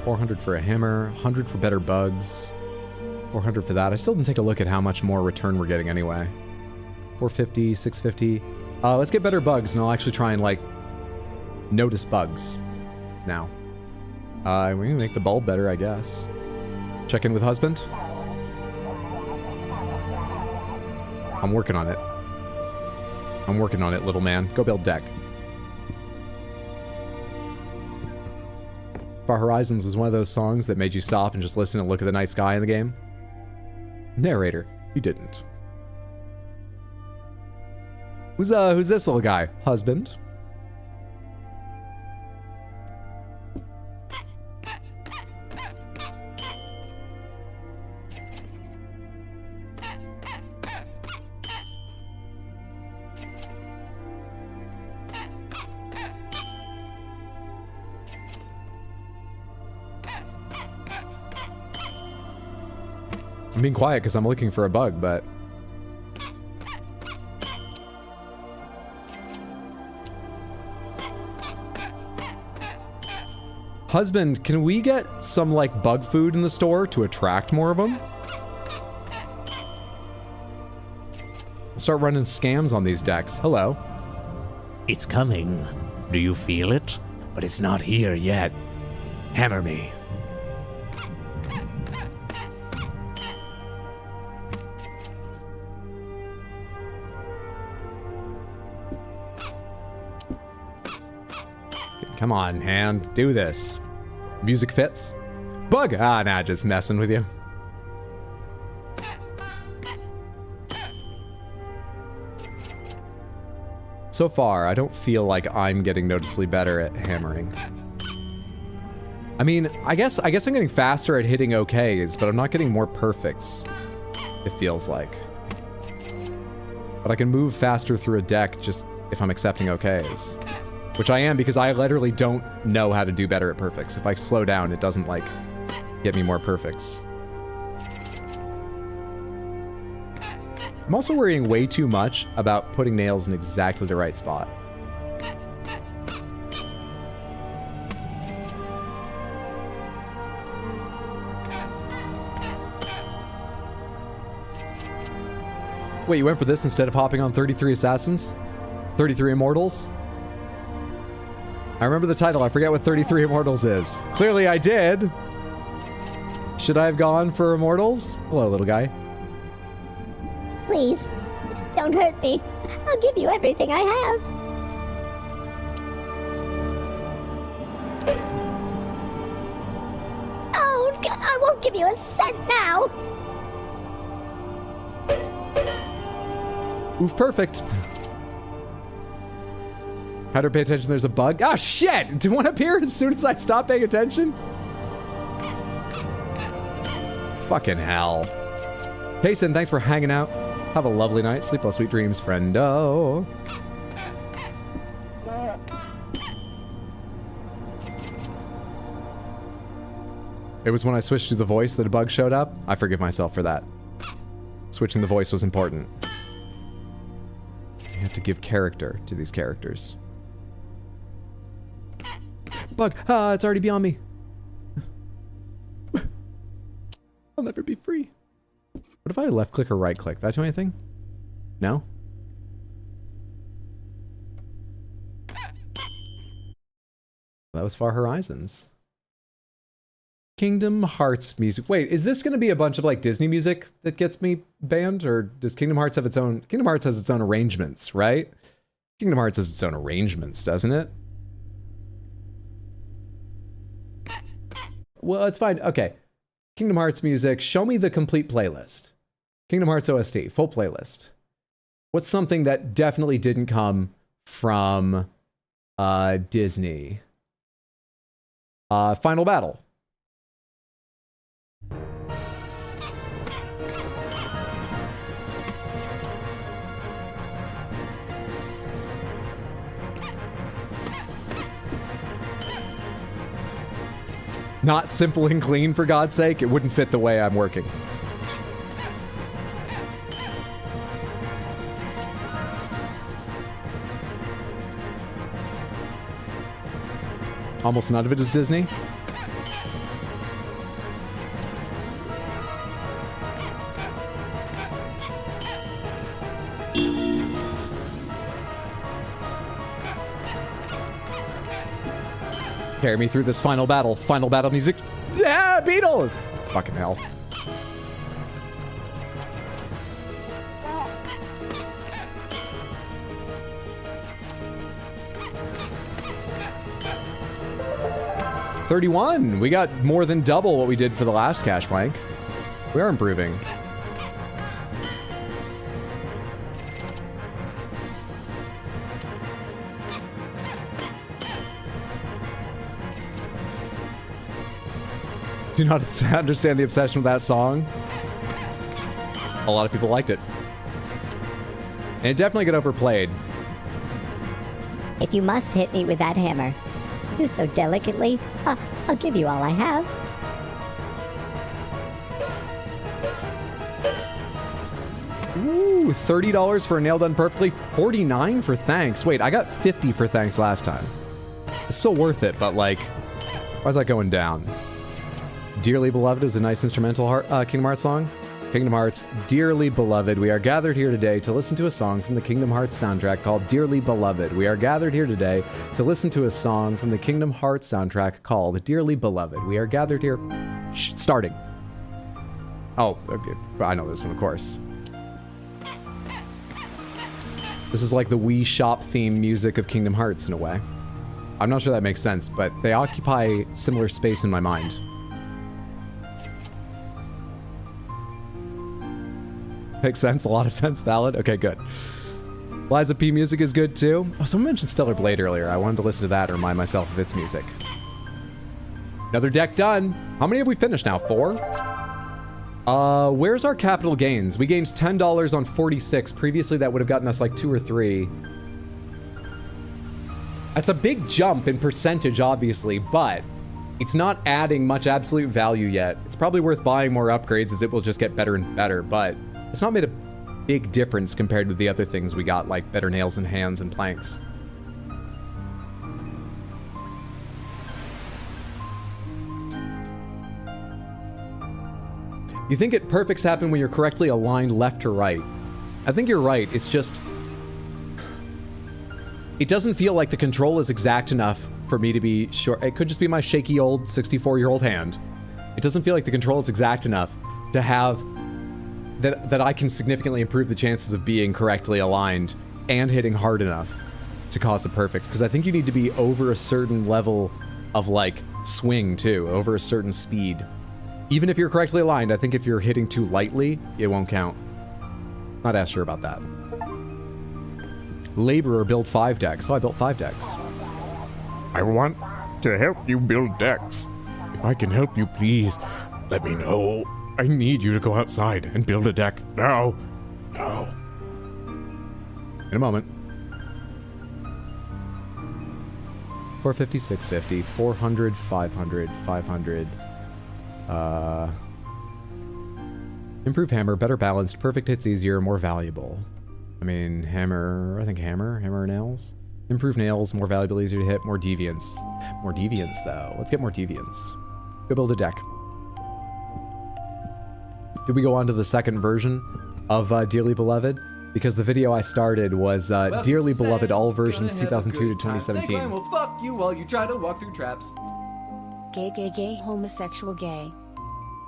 400 for a hammer, 100 for better bugs. 400 for that. I still didn't take a look at how much more return we're getting anyway. 450, 650. Let's get better bugs, and I'll actually try and, like, notice bugs now. We can make the bulb better, I guess. Check in with husband. I'm working on it. I'm working on it, little man. Go build deck. Far Horizons was one of those songs that made you stop and just listen and look at the night sky in the game. Narrator, you didn't. Who's this little guy? Husband? I'm being quiet because I'm looking for a bug, but... Husband, can we get some, like, bug food in the store to attract more of them? Start running scams on these decks. Hello. It's coming. Do you feel it? But it's not here yet. Hammer me. Come on, hand. Do this. Music fits. Bug! Ah, nah, just messing with you. So far, I don't feel like I'm getting noticeably better at hammering. I mean, I guess I'm getting faster at hitting OKs, but I'm not getting more perfects, it feels like. But I can move faster through a deck just if I'm accepting OKs. Which I am, because I literally don't know how to do better at perfects. If I slow down, it doesn't, like, get me more perfects. I'm also worrying way too much about putting nails in exactly the right spot. Wait, you went for this instead of hopping on 33 Assassins? 33 Immortals? I remember the title, I forget what 33 Immortals is. Clearly I did. Should I have gone for Immortals? Hello, little guy. Please, don't hurt me. I'll give you everything I have. Oh, I won't give you a cent now. Oof, perfect. How to pay attention, there's a bug. Ah, shit! Did one appear as soon as I stopped paying attention? Fucking hell. Payson, thanks for hanging out. Have a lovely night. Sleep well, sweet dreams, friendo. It was when I switched to the voice that a bug showed up. I forgive myself for that. Switching the voice was important. You have to give character to these characters. Bug! Ah, it's already beyond me. I'll never be free. What if I left click or right click? Did that do anything? No? That was Far Horizons. Kingdom Hearts music. Wait, is this going to be a bunch of like Disney music that gets me banned? Or does Kingdom Hearts have its own? Kingdom Hearts has its own arrangements, right? Kingdom Hearts has its own arrangements, doesn't it? Well, it's fine. Okay. Kingdom Hearts music. Show me the complete playlist. Kingdom Hearts OST, full playlist. What's something that definitely didn't come from Disney? Final Battle. Not simple and clean, for God's sake. It wouldn't fit the way I'm working. Almost none of it is Disney. Carry me through this final battle. Final battle music. Yeah, Beetle! Fucking hell. $31. We got more than double what we did for the last cash blank. We are improving. Do not understand the obsession with that song. A lot of people liked it. And it definitely got overplayed. If you must hit me with that hammer, do so delicately. I'll give you all I have. Ooh, $30 for a nail done perfectly. $49 for thanks. Wait, I got $50 for thanks last time. It's still worth it, but like, why is that going down? Dearly Beloved is a nice instrumental Kingdom Hearts song. Kingdom Hearts, Dearly Beloved. We are gathered here today to listen to a song from the Kingdom Hearts soundtrack called Dearly Beloved. We are gathered here today to listen to a song from the Kingdom Hearts soundtrack called Dearly Beloved. We are gathered here... Shh, starting. Oh, okay. I know this one, of course. This is like the Wii Shop theme music of Kingdom Hearts in a way. I'm not sure that makes sense, but they occupy similar space in my mind. Makes sense, a lot of sense, valid. Okay, good. Liza P music is good too. Oh, someone mentioned Stellar Blade earlier. I wanted to listen to that and remind myself of its music. Another deck done. How many have we finished now? 4? Where's our capital gains? We gained $10 on 46. Previously, that would have gotten us like 2 or 3. That's a big jump in percentage, obviously, but it's not adding much absolute value yet. It's probably worth buying more upgrades as it will just get better and better, but it's not made a big difference compared to the other things we got, like better nails and hands and planks. You think perfects happen when you're correctly aligned left to right. I think you're right. It's just... it doesn't feel like the control is exact enough for me to be sure. It could just be my shaky old 64-year-old hand. It doesn't feel like the control is exact enough to have... that I can significantly improve the chances of being correctly aligned and hitting hard enough to cause a perfect. Because I think you need to be over a certain level of, like, swing, too. Over a certain speed. Even if you're correctly aligned, I think if you're hitting too lightly, it won't count. Not as sure about that. Laborer build 5 decks. Oh, I built 5 decks. I want to help you build decks. If I can help you, please, let me know. I need you to go outside and build a deck. Now. Now. In a moment. 450, 650, 400, 500, 500. Improve hammer, better balanced, perfect hits easier, more valuable. I mean, hammer, I think hammer nails. Improve nails, more valuable, easier to hit, more deviance. More deviance, though. Let's get more deviance. Go build a deck. Did we go on to the second version of Dearly Beloved? Because the video I started was Dearly Beloved, all versions 2002 to 2017. Snake will fuck you while you try to walk through traps. Gay, homosexual gay.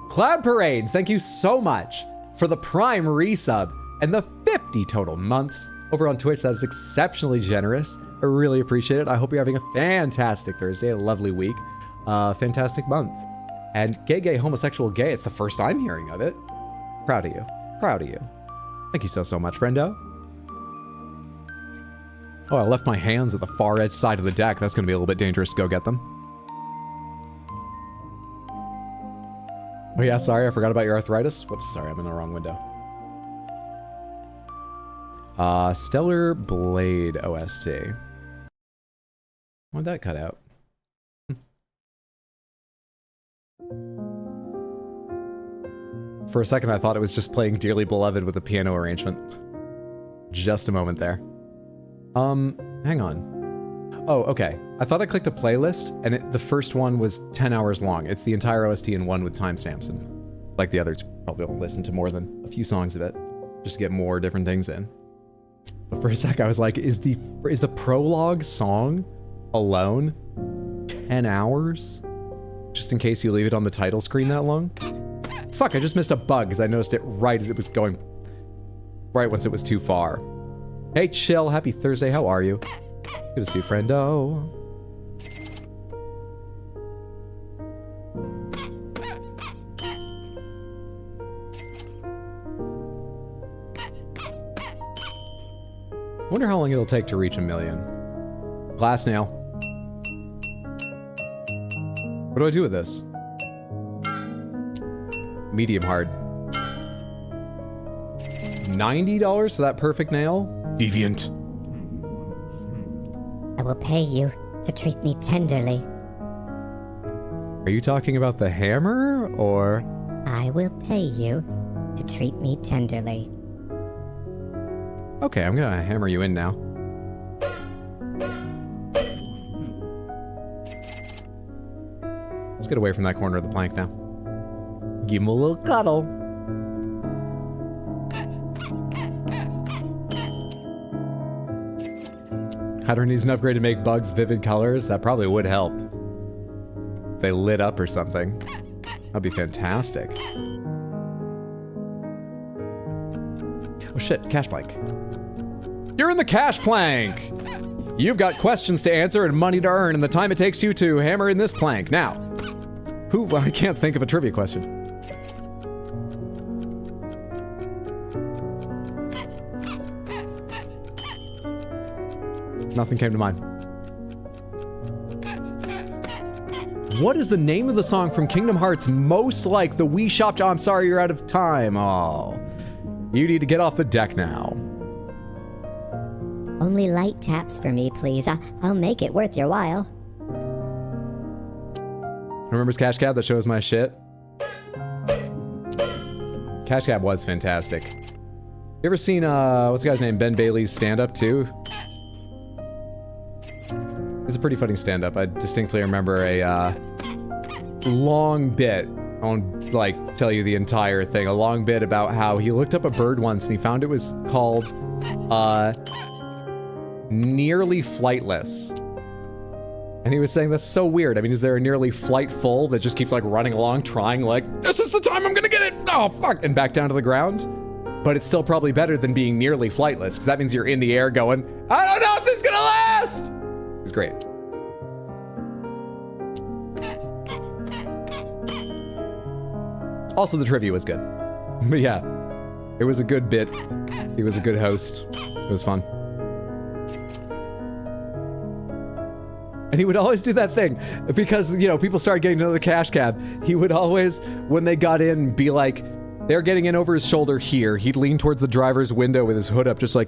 Cloud Parades, thank you so much for the Prime resub and the 50 total months over on Twitch. That is exceptionally generous. I really appreciate it. I hope you're having a fantastic Thursday, a lovely week, fantastic month. And gay, homosexual gay, it's the first I'm hearing of it. Proud of you. Proud of you. Thank you so much, friendo. Oh, I left my hands at the far edge side of the deck. That's going to be a little bit dangerous to go get them. Oh yeah, sorry, I forgot about your arthritis. Whoops, sorry, I'm in the wrong window. Stellar Blade OST. Why'd that cut out? For a second, I thought it was just playing Dearly Beloved with a piano arrangement. Just a moment there. Hang on. Oh, okay. I thought I clicked a playlist, and the first one was 10 hours long. It's the entire OST in one with timestamps, and like the others, probably won't listen to more than a few songs of it, just to get more different things in. But for a sec, I was like, is the prologue song alone 10 hours? Just in case you leave it on the title screen that long? Fuck, I just missed a bug, because I noticed it right as it was going... right once it was too far. Hey, chill. Happy Thursday. How are you? Good to see you, friendo. Wonder how long it'll take to reach 1 million. Glass nail. What do I do with this? Medium hard. $90 for that perfect nail? Deviant. I will pay you to treat me tenderly. Are you talking about the hammer, or? I will pay you to treat me tenderly. Okay, I'm gonna hammer you in now. Let's get away from that corner of the plank now. Give him a little cuddle. Hatter needs an upgrade to make bugs vivid colors. That probably would help. If they lit up or something. That'd be fantastic. Oh shit, cash plank. You're in the cash plank! You've got questions to answer and money to earn and the time it takes you to hammer in this plank. Now, I can't think of a trivia question. Nothing came to mind. What is the name of the song from Kingdom Hearts most like the Wii Shop? Oh, I'm sorry, you're out of time. Oh, you need to get off the deck now. Only light taps for me, please. I'll make it worth your while. Remembers Cash Cab? That shows my shit. Cash Cab was fantastic. You ever seen, what's the guy's name? Ben Bailey's stand-up, too? It's a pretty funny stand-up. I distinctly remember a, long bit. I won't, like, tell you the entire thing. A long bit about how he looked up a bird once and he found it was called, nearly flightless. And he was saying, that's so weird. I mean, is there a nearly flightful that just keeps, like, running along, trying, like, this is the time I'm gonna get it! Oh, fuck! And back down to the ground? But it's still probably better than being nearly flightless, because that means you're in the air going, I don't know if this is gonna last! It's great. Also, the trivia was good. But yeah, it was a good bit. He was a good host. It was fun. And he would always do that thing because, you know, people started getting to know the cash cab. He would always, when they got in, be like, they're getting in over his shoulder here. He'd lean towards the driver's window with his hood up, just like,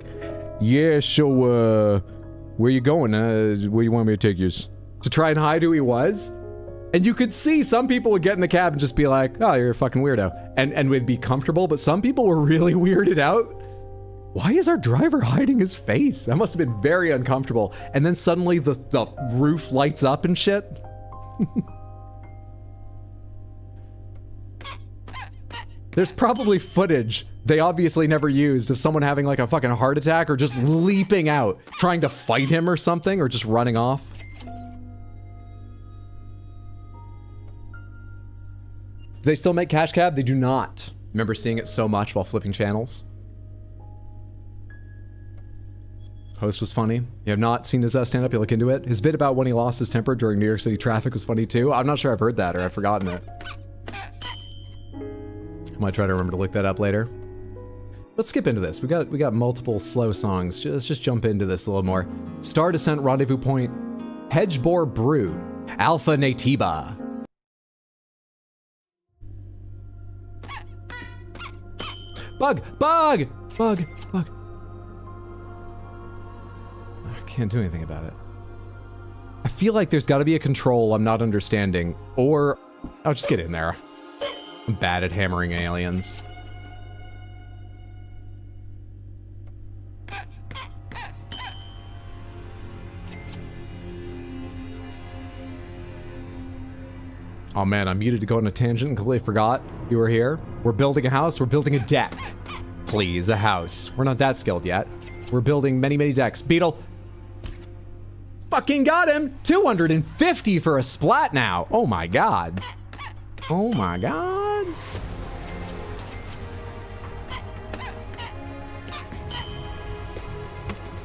yeah, so, where you going? Where you want me to take you? To try and hide who he was. And you could see some people would get in the cab and just be like, oh, you're a fucking weirdo. And would be comfortable, but some people were really weirded out. Why is our driver hiding his face? That must have been very uncomfortable. And then suddenly the roof lights up and shit. There's probably footage they obviously never used of someone having like a fucking heart attack or just leaping out, trying to fight him or something, or just running off. Do they still make Cash Cab? They do not. Remember seeing it so much while flipping channels. Host was funny. You have not seen his stand-up, you look into it. His bit about when he lost his temper during New York City traffic was funny too. I'm not sure I've heard that or I've forgotten it. I might try to remember to look that up later. Let's skip into this. We got multiple slow songs. Let's just jump into this a little more. Star Descent Rendezvous Point, Hedgebore Brood, Alpha Natiba. Bug! Bug! Bug! Bug! I can't do anything about it. I feel like there's got to be a control I'm not understanding, or I'll just get in there. I'm bad at hammering aliens. Oh man, I muted to go on a tangent and completely forgot you were here. We're building a house, we're building a deck. Please, a house. We're not that skilled yet. We're building many, many decks. Beetle. Fucking got him! 250 for a splat now. Oh my god. Oh my god.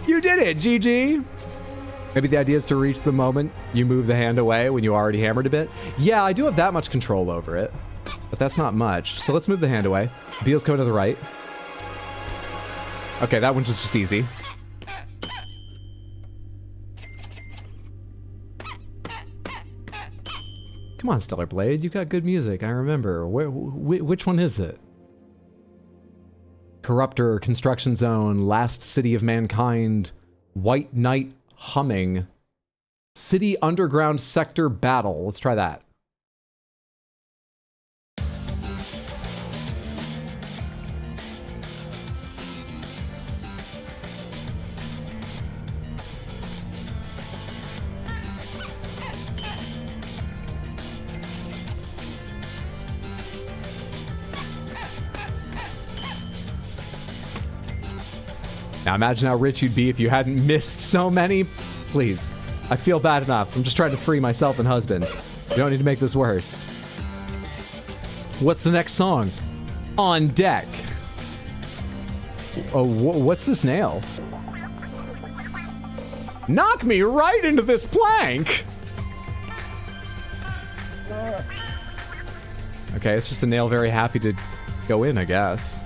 You did it, GG. Maybe the idea is to reach the moment you move the hand away when you already hammered a bit. Yeah, I do have that much control over it, but that's not much. So let's move the hand away. Beal's coming to the right. Okay, that one was just easy. Come on, Stellar Blade, you got good music, I remember. Which one is it? Corruptor, Construction Zone, Last City of Mankind, White Knight Humming, City Underground Sector Battle. Let's try that. Now imagine how rich you'd be if you hadn't missed so many. Please. I feel bad enough. I'm just trying to free myself and husband. You don't need to make this worse. What's the next song? On Deck. Oh, what's this nail? Knock me right into this plank! Okay, it's just a nail very happy to go in, I guess.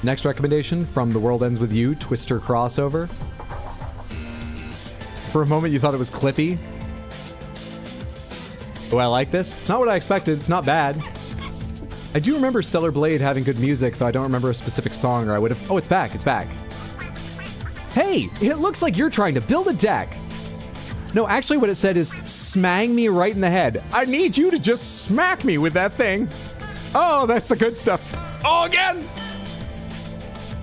Next recommendation from The World Ends With You, Twister crossover. For a moment you thought it was clippy. Oh, I like this. It's not what I expected. It's not bad. I do remember Stellar Blade having good music, though I don't remember a specific song, or I would have... Oh, it's back. It's back. Hey, it looks like you're trying to build a deck. No, actually what it said is smang me right in the head. I need you to just smack me with that thing. Oh, that's the good stuff. Oh, again!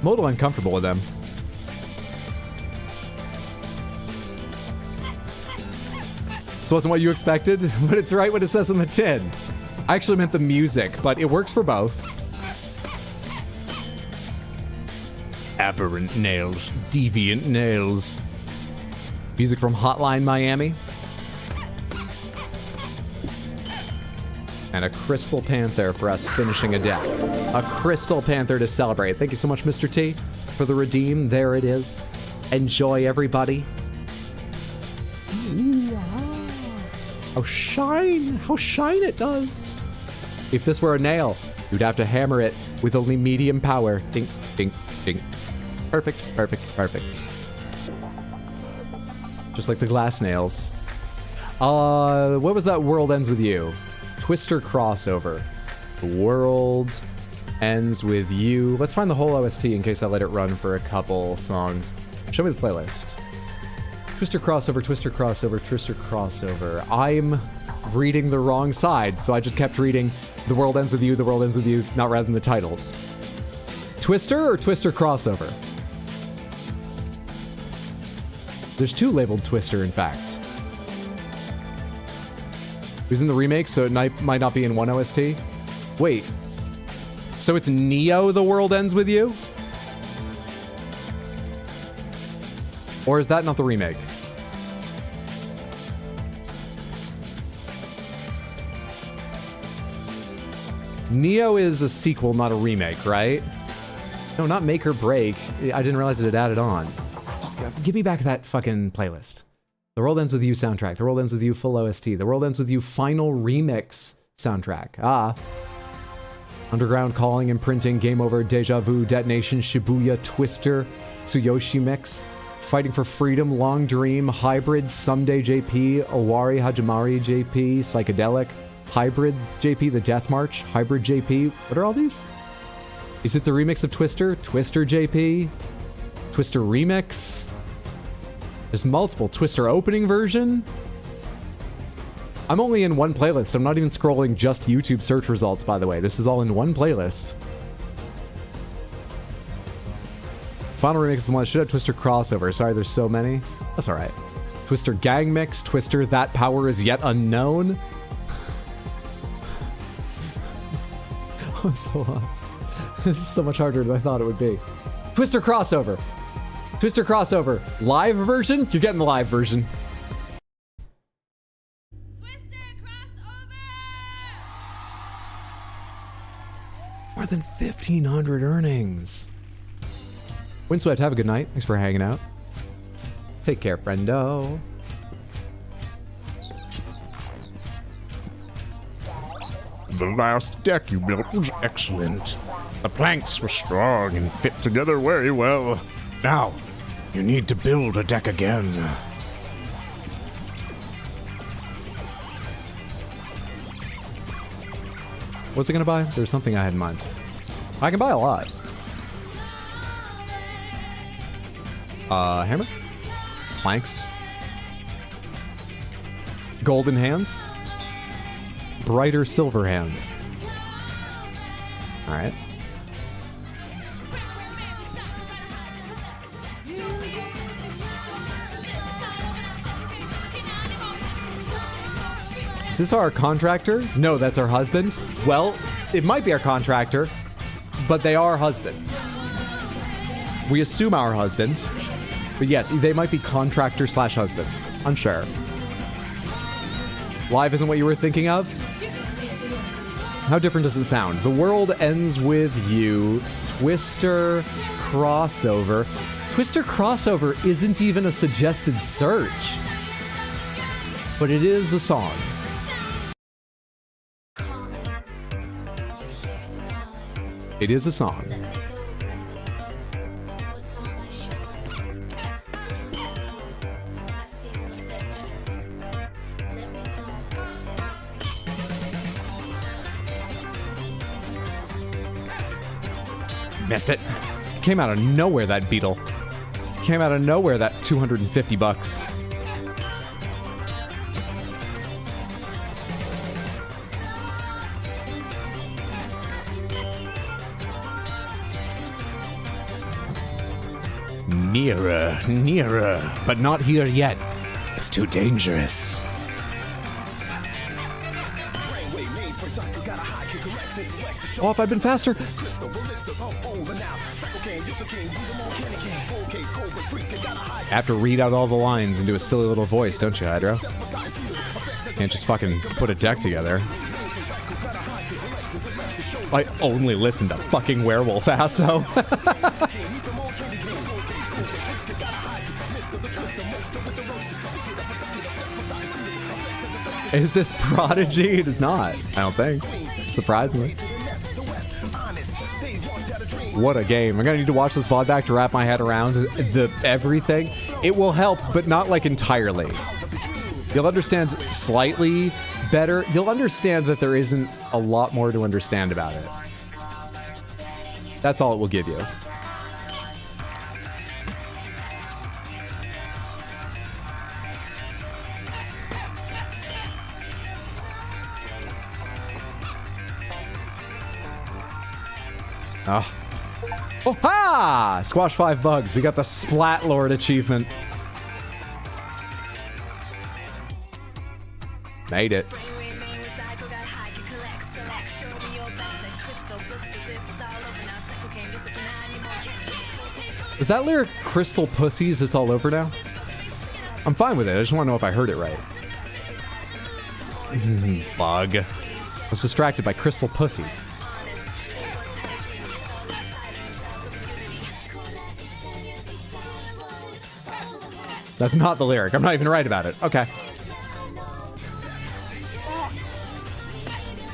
I'm a little uncomfortable with them. This wasn't what you expected, but it's right what it says on the tin. I actually meant the music, but it works for both. Aberrant nails, deviant nails. Music from Hotline Miami. And a Crystal Panther for us finishing a deck. A Crystal Panther to celebrate. Thank you so much, Mr. T, for the redeem. There it is. Enjoy, everybody. How shine it does. If this were a nail, you'd have to hammer it with only medium power. Dink, dink, dink. Perfect, perfect, perfect. Just like the glass nails. What was that World Ends With You? Twister crossover. The world ends with you. Let's find the whole OST in case I let it run for a couple songs. Show me the playlist. Twister crossover, Twister crossover, Twister crossover. I'm reading the wrong side, so I just kept reading The World Ends With You, The World Ends With You, not rather than the titles. Twister or Twister crossover? There's two labeled Twister, in fact. It was in the remake, so it might not be in one OST. Wait. So it's Neo, The World Ends With You? Or is that not the remake? Neo is a sequel, not a remake, right? No, not Make or Break. I didn't realize it had added on. Just give me back that fucking playlist. The World Ends With You soundtrack. The World Ends With You full OST. The World Ends With You final remix soundtrack. Ah. Underground Calling, Imprinting, Game Over, Deja Vu, Detonation, Shibuya, Twister, Tsuyoshi Mix, Fighting for Freedom, Long Dream, Hybrid, Someday JP, Owari Hajimari JP, Psychedelic, Hybrid JP, The Death March, Hybrid JP. What are all these? Is it the remix of Twister? Twister JP? Twister Remix? There's multiple. Twister opening version? I'm only in one playlist. I'm not even scrolling just YouTube search results, by the way. This is all in one playlist. Final Remix is the one that should have Twister crossover. Sorry, there's so many. That's all right. Twister Gang Mix, Twister That Power Is Yet Unknown. I'm so lost. This is so much harder than I thought it would be. Twister crossover. Twister crossover. Live version? You're getting the live version. Twister crossover! More than 1,500 earnings. Windswept, have a good night. Thanks for hanging out. Take care, friendo. The last deck you built was excellent. The planks were strong and fit together very well. Now, you need to build a deck again. What's it gonna buy? There's something I had in mind. I can buy a lot. Hammer? Planks? Golden hands? Brighter silver hands. Alright. Is this our contractor? No, that's our husband. Well, it might be our contractor, but they are husband. We assume our husband, but yes, they might be contractor / husband. Unsure. Live isn't what you were thinking of? How different does it sound? The World Ends With You. Twister crossover. Twister crossover isn't even a suggested search, but it is a song. It is a song. Missed it. Came out of nowhere, that beetle. Came out of nowhere, that 250 bucks. Nearer, nearer, but not here yet. It's too dangerous. Oh, if I'd been faster. Have to read out all the lines and do a silly little voice, don't you, Hydro? Can't just fucking put a deck together. I only listen to fucking Werewolf Asso. Is this Prodigy? It is not. I don't think. Surprisingly. What a game. I'm gonna need to watch this VOD back to wrap my head around the everything. It will help, but not like entirely. You'll understand slightly better. You'll understand that there isn't a lot more to understand about it. That's all it will give you. Oh. Oh ha! Squash 5 bugs. We got the Splat Lord achievement. Made it. Is that lyric Crystal Pussies, it's all over now? I'm fine with it. I just want to know if I heard it right. Bug. I was distracted by Crystal Pussies. That's not the lyric. I'm not even right about it. Okay.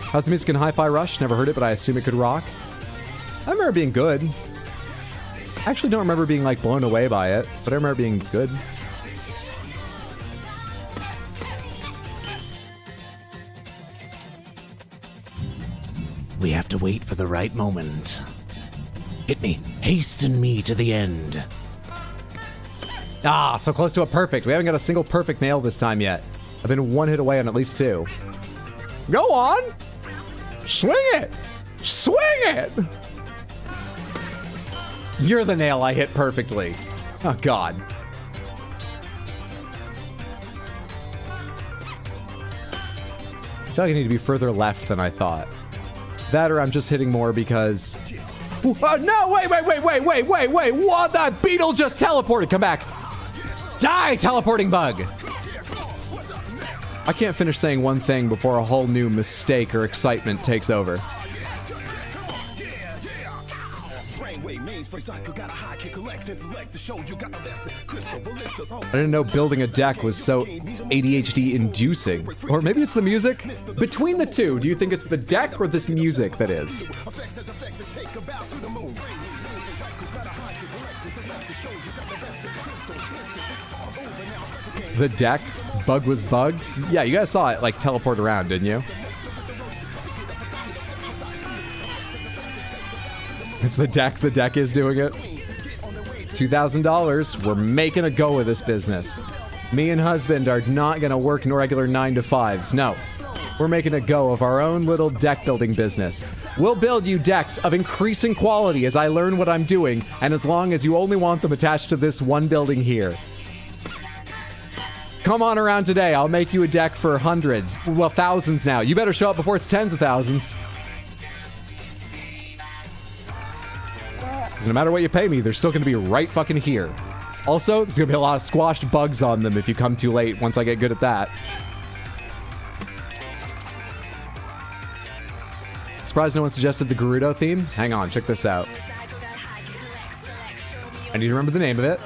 How's the music in Hi-Fi Rush? Never heard it, but I assume it could rock. I remember it being good. I actually don't remember being, like, blown away by it, but I remember being good. We have to wait for the right moment. Hit me. Hasten me to the end. Ah, so close to a perfect. We haven't got a single perfect nail this time yet. I've been one hit away on at least 2. Go on! Swing it! Swing it! You're the nail I hit perfectly. Oh, God. I feel like I need to be further left than I thought. That or I'm just hitting more because... no, wait! What? That beetle just teleported! Come back! Die, teleporting bug! I can't finish saying one thing before a whole new mistake or excitement takes over. I didn't know building a deck was so ADHD inducing. Or maybe it's the music? Between the two, do you think it's the deck or this music that is? The deck? Bug was bugged? Yeah, you guys saw it, like, teleport around, didn't you? It's the deck is doing it. $2,000, we're making a go of this business. Me and husband are not gonna work regular 9-to-5s, no. We're making a go of our own little deck building business. We'll build you decks of increasing quality as I learn what I'm doing, and as long as you only want them attached to this one building here. Come on around today, I'll make you a deck for hundreds, well, thousands now. You better show up before it's tens of thousands. Because no matter what you pay me, they're still gonna be right fucking here. Also, there's gonna be a lot of squashed bugs on them if you come too late once I get good at that. Surprised no one suggested the Gerudo theme? Hang on, check this out. I need to remember the name of it.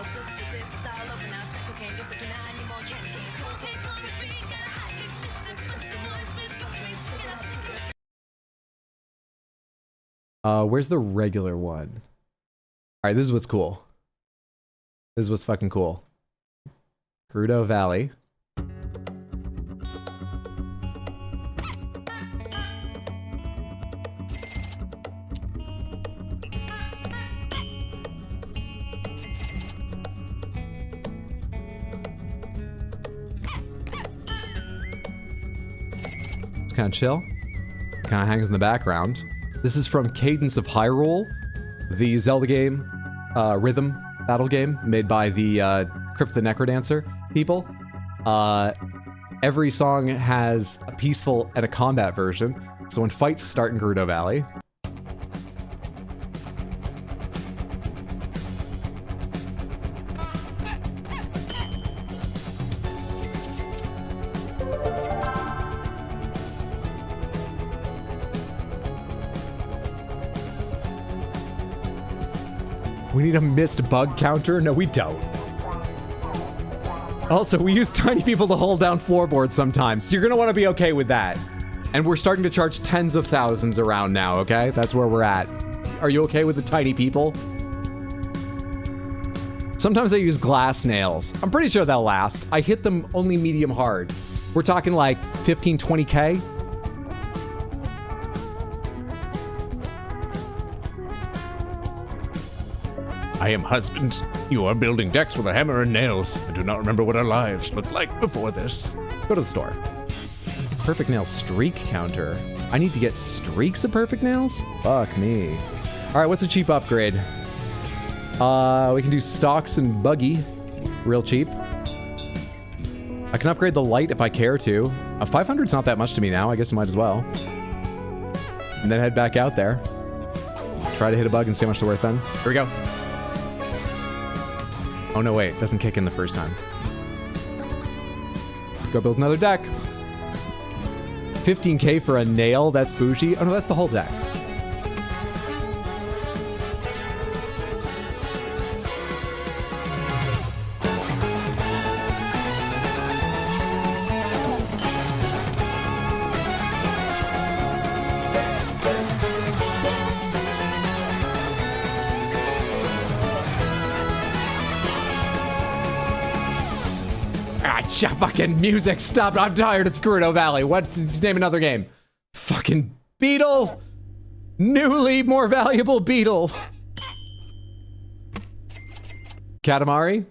Where's the regular one? Alright, this is what's cool. This is what's fucking cool. Gerudo Valley. It's kind of chill. Kind of hangs in the background. This is from Cadence of Hyrule, the Zelda game, rhythm battle game made by the Crypt the Necrodancer people. Every song has a peaceful and a combat version. So when fights start in Gerudo Valley, we need a missed bug counter? No, we don't. Also, we use tiny people to hold down floorboards sometimes, so you're gonna wanna be okay with that. And we're starting to charge tens of thousands around now, okay? That's where we're at. Are you okay with the tiny people? Sometimes I use glass nails. I'm pretty sure they'll last. I hit them only medium hard. We're talking like 15, 20K. I am husband. You are building decks with a hammer and nails. I do not remember what our lives looked like before this. Go to the store. Perfect nail streak counter. I need to get streaks of perfect nails? Fuck me. All right, what's a cheap upgrade? We can do stocks and buggy. Real cheap. I can upgrade the light if I care to. 500's not that much to me now. I guess I might as well. And then head back out there. Try to hit a bug and see how much they're worth then. Here we go. Oh no, wait. It doesn't kick in the first time. Go build another deck. 15K for a nail? That's bougie. Oh no, that's the whole deck. Fucking music, stop. I'm tired of Gerudo Valley. Let's name another game. Fucking beetle. Newly more valuable beetle. Katamari?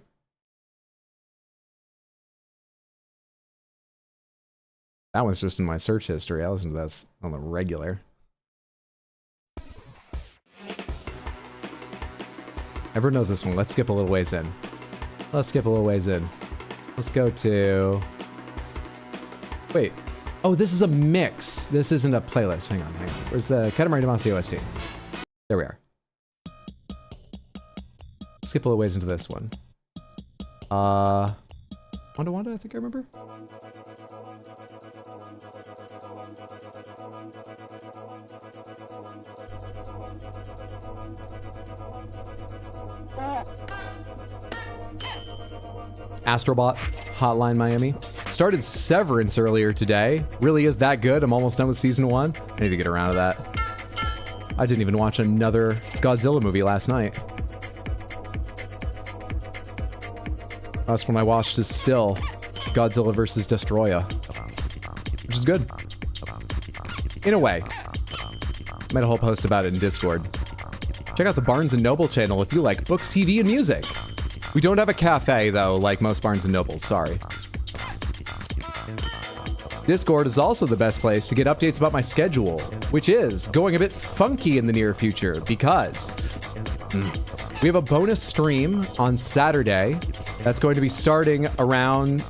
That one's just in my search history. I listen to that on the regular. Everyone knows this one. Let's skip a little ways in. Let's go to... Wait. Oh, this is a mix. This isn't a playlist. Hang on. Where's the Katamari Damacy OST? There we are. Skip a little ways into this one. Wanda Wanda, I think I remember. Astrobot, Hotline Miami. Started Severance earlier today. Really is that good. I'm almost done with season 1. I need to get around to that. I didn't even watch another Godzilla movie last night. Last one I watched is still Godzilla vs. Destroyer, which is good. In a way. Made a whole post about it in Discord. Check out the Barnes & Noble channel if you like books, TV, and music. We don't have a cafe, though, like most Barnes & Nobles. Sorry. Discord is also the best place to get updates about my schedule, which is going a bit funky in the near future because we have a bonus stream on Saturday that's going to be starting around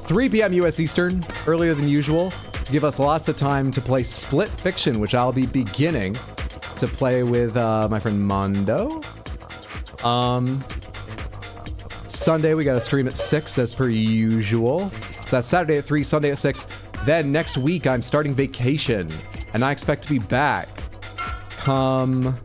3 p.m. US Eastern, earlier than usual, to give us lots of time to play Split Fiction, which I'll be beginning to play with my friend Mondo. Sunday, we got a stream at 6 as per usual. So that's Saturday at 3, Sunday at 6. Then next week, I'm starting vacation, and I expect to be back come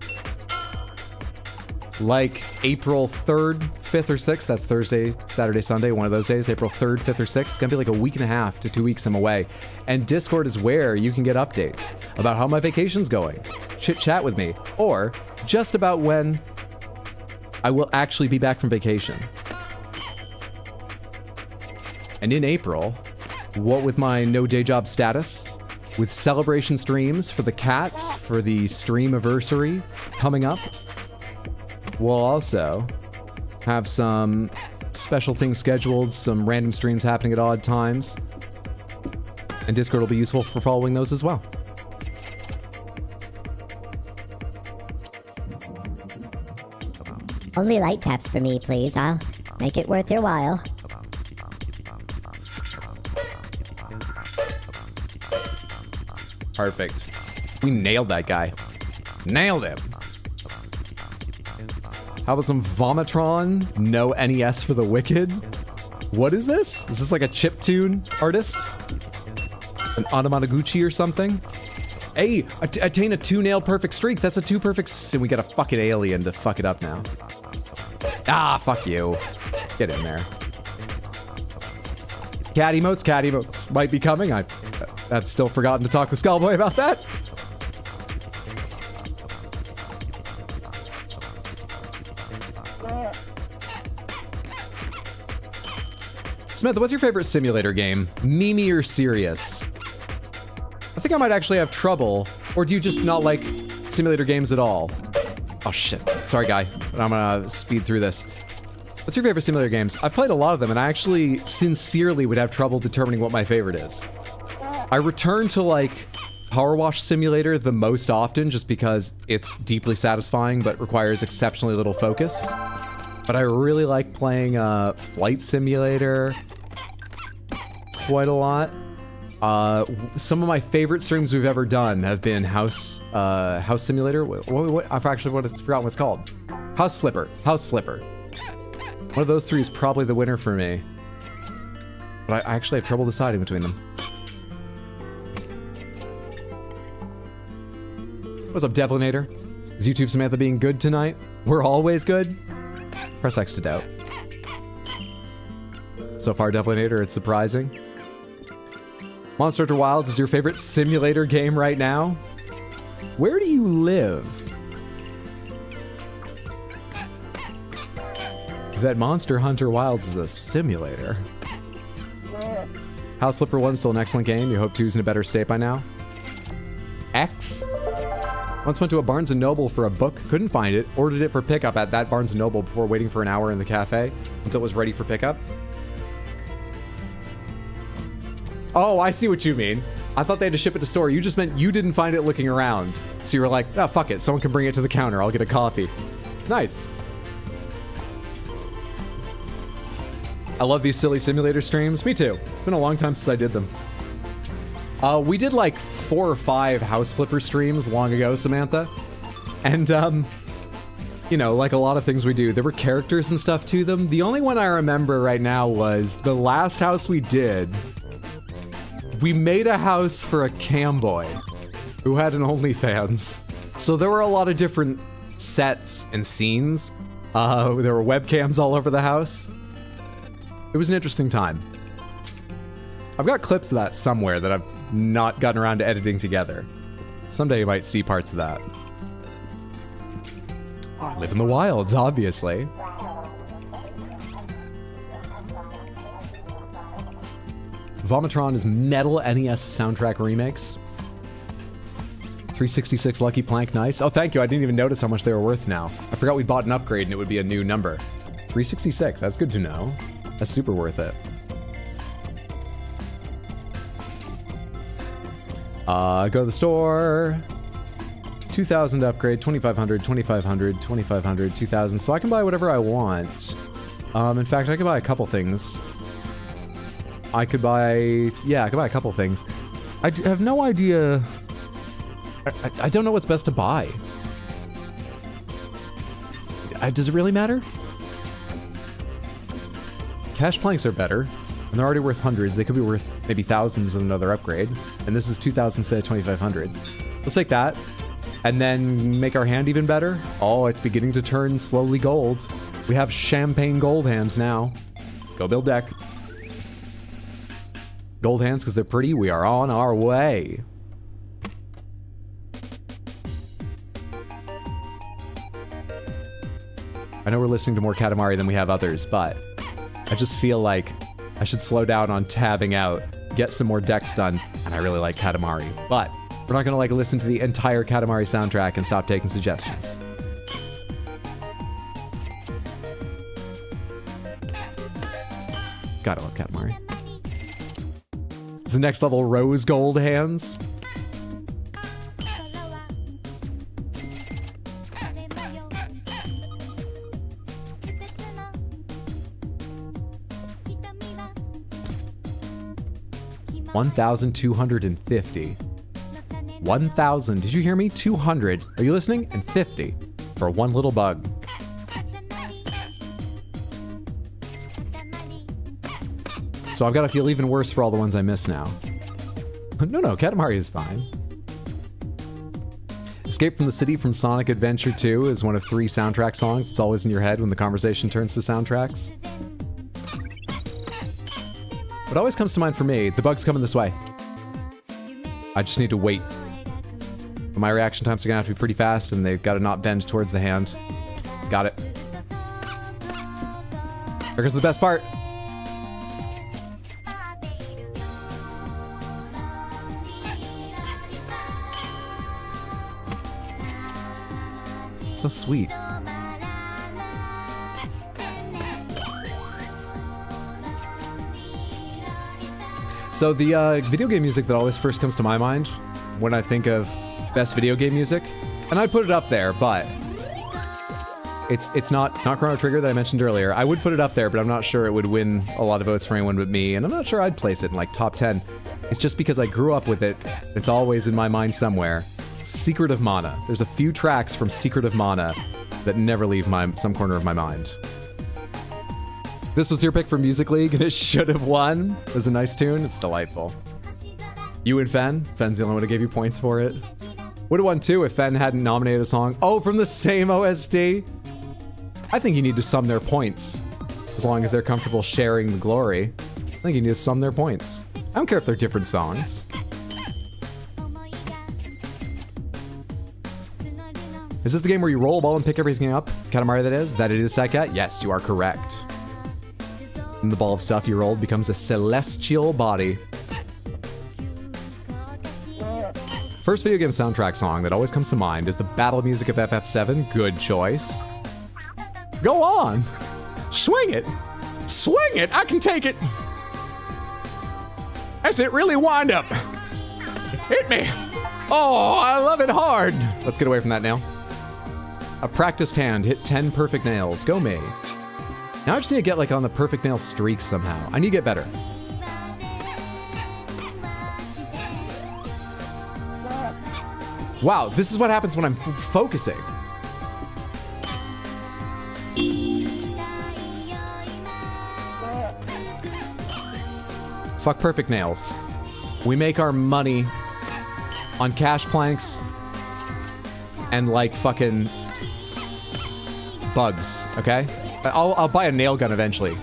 like April 3rd, 5th, or 6th. That's Thursday, Saturday, Sunday, one of those days. April 3rd, 5th, or 6th. It's gonna be like a week and a half to 2 weeks I'm away. And Discord is where you can get updates about how my vacation's going, chit chat with me, or just about when I will actually be back from vacation. And in April, what with my no day job status, with celebration streams for the cats, for the streamiversary coming up, we'll also have some special things scheduled, some random streams happening at odd times, and Discord will be useful for following those as well. Only light taps for me, please. I'll make it worth your while. Perfect. We nailed that guy. Nailed him. How about some Vomitron? No NES for the Wicked? What is this? Is this like a chiptune artist? An Anamanaguchi or something? Hey, attain a 2-nail perfect streak. That's a 2 perfect... And we got a fucking alien to fuck it up now. Ah, fuck you. Get in there. Cat emotes might be coming. I've still forgotten to talk with Skullboy about that. Smith, what's your favorite simulator game? Meme or serious? I think I might actually have trouble. Or do you just not like simulator games at all? Oh shit. Sorry, guy. But I'm gonna speed through this. What's your favorite simulator games? I've played a lot of them, and I actually sincerely would have trouble determining what my favorite is. I return to, like, Power Wash Simulator the most often just because it's deeply satisfying but requires exceptionally little focus. But I really like playing Flight Simulator quite a lot. Some of my favorite streams we've ever done have been House Simulator. I've actually forgotten what it's called. House Flipper. One of those three is probably the winner for me. But I actually have trouble deciding between them. What's up, Devlinator? Is YouTube Samantha being good tonight? We're always good? Press X to doubt. So far, Devlinator, it's surprising. Monster Hunter Wilds is your favorite simulator game right now? Where do you live? That Monster Hunter Wilds is a simulator. House Flipper 1's still an excellent game. You hope 2's in a better state by now. X? Once went to a Barnes & Noble for a book, couldn't find it, ordered it for pickup at that Barnes & Noble before waiting for an hour in the cafe until it was ready for pickup. Oh, I see what you mean. I thought they had to ship it to store. You just meant you didn't find it looking around. So you were like, oh, fuck it. Someone can bring it to the counter. I'll get a coffee. Nice. I love these silly simulator streams. Me too. It's been a long time since I did them. We did like 4 or 5 House Flipper streams long ago, Samantha. And, you know, like a lot of things we do, there were characters and stuff to them. The only one I remember right now was the last house we did. We made a house for a cam boy who had an OnlyFans. So there were a lot of different sets and scenes. There were webcams all over the house. It was an interesting time. I've got clips of that somewhere that I've not gotten around to editing together. Someday you might see parts of that. Oh, I live in the wilds, obviously. Vomitron is metal NES soundtrack remakes. 366 Lucky Plank, nice. Oh, thank you. I didn't even notice how much they were worth now. I forgot we bought an upgrade and it would be a new number. 366, that's good to know. That's super worth it. Go to the store. 2,000 upgrade, 2,500, 2,500, 2,500, 2,000. So I can buy whatever I want. In fact, I could buy a couple things. I could buy a couple things. I have no idea. I don't know what's best to buy. Does it really matter? Cash planks are better, and they're already worth hundreds. They could be worth maybe thousands with another upgrade. And this is 2,000 instead of 2,500. Let's take that, and then make our hand even better. Oh, it's beginning to turn slowly gold. We have champagne gold hands now. Go build deck. Gold hands because they're pretty. We are on our way. I know we're listening to more Katamari than we have others, but I just feel like I should slow down on tabbing out, get some more decks done, and I really like Katamari. But we're not gonna like listen to the entire Katamari soundtrack and stop taking suggestions. Gotta love Katamari. It's the next level rose gold hands. 1,250. 1,000. Did you hear me? 200. Are you listening? And 50 for one little bug. So I've got to feel even worse for all the ones I missed now. No, Katamari is fine. Escape from the City from Sonic Adventure 2 is one of 3 soundtrack songs. It's always in your head when the conversation turns to soundtracks. What always comes to mind for me, the bug's coming this way. I just need to wait. But my reaction times are gonna have to be pretty fast, and they've got to not bend towards the hand. Got it. Here goes the best part. So sweet. So the video game music that always first comes to my mind when I think of best video game music, and I'd put it up there, but it's not Chrono Trigger that I mentioned earlier. I would put it up there, but I'm not sure it would win a lot of votes for anyone but me, and I'm not sure I'd place it in like top 10. It's just because I grew up with it. It's always in my mind somewhere. Secret of Mana. There's a few tracks from Secret of Mana that never leave some corner of my mind. This was your pick for Music League, and it should have won. It was a nice tune. It's delightful. You and Fen? Fen's the only one who gave you points for it. Would have won too if Fen hadn't nominated a song. Oh, from the same OST? I think you need to sum their points. As long as they're comfortable sharing the glory. I think you need to sum their points. I don't care if they're different songs. Is this the game where you roll a ball and pick everything up? Katamari that is? That it is Sekat? Yes, you are correct. And the ball of stuff you rolled becomes a celestial body. First video game soundtrack song that always comes to mind is the battle music of FF7. Good choice. Go on! Swing it! Swing it! I can take it! As it really wind up! Hit me! Oh, I love it hard! Let's get away from that nail. A practiced hand hit 10 perfect nails. Go me. Now I just need to get like on the perfect nail streak somehow. I need to get better. Wow, this is what happens when I'm focusing. Fuck perfect nails. We make our money on cash planks and like fucking bugs, okay? I'll buy a nail gun eventually.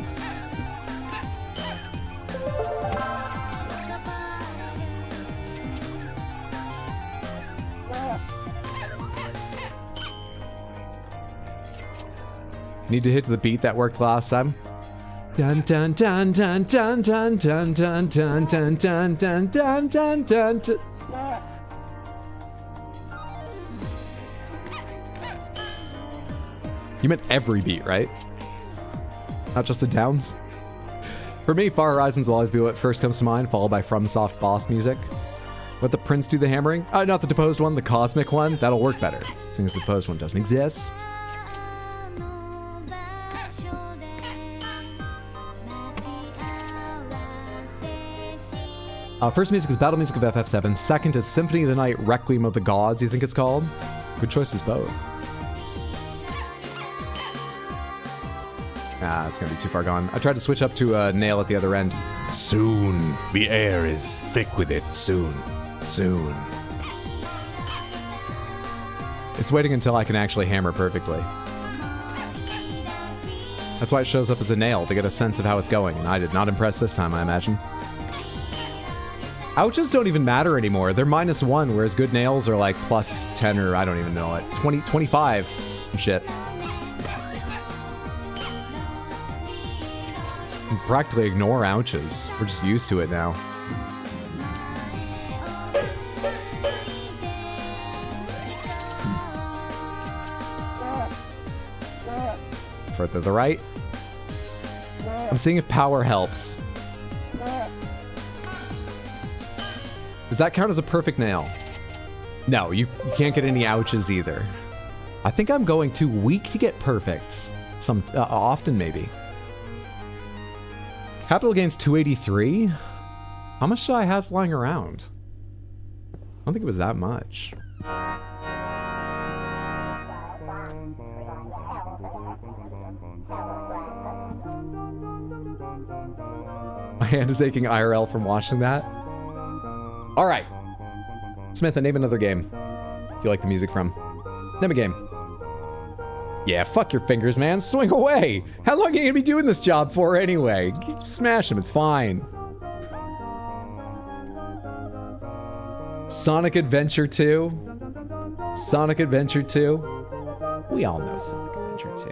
Need to hit the beat that worked last time. Dun dun dun dun dun dun dun dun dun dun dun dun dun dun dun dun. You meant every beat, right? Not just the downs? For me, Far Horizons will always be what first comes to mind, followed by FromSoft boss music. Let the prince do the hammering? Not the deposed one, the cosmic one. That'll work better, since the deposed one doesn't exist. First music is battle music of FF7. Second is Symphony of the Night Requiem of the Gods, you think it's called? Good choices both. Ah, it's gonna be too far gone. I tried to switch up to a nail at the other end. Soon. The air is thick with it. Soon. Soon. It's waiting until I can actually hammer perfectly. That's why it shows up as a nail, to get a sense of how it's going, and I did not impress this time, I imagine. Ouches don't even matter anymore. They're -1, whereas good nails are like +10 or I don't even know it. 20, 25 and shit. You practically ignore ouches. We're just used to it now. Further to the right. I'm seeing if power helps. Does that count as a perfect nail? No, you can't get any ouches either. I think I'm going too weak to get perfects. Often maybe. Capital Gains 283? How much do I have flying around? I don't think it was that much. My hand is aching IRL from watching that. All right. Smith, name another game you like the music from. Name a game. Yeah, fuck your fingers, man. Swing away. How long are you gonna be doing this job for anyway? Smash them, it's fine. Sonic Adventure 2. Sonic Adventure 2. We all know Sonic Adventure 2.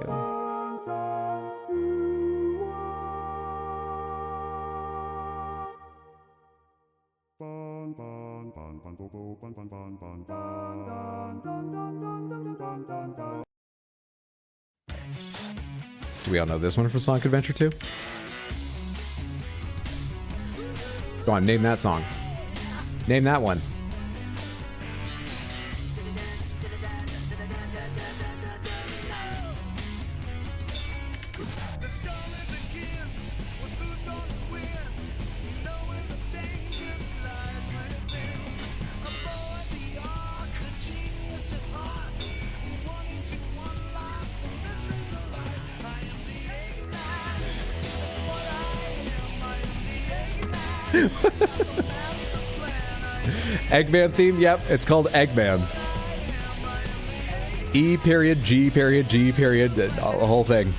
Do we all know this one from Sonic Adventure 2? Go on, name that song. Name that one. Eggman theme? Yep, it's called Eggman. E period, G period, G period, the whole thing.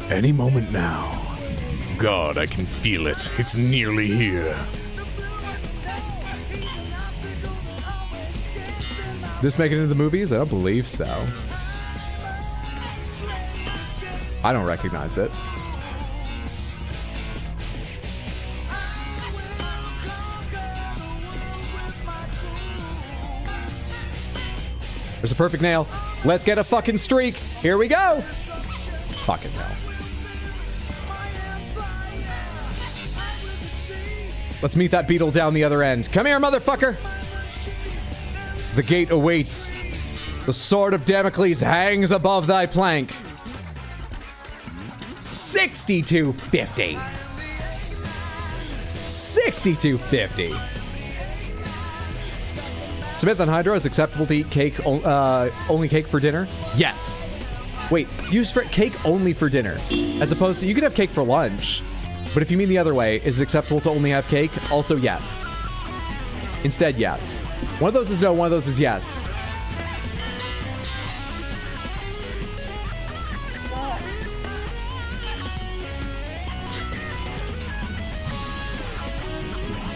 Any moment now. God, I can feel it. It's nearly here. This make it into the movies? I don't believe so. I don't recognize it. There's a perfect nail. Let's get a fucking streak. Here we go. Fucking hell. Let's meet that beetle down the other end. Come here, motherfucker. The gate awaits. The sword of Damocles hangs above thy plank. 6250. 6250. Smith and Hydra, is acceptable to eat cake, only cake for dinner? Yes. Wait, use cake only for dinner, as opposed to, you could have cake for lunch, but if you mean the other way, is it acceptable to only have cake? Also yes. Instead, yes. One of those is no, one of those is yes.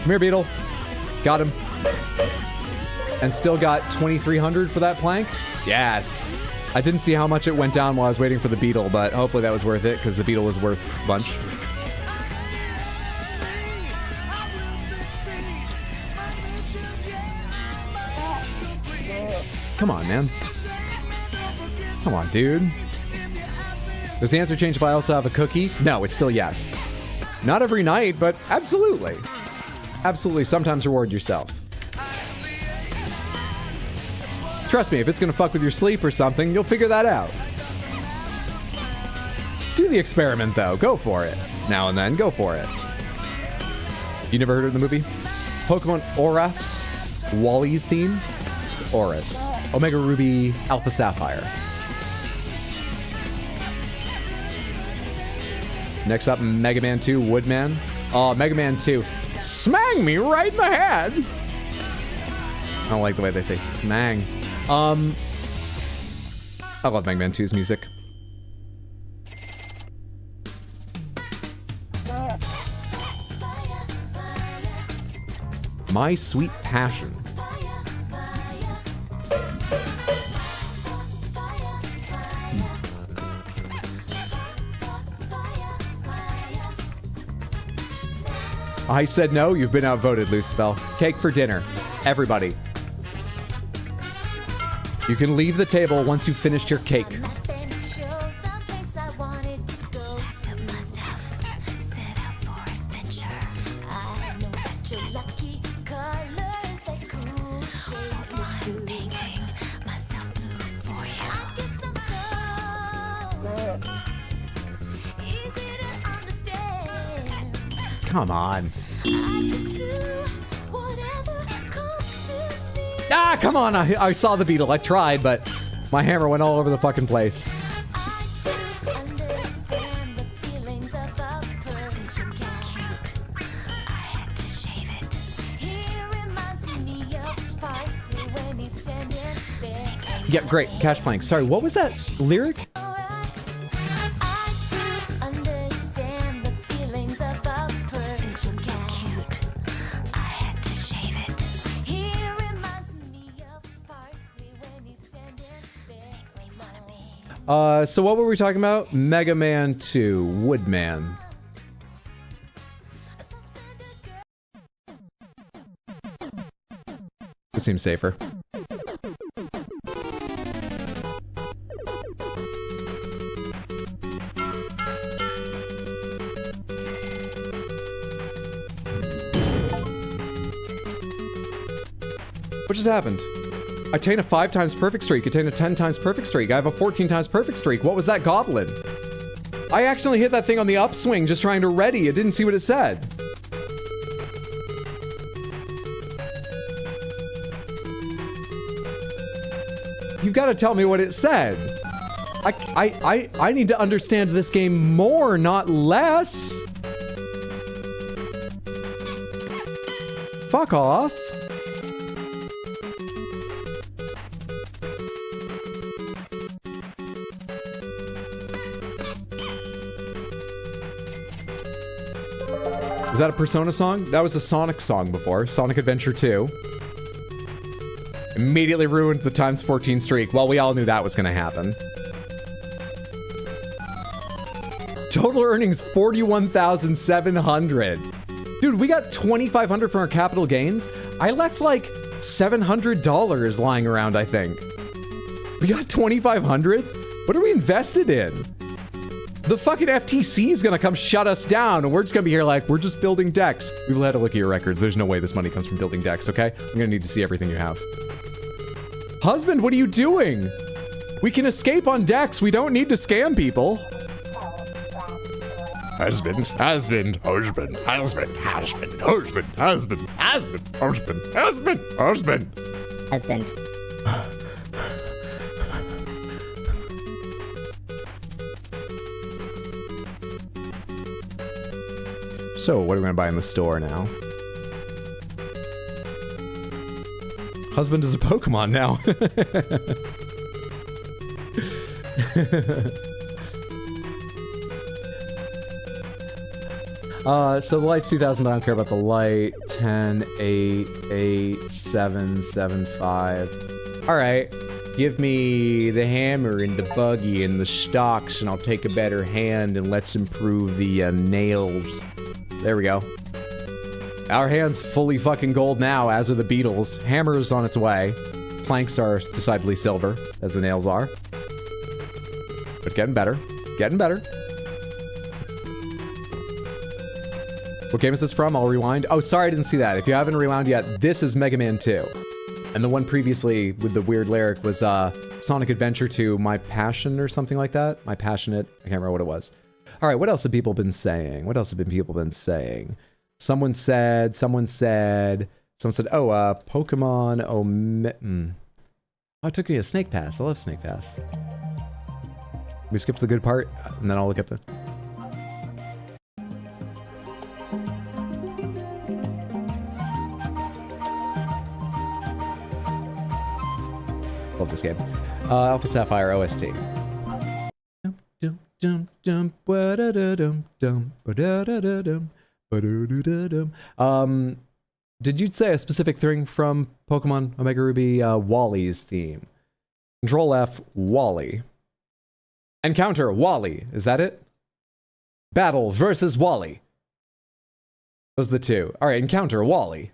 Come here, Beetle. Got him. And still got 2,300 for that plank? Yes. I didn't see how much it went down while I was waiting for the beetle, but hopefully that was worth it, because the beetle was worth a bunch. Come on, man. Come on, dude. Does the answer change if I also have a cookie? No, it's still yes. Not every night, but absolutely. Absolutely, sometimes reward yourself. Trust me, if it's gonna fuck with your sleep or something, you'll figure that out. Do the experiment, though. Go for it. Now and then, go for it. You never heard of the movie? Pokemon Oras? Wally's theme? It's Oras. Omega Ruby, Alpha Sapphire. Next up, Mega Man 2, Woodman. Oh, Mega Man 2. Smang me right in the head! I don't like the way they say smang. I love Mega Man 2's music. My Sweet Passion. I said no, you've been outvoted, Lucifel. Cake for dinner. Everybody. You can leave the table once you've finished your cake. Easy to come on. Ah, come on. I saw the beetle. I tried, but my hammer went all over the fucking place. Yeah, great. Cash plank. Sorry, what was that lyric? So what were we talking about? Mega Man 2, Woodman. This seems safer. What just happened? I attain a 5 times perfect streak, attain a 10 times perfect streak. I have a 14 times perfect streak. What was that goblin? I accidentally hit that thing on the upswing just trying to ready. It didn't see what it said. You've got to tell me what it said. I need to understand this game more, not less. Fuck off. Was that a Persona song? That was a Sonic song before. Sonic Adventure 2. Immediately ruined the times 14 streak. Well, we all knew that was gonna happen. Total earnings 41,700. Dude, we got 2,500 from our capital gains. I left like $700 lying around, I think. We got 2,500? What are we invested in? The fucking FTC is gonna come shut us down, and we're just gonna be here like, we're just building decks. We've had to look at your records. There's no way this money comes from building decks, okay? I'm gonna need to see everything you have. Husband, what are you doing? We can escape on decks. We don't need to scam people. Husband, husband, husband, husband, husband, husband, husband, husband, husband, husband, husband. Husband. So, what are we gonna buy in the store now? Husband is a Pokemon now. So the light's 2,000, but I don't care about the light. 10, 8, 8, 7, 7, 5. Alright. Give me the hammer and the buggy and the stocks, and I'll take a better hand, and let's improve the nails. There we go. Our hand's fully fucking gold now, as are the beetles. Hammer's on its way. Planks are decidedly silver, as the nails are. But getting better. Getting better. What game is this from? I'll rewind. Oh, sorry, I didn't see that. If you haven't rewound yet, this is Mega Man 2. And the one previously with the weird lyric was Sonic Adventure 2, My Passion or something like that. My Passionate. I can't remember what it was. All right, what else have people been saying? What else have people been saying? Someone said, oh, Pokemon, oh, it took me a Snake Pass. I love Snake Pass. We skip to the good part, and then I'll look up the... Love this game. Alpha Sapphire OST. Did you say a specific thing from Pokemon Omega Ruby? Wally's theme. Control F, Wally. Encounter, Wally. Is that it? Battle versus Wally. Those are the two. Alright, encounter, Wally.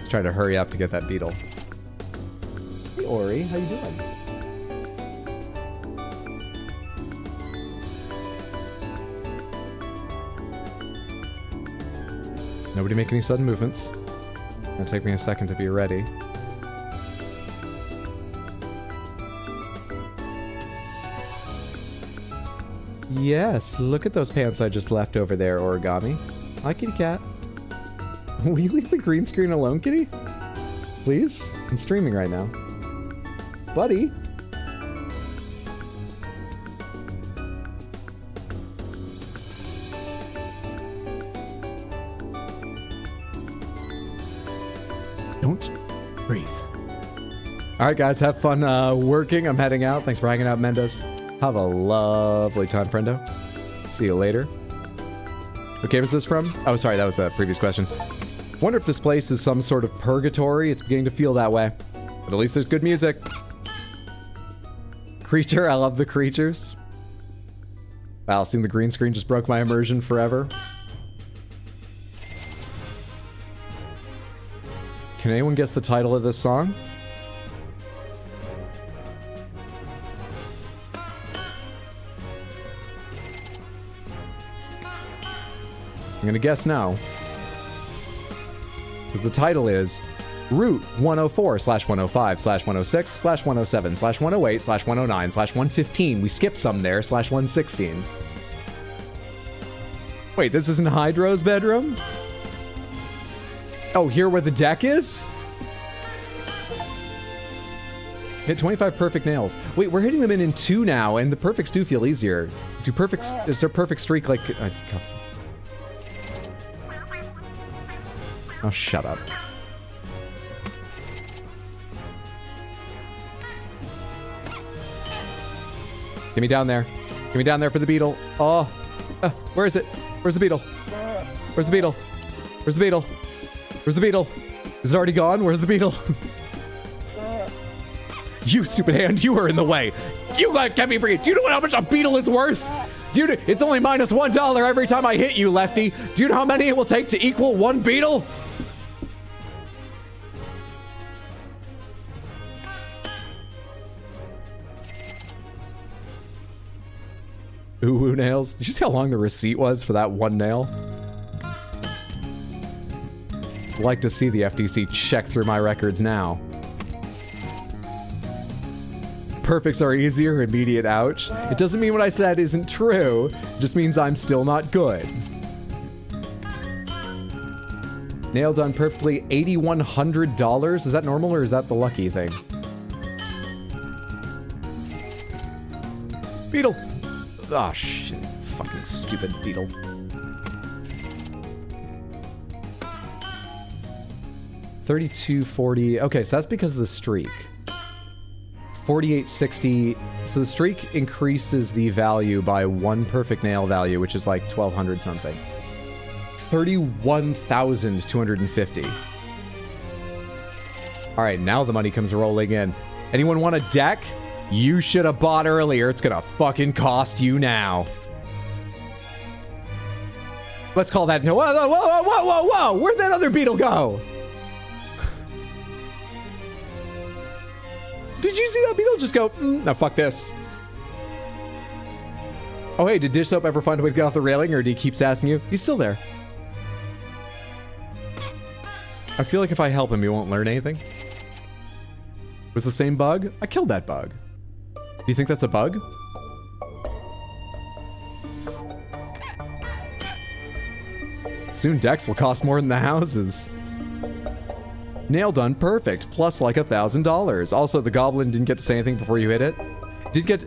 Trying to hurry up to get that beetle. Hey Ori, how you doing? Nobody make any sudden movements. It'll take me a second to be ready. Yes, look at those pants I just left over there, Origami. Hi, kitty cat. Will you leave the green screen alone, kitty? Please? I'm streaming right now. Buddy? Don't breathe. All right, guys, have fun working. I'm heading out. Thanks for hanging out, Mendes. Have a lovely time, friendo. See you later. What game is this from? Oh, sorry, that was a previous question. Wonder if this place is some sort of purgatory. It's beginning to feel that way. But at least there's good music. Creature, I love the creatures. Wow, seeing the green screen just broke my immersion forever. Can anyone guess the title of this song? I'm gonna guess no. Because the title is Route 104/105/106/107/108/109/115. We skipped some there, /116. Wait, this isn't Hydro's bedroom? Oh, here where the deck is? Hit 25 perfect nails. Wait, we're hitting them in 2 now, and the perfects do feel easier. Is there perfect streak like... oh, shut up. Get me down there. Get me down there for the beetle. Oh. Where is it? Where's the beetle? Where's the beetle? Where's the beetle? Where's the beetle? Is it already gone? Where's the beetle? You stupid hand, you were in the way. You kept me free. Do you know how much a beetle is worth? Dude, it's only minus $1 every time I hit you, Lefty. Do you know how many it will take to equal 1 beetle? Ooh, nails. Did you see how long the receipt was for that 1 nail? I'd like to see the FTC check through my records now. Perfects are easier, immediate ouch. It doesn't mean what I said isn't true. It just means I'm still not good. Nail done perfectly, $8,100. Is that normal or is that the lucky thing? Beetle! Oh shit, fucking stupid beetle. $32.40. Okay, so that's because of the streak. $48.60. So the streak increases the value by 1 perfect nail value, which is like 1,200 something. 31,250. All right, now the money comes rolling in. Anyone want a deck? You should have bought earlier. It's gonna fucking cost you now. Let's call that no. Whoa, whoa, whoa, whoa, whoa, whoa! Where'd that other beetle go? Did you see that beetle just go, no, fuck this. Oh, hey, did Dish Soap ever find a way to get off the railing, or did he keep sassing you? He's still there. I feel like if I help him, he won't learn anything. Was the same bug? I killed that bug. Do you think that's a bug? Soon decks will cost more than the houses. Nail done perfect, plus like $1,000. Also, the goblin didn't get to say anything before you hit it. Did get...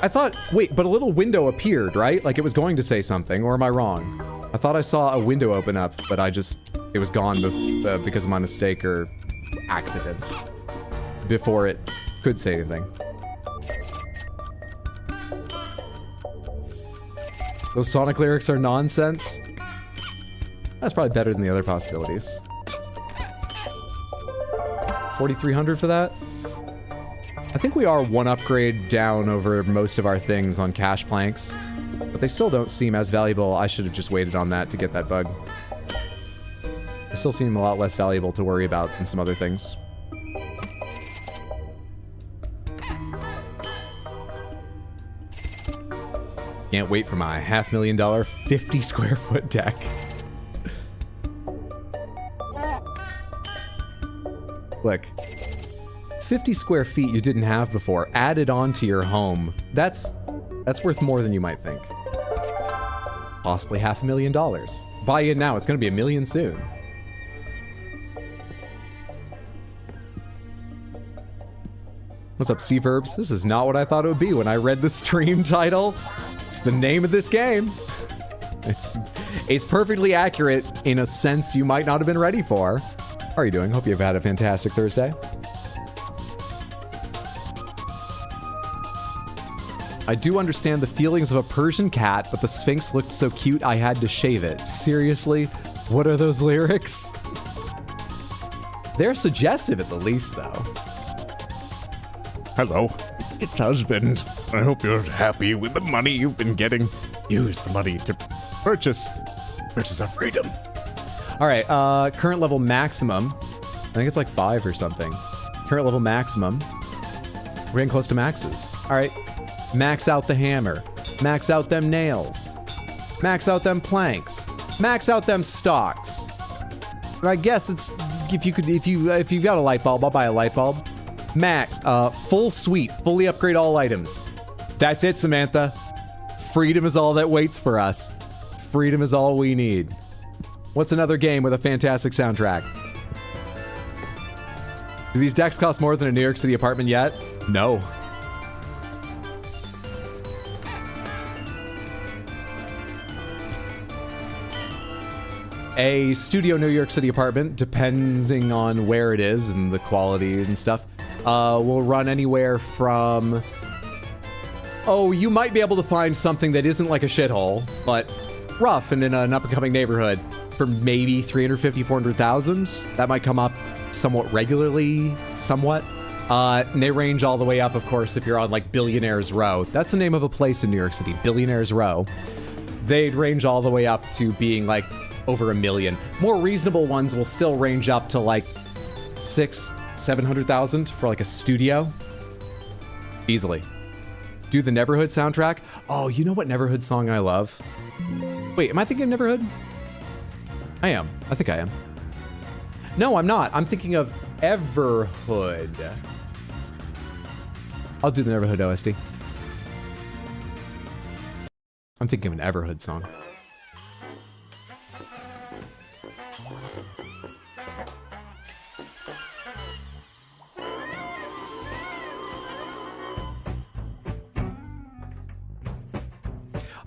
I thought... Wait, but a little window appeared, right? Like it was going to say something, or am I wrong? I thought I saw a window open up, but I just... It was gone because of my mistake or accident. Before it could say anything. Those Sonic lyrics are nonsense. That's probably better than the other possibilities. 4,300 for that? I think we are 1 upgrade down over most of our things on cash planks, but they still don't seem as valuable. I should have just waited on that to get that bug. They still seem a lot less valuable to worry about than some other things. Can't wait for my $500,000 50 square foot deck. Look, 50 square feet you didn't have before, added onto your home. That's worth more than you might think. Possibly $500,000. Buy in now, it's gonna be $1 million soon. What's up, Seaverbs? This is not what I thought it would be when I read the stream title. It's the name of this game. It's perfectly accurate in a sense you might not have been ready for. How are you doing? Hope you've had a fantastic Thursday. I do understand the feelings of a Persian cat, but the Sphinx looked so cute I had to shave it. Seriously? What are those lyrics? They're suggestive at the least, though. Hello, it's husband. I hope you're happy with the money you've been getting. Use the money to purchase a freedom. All right, current level maximum. I think it's like 5 or something. Current level maximum. We're getting close to maxes. All right, max out the hammer. Max out them nails. Max out them planks. Max out them stocks. I guess it's if you've got a light bulb, I'll buy a light bulb. Max, full suite, fully upgrade all items. That's it, Samantha. Freedom is all that waits for us. Freedom is all we need. What's another game with a fantastic soundtrack? Do these decks cost more than a New York City apartment yet? No. A studio New York City apartment, depending on where it is and the quality and stuff, will run anywhere from... Oh, you might be able to find something that isn't like a shithole, but rough and in an up-and-coming neighborhood for maybe 350, 400,000. That might come up somewhat regularly, somewhat. And they range all the way up, of course, if you're on like Billionaires Row. That's the name of a place in New York City, Billionaires Row. They'd range all the way up to being like over $1 million. More reasonable ones will still range up to like 600,000-700,000 for like a studio. Easily. Do the Neverhood soundtrack. Oh, you know what Neverhood song I love? Wait, am I thinking of Neverhood? I am. I think I am. No, I'm not. I'm thinking of Everhood. I'll do the Neverhood OST. I'm thinking of an Everhood song.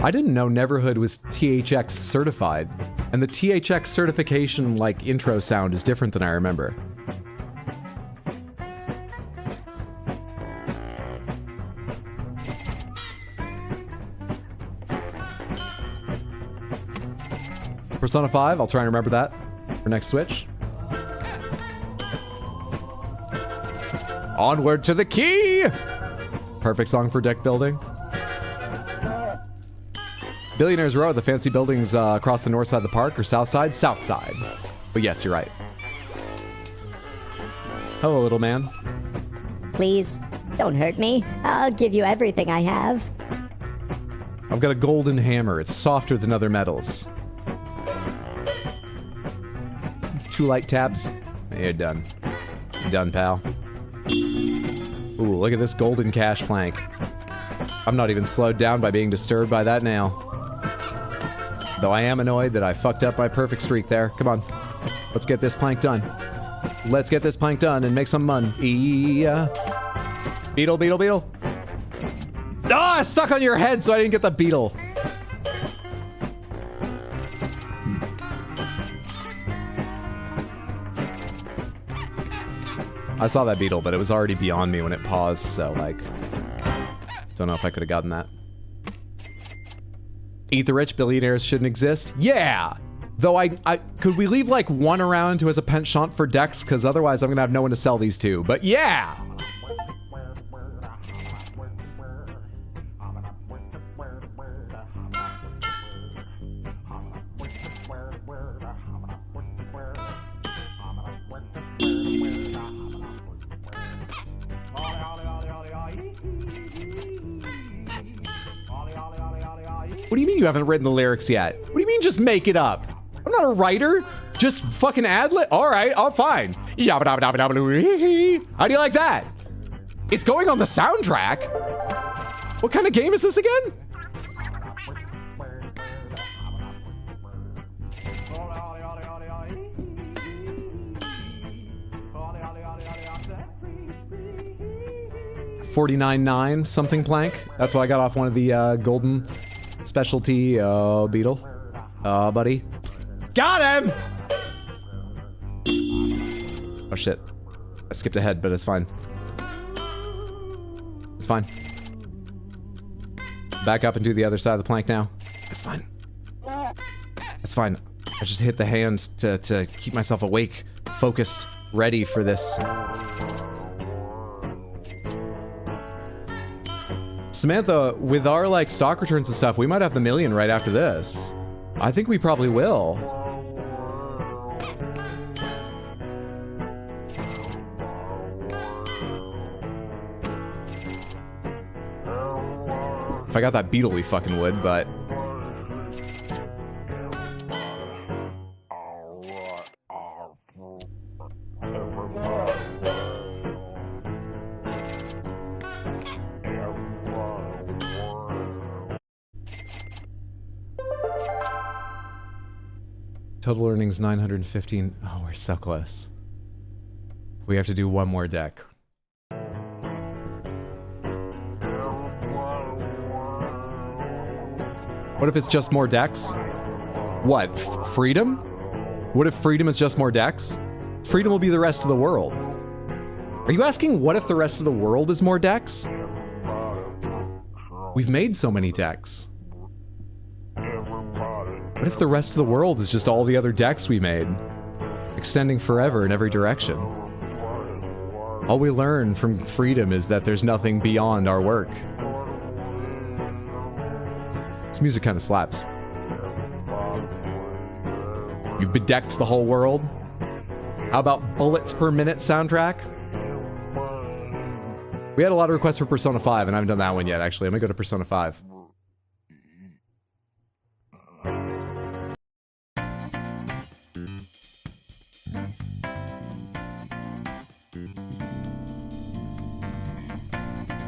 I didn't know Neverhood was THX certified, and the THX certification like intro sound is different than I remember. Persona 5, I'll try and remember that for next Switch. Onward to the key! Perfect song for deck building. Billionaires Row, the fancy buildings across the north side of the park, or south side? South side. But yes, you're right. Hello, little man. Please, don't hurt me. I'll give you everything I have. I've got a golden hammer. It's softer than other metals. 2 light taps. You're done. Done, pal. Ooh, look at this golden cash plank. I'm not even slowed down by being disturbed by that nail. Though I am annoyed that I fucked up my perfect streak there. Come on. Let's get this plank done. Let's get this plank done and make some money. Beetle, beetle, beetle. Ah, stuck on your head so I didn't get the beetle. I saw that beetle, but it was already beyond me when it paused, so like... Don't know if I could have gotten that. Eat the rich, billionaires shouldn't exist. Yeah! Though I could we leave like one around who has a penchant for decks? Because otherwise I'm gonna have no one to sell these to. But yeah! What do you mean you haven't written the lyrics yet? What do you mean just make it up? I'm not a writer. Just fucking ad-lib? All right, fine. How do you like that? It's going on the soundtrack. What kind of game is this again? $49.9 something plank. That's why I got off one of the golden specialty beetle. Buddy. Got him! Oh shit. I skipped ahead, but it's fine. It's fine. Back up and do the other side of the plank now. It's fine. It's fine. I just hit the hand to keep myself awake, focused, ready for this. Samantha, with our like stock returns and stuff, we might have the million right after this. I think we probably will. If I got that beetle, we fucking would, but... Total earnings 915. Oh, we're so close. We have to do one more deck. What if it's just more decks? What? Freedom? What if freedom is just more decks? Freedom will be the rest of the world. Are you asking what if the rest of the world is more decks? We've made so many decks. What if the rest of the world is just all the other decks we made? Extending forever in every direction. All we learn from freedom is that there's nothing beyond our work. This music kind of slaps. You've bedecked the whole world? How about bullets per minute soundtrack? We had a lot of requests for Persona 5, and I haven't done that one yet, actually. I'm gonna go to Persona 5.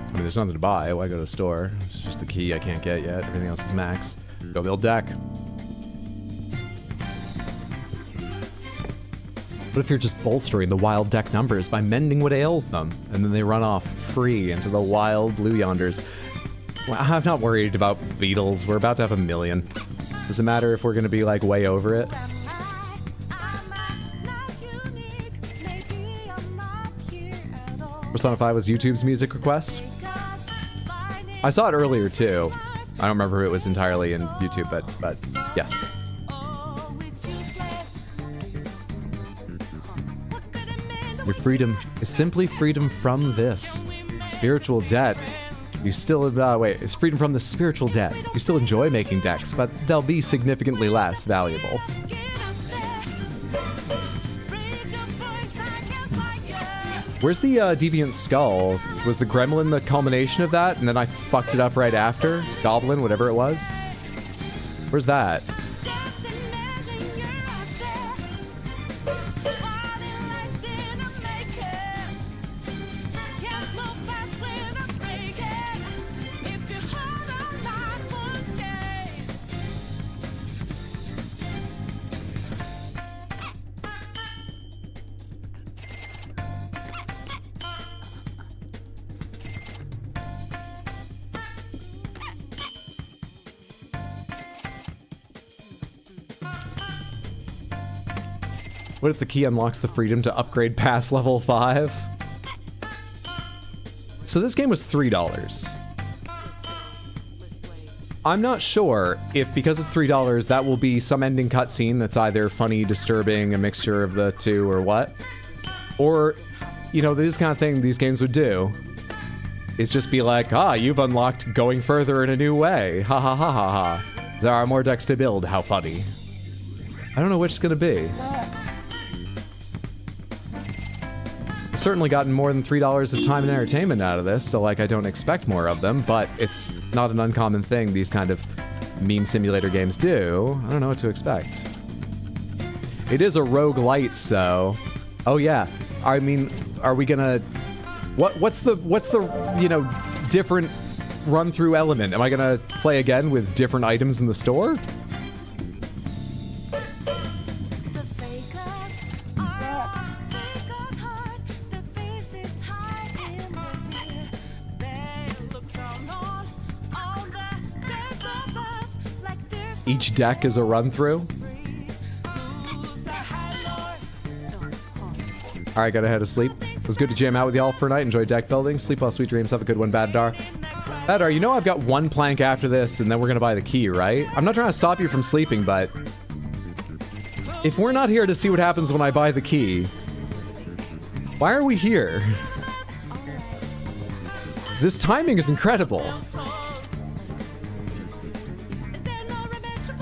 I mean, there's nothing to buy. Why go to the store? It's just the key I can't get yet. Everything else is max. Go build deck. What if you're just bolstering the wild deck numbers by mending what ails them, and then they run off free into the wild blue yonders? Well, I'm not worried about beetles. We're about to have 1 million. Does it matter if we're gonna be like way over it? Persona 5 was YouTube's music request? I saw it earlier too. I don't remember if it was entirely in YouTube, but yes. Your freedom is simply freedom from this spiritual debt. You still, wait, it's freedom from the spiritual debt. You still enjoy making decks, but they'll be significantly less valuable. Where's the deviant skull? Was the gremlin the culmination of that, and then I fucked it up right after? Goblin, whatever it was? Where's that? What if the key unlocks the freedom to upgrade past level 5? So this game was $3. I'm not sure if, because it's $3, that will be some ending cutscene that's either funny, disturbing, a mixture of the two, or what. Or, you know, this kind of thing these games would do is just be like, ah, you've unlocked going further in a new way. Ha ha ha ha ha. There are more decks to build. How funny. I don't know which it's gonna be. I've certainly gotten more than $3 of time and entertainment out of this, so like I don't expect more of them, but it's not an uncommon thing these kind of meme simulator games do. I don't know what to expect. It is a roguelite, so Oh yeah. I mean, are we gonna... What's the, you know, different run-through element? Am I gonna play again with different items in the store? Each deck is a run-through? Alright, gotta head to sleep. It was good to jam out with y'all for a night. Enjoy deck building. Sleep well, sweet dreams. Have a good one, Badar. Badar, you know I've got one plank after this, and then we're gonna buy the key, right? I'm not trying to stop you from sleeping, but... if we're not here to see what happens when I buy the key... why are we here? This timing is incredible.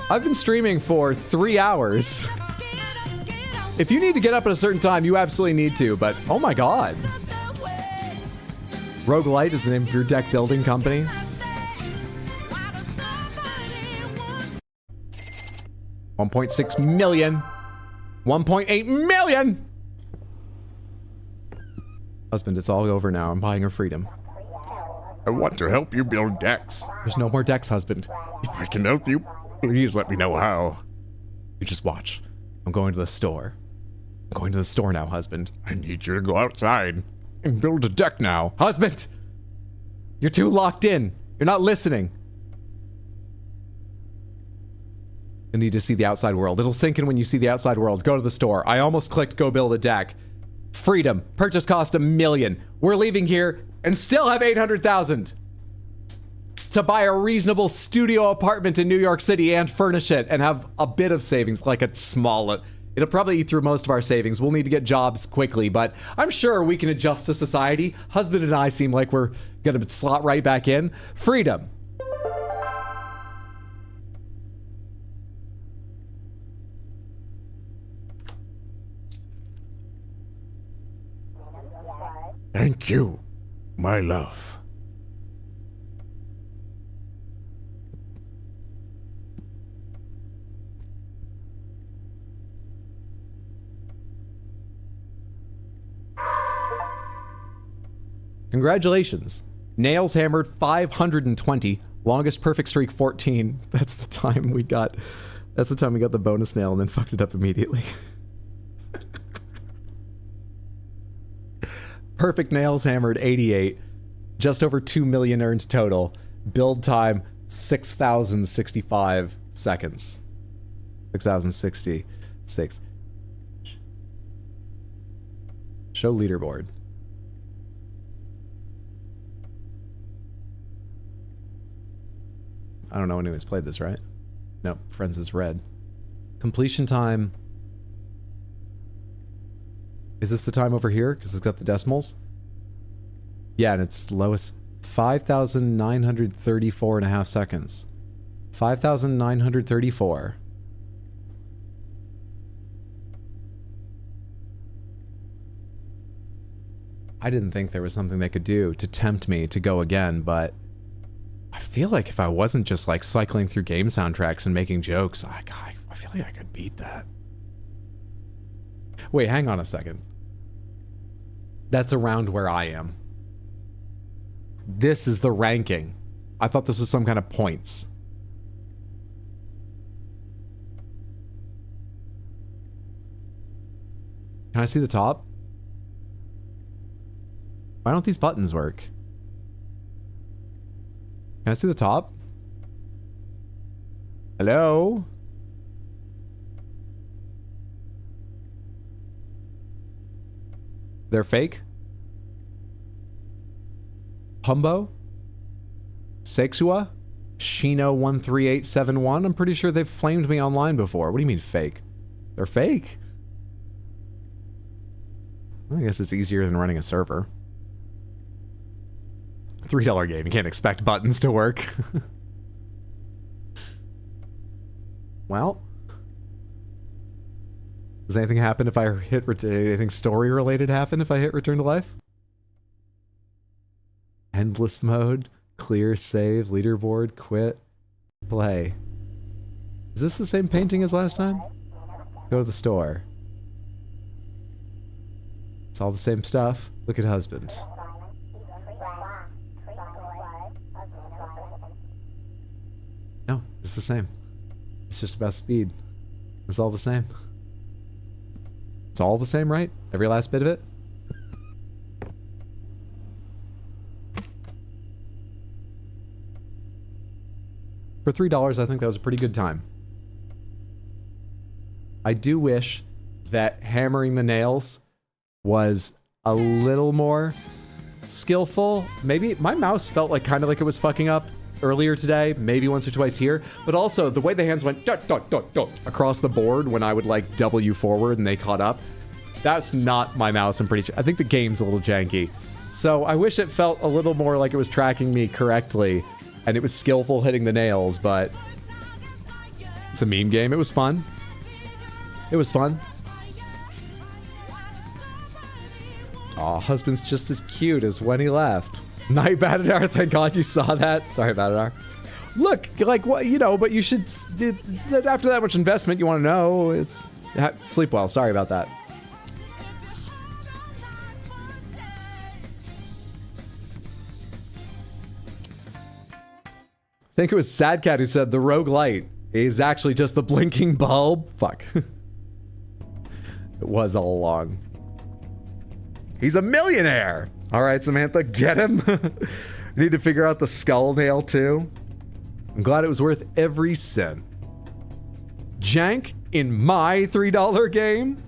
I've been streaming for 3 hours. If you need to get up at a certain time, you absolutely need to, but oh my god. Roguelite is the name of your deck building company. $1.6 million. $1.8 million! Husband, it's all over now. I'm buying her freedom. I want to help you build decks. There's no more decks, husband. If I can help you, please let me know how. You just watch. I'm going to the store. I'm going to the store now, husband. I need you to go outside and build a deck now. Husband! You're too locked in. You're not listening. You need to see the outside world. It'll sink in when you see the outside world. Go to the store. I almost clicked go build a deck. Freedom. Purchase cost $1 million. We're leaving here and still have 800,000 to buy a reasonable studio apartment in New York City and furnish it and have a bit of savings, like a small... it'll probably eat through most of our savings. We'll need to get jobs quickly, but I'm sure we can adjust to society. Husband and I seem like we're gonna slot right back in. Freedom. Thank you, my love. Congratulations. Nails hammered 520. Longest perfect streak 14. That's the time we got the bonus nail and then fucked it up immediately. Perfect nails hammered 88. Just over 2 million earned total. Build time 6,065 seconds. 6,066. Show leaderboard. I don't know anyone's played this, right? Nope, Friends is red. Completion time. Is this the time over here? Because it's got the decimals? Yeah, and it's lowest. 5,934 and a half seconds. 5,934. I didn't think there was something they could do to tempt me to go again, but I feel like if I wasn't just like cycling through game soundtracks and making jokes, I feel like I could beat that. Wait, hang on a second. That's around where I am. This is the ranking. I thought this was some kind of points. Can I see the top? Why don't these buttons work? Can I see the top? Hello? They're fake? Humbo? Sexua? Shino13871? I'm pretty sure they've flamed me online before. What do you mean fake? They're fake? I guess it's easier than running a server. $3 game. You can't expect buttons to work. Well. Does anything happen if I hit... anything story-related happen if I hit return to life? Endless mode. Clear, save, leaderboard, quit, play. Is this the same painting as last time? Go to the store. It's all the same stuff. Look at husband. No, it's the same. It's just about speed. It's all the same. It's all the same, right? Every last bit of it? For $3, I think that was a pretty good time. I do wish that hammering the nails was a little more skillful. Maybe my mouse felt like kind of like it was fucking up earlier today, maybe once or twice here, but also the way the hands went dot, dot, dot, dot, across the board when I would like W forward and they caught up. That's not my mouse, I'm pretty sure. I think the game's a little janky. So I wish it felt a little more like it was tracking me correctly and it was skillful hitting the nails, but it's a meme game. It was fun. It was fun. Aw, husband's just as cute as when he left. Night, Badadar, thank God you saw that. Sorry, Badadar. Look, like, what, you know, but you should, after that much investment, you want to know, it's, sleep well. Sorry about that. I think it was Sad Cat who said the rogue light is actually just the blinking bulb. Fuck. It was all along. He's a millionaire. All right, Samantha, get him. Need to figure out the skull nail too. I'm glad it was worth every cent. Jank in my $3 game.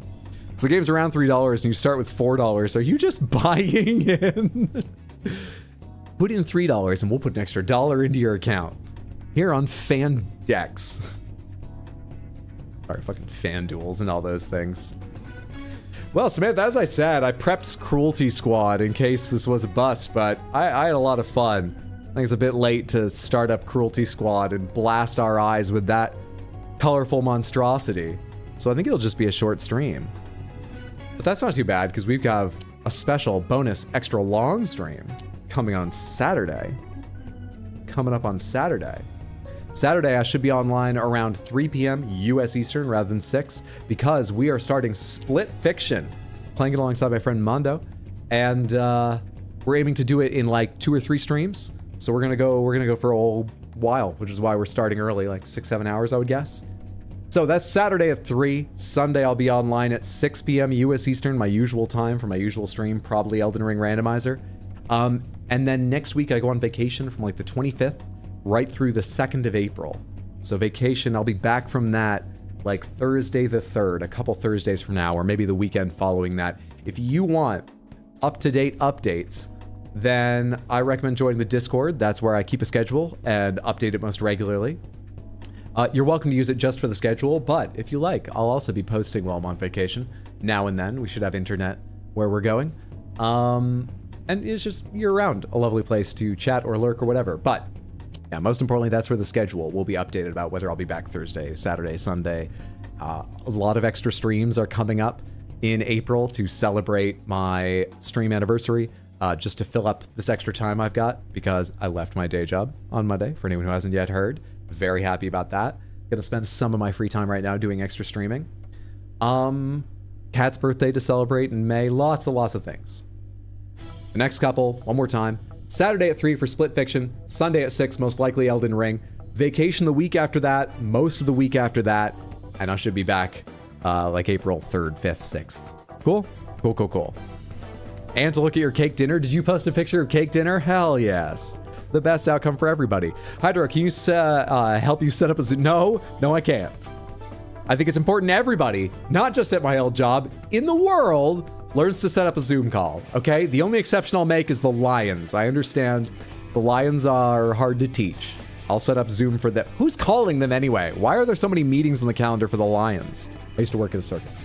So the game's around $3 and you start with $4. Are you just buying in? Put in $3 and we'll put an extra $1 into your account. Here on FanDex. Sorry, fucking FanDuels and all those things. Well, Samantha, as I said, I prepped Cruelty Squad in case this was a bust, but I had a lot of fun. I think it's a bit late to start up Cruelty Squad and blast our eyes with that colorful monstrosity. So I think it'll just be a short stream. But that's not too bad, because we've got a special bonus extra long stream coming on Saturday. Coming up on Saturday. Saturday, I should be online around 3 p.m. US Eastern rather than 6 because we are starting Split Fiction, playing it alongside my friend Mondo, and we're aiming to do it in like 2 or 3 streams. So we're gonna go for a whole while, which is why we're starting early, like 6-7 hours, I would guess. So that's Saturday at 3. Sunday, I'll be online at 6 p.m. US Eastern, my usual time for my usual stream, probably Elden Ring Randomizer. And then next week, I go on vacation from like the 25th right through the 2nd of April. So vacation, I'll be back from that like Thursday the 3rd, a couple Thursdays from now, or maybe the weekend following that. If you want up-to-date updates, then I recommend joining the Discord. That's where I keep a schedule and update it most regularly. You're welcome to use it just for the schedule, but if you like, I'll also be posting while I'm on vacation. Now and then, we should have internet where we're going. And it's just year-round a lovely place to chat or lurk or whatever. But yeah, most importantly, that's where the schedule will be updated about whether I'll be back Thursday, Saturday, Sunday. A lot of extra streams are coming up in April to celebrate my stream anniversary, just to fill up this extra time I've got because I left my day job on Monday, for anyone who hasn't yet heard. Very happy about that. Gonna spend some of my free time right now doing extra streaming. Kat's birthday to celebrate in May. Lots of things. The next couple, one more time. Saturday at 3 for Split Fiction. Sunday at 6, most likely Elden Ring. Vacation the week after that, most of the week after that. And I should be back like April 3rd, 5th, 6th. Cool? Cool. And to look at your cake dinner. Did you post a picture of cake dinner? Hell yes. The best outcome for everybody. Hydra, can you help you set up a Zoom? No, I can't. I think it's important everybody, not just at my old job, in the world, learns to set up a Zoom call, okay? The only exception I'll make is the Lions. I understand the Lions are hard to teach. I'll set up Zoom for them. Who's calling them anyway? Why are there so many meetings on the calendar for the Lions? I used to work at a circus.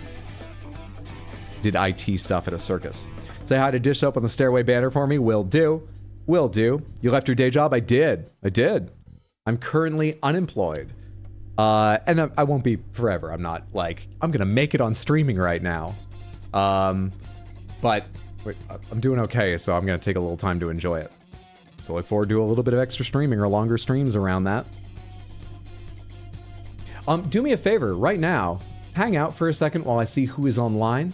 Did IT stuff at a circus. Say hi to Dish Up on the Stairway banner for me. Will do. You left your day job? I did. I'm currently unemployed. And I won't be forever. I'm not like, I'm gonna make it on streaming right now. But I'm doing okay, so I'm gonna take a little time to enjoy it. So look forward to a little bit of extra streaming or longer streams around that. Do me a favor right now, hang out for a second while I see who is online.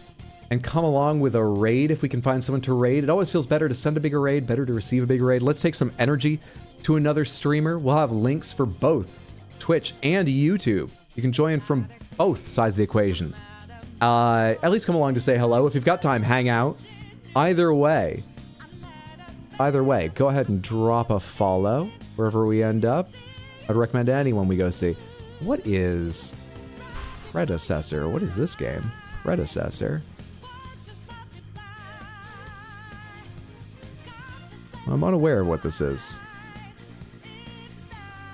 and come along with a raid if we can find someone to raid. It always feels better to send a bigger raid, better to receive a bigger raid. Let's take some energy to another streamer. We'll have links for both Twitch and YouTube. You can join from both sides of the equation. At least come along to say hello. If you've got time, hang out. Either way, go ahead and drop a follow wherever we end up. I'd recommend anyone we go see. What is Predecessor? What is this game? Predecessor. I'm unaware of what this is.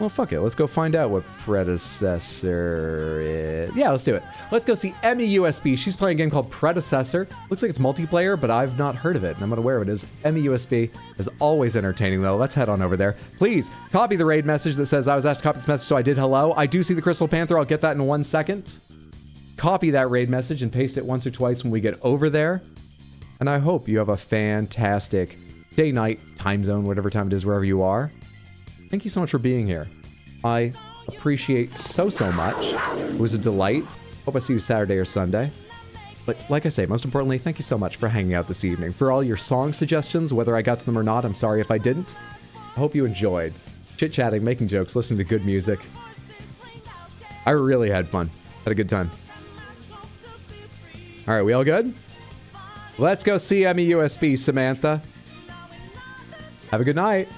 Well, fuck it. Let's go find out what Predecessor is. Yeah, let's do it. Let's go see Emmy USB. She's playing a game called Predecessor. Looks like it's multiplayer, but I've not heard of it, and I'm unaware of it. Is Emmy USB is always entertaining, though. Let's head on over there. Please copy the raid message that says I was asked to copy this message, so I did hello. I do see the Crystal Panther. I'll get that in 1 second. Copy that raid message and paste it once or twice when we get over there. And I hope you have a fantastic day, night, time zone, whatever time it is, wherever you are. Thank you so much for being here. I appreciate so much. It was a delight. Hope I see you Saturday or Sunday. But like I say, most importantly, thank you so much for hanging out this evening. For all your song suggestions, whether I got to them or not, I'm sorry if I didn't. I hope you enjoyed chit-chatting, making jokes, listening to good music. I really had fun. Had a good time. All right, we all good? Let's go see Emmy USB, Samantha. Have a good night.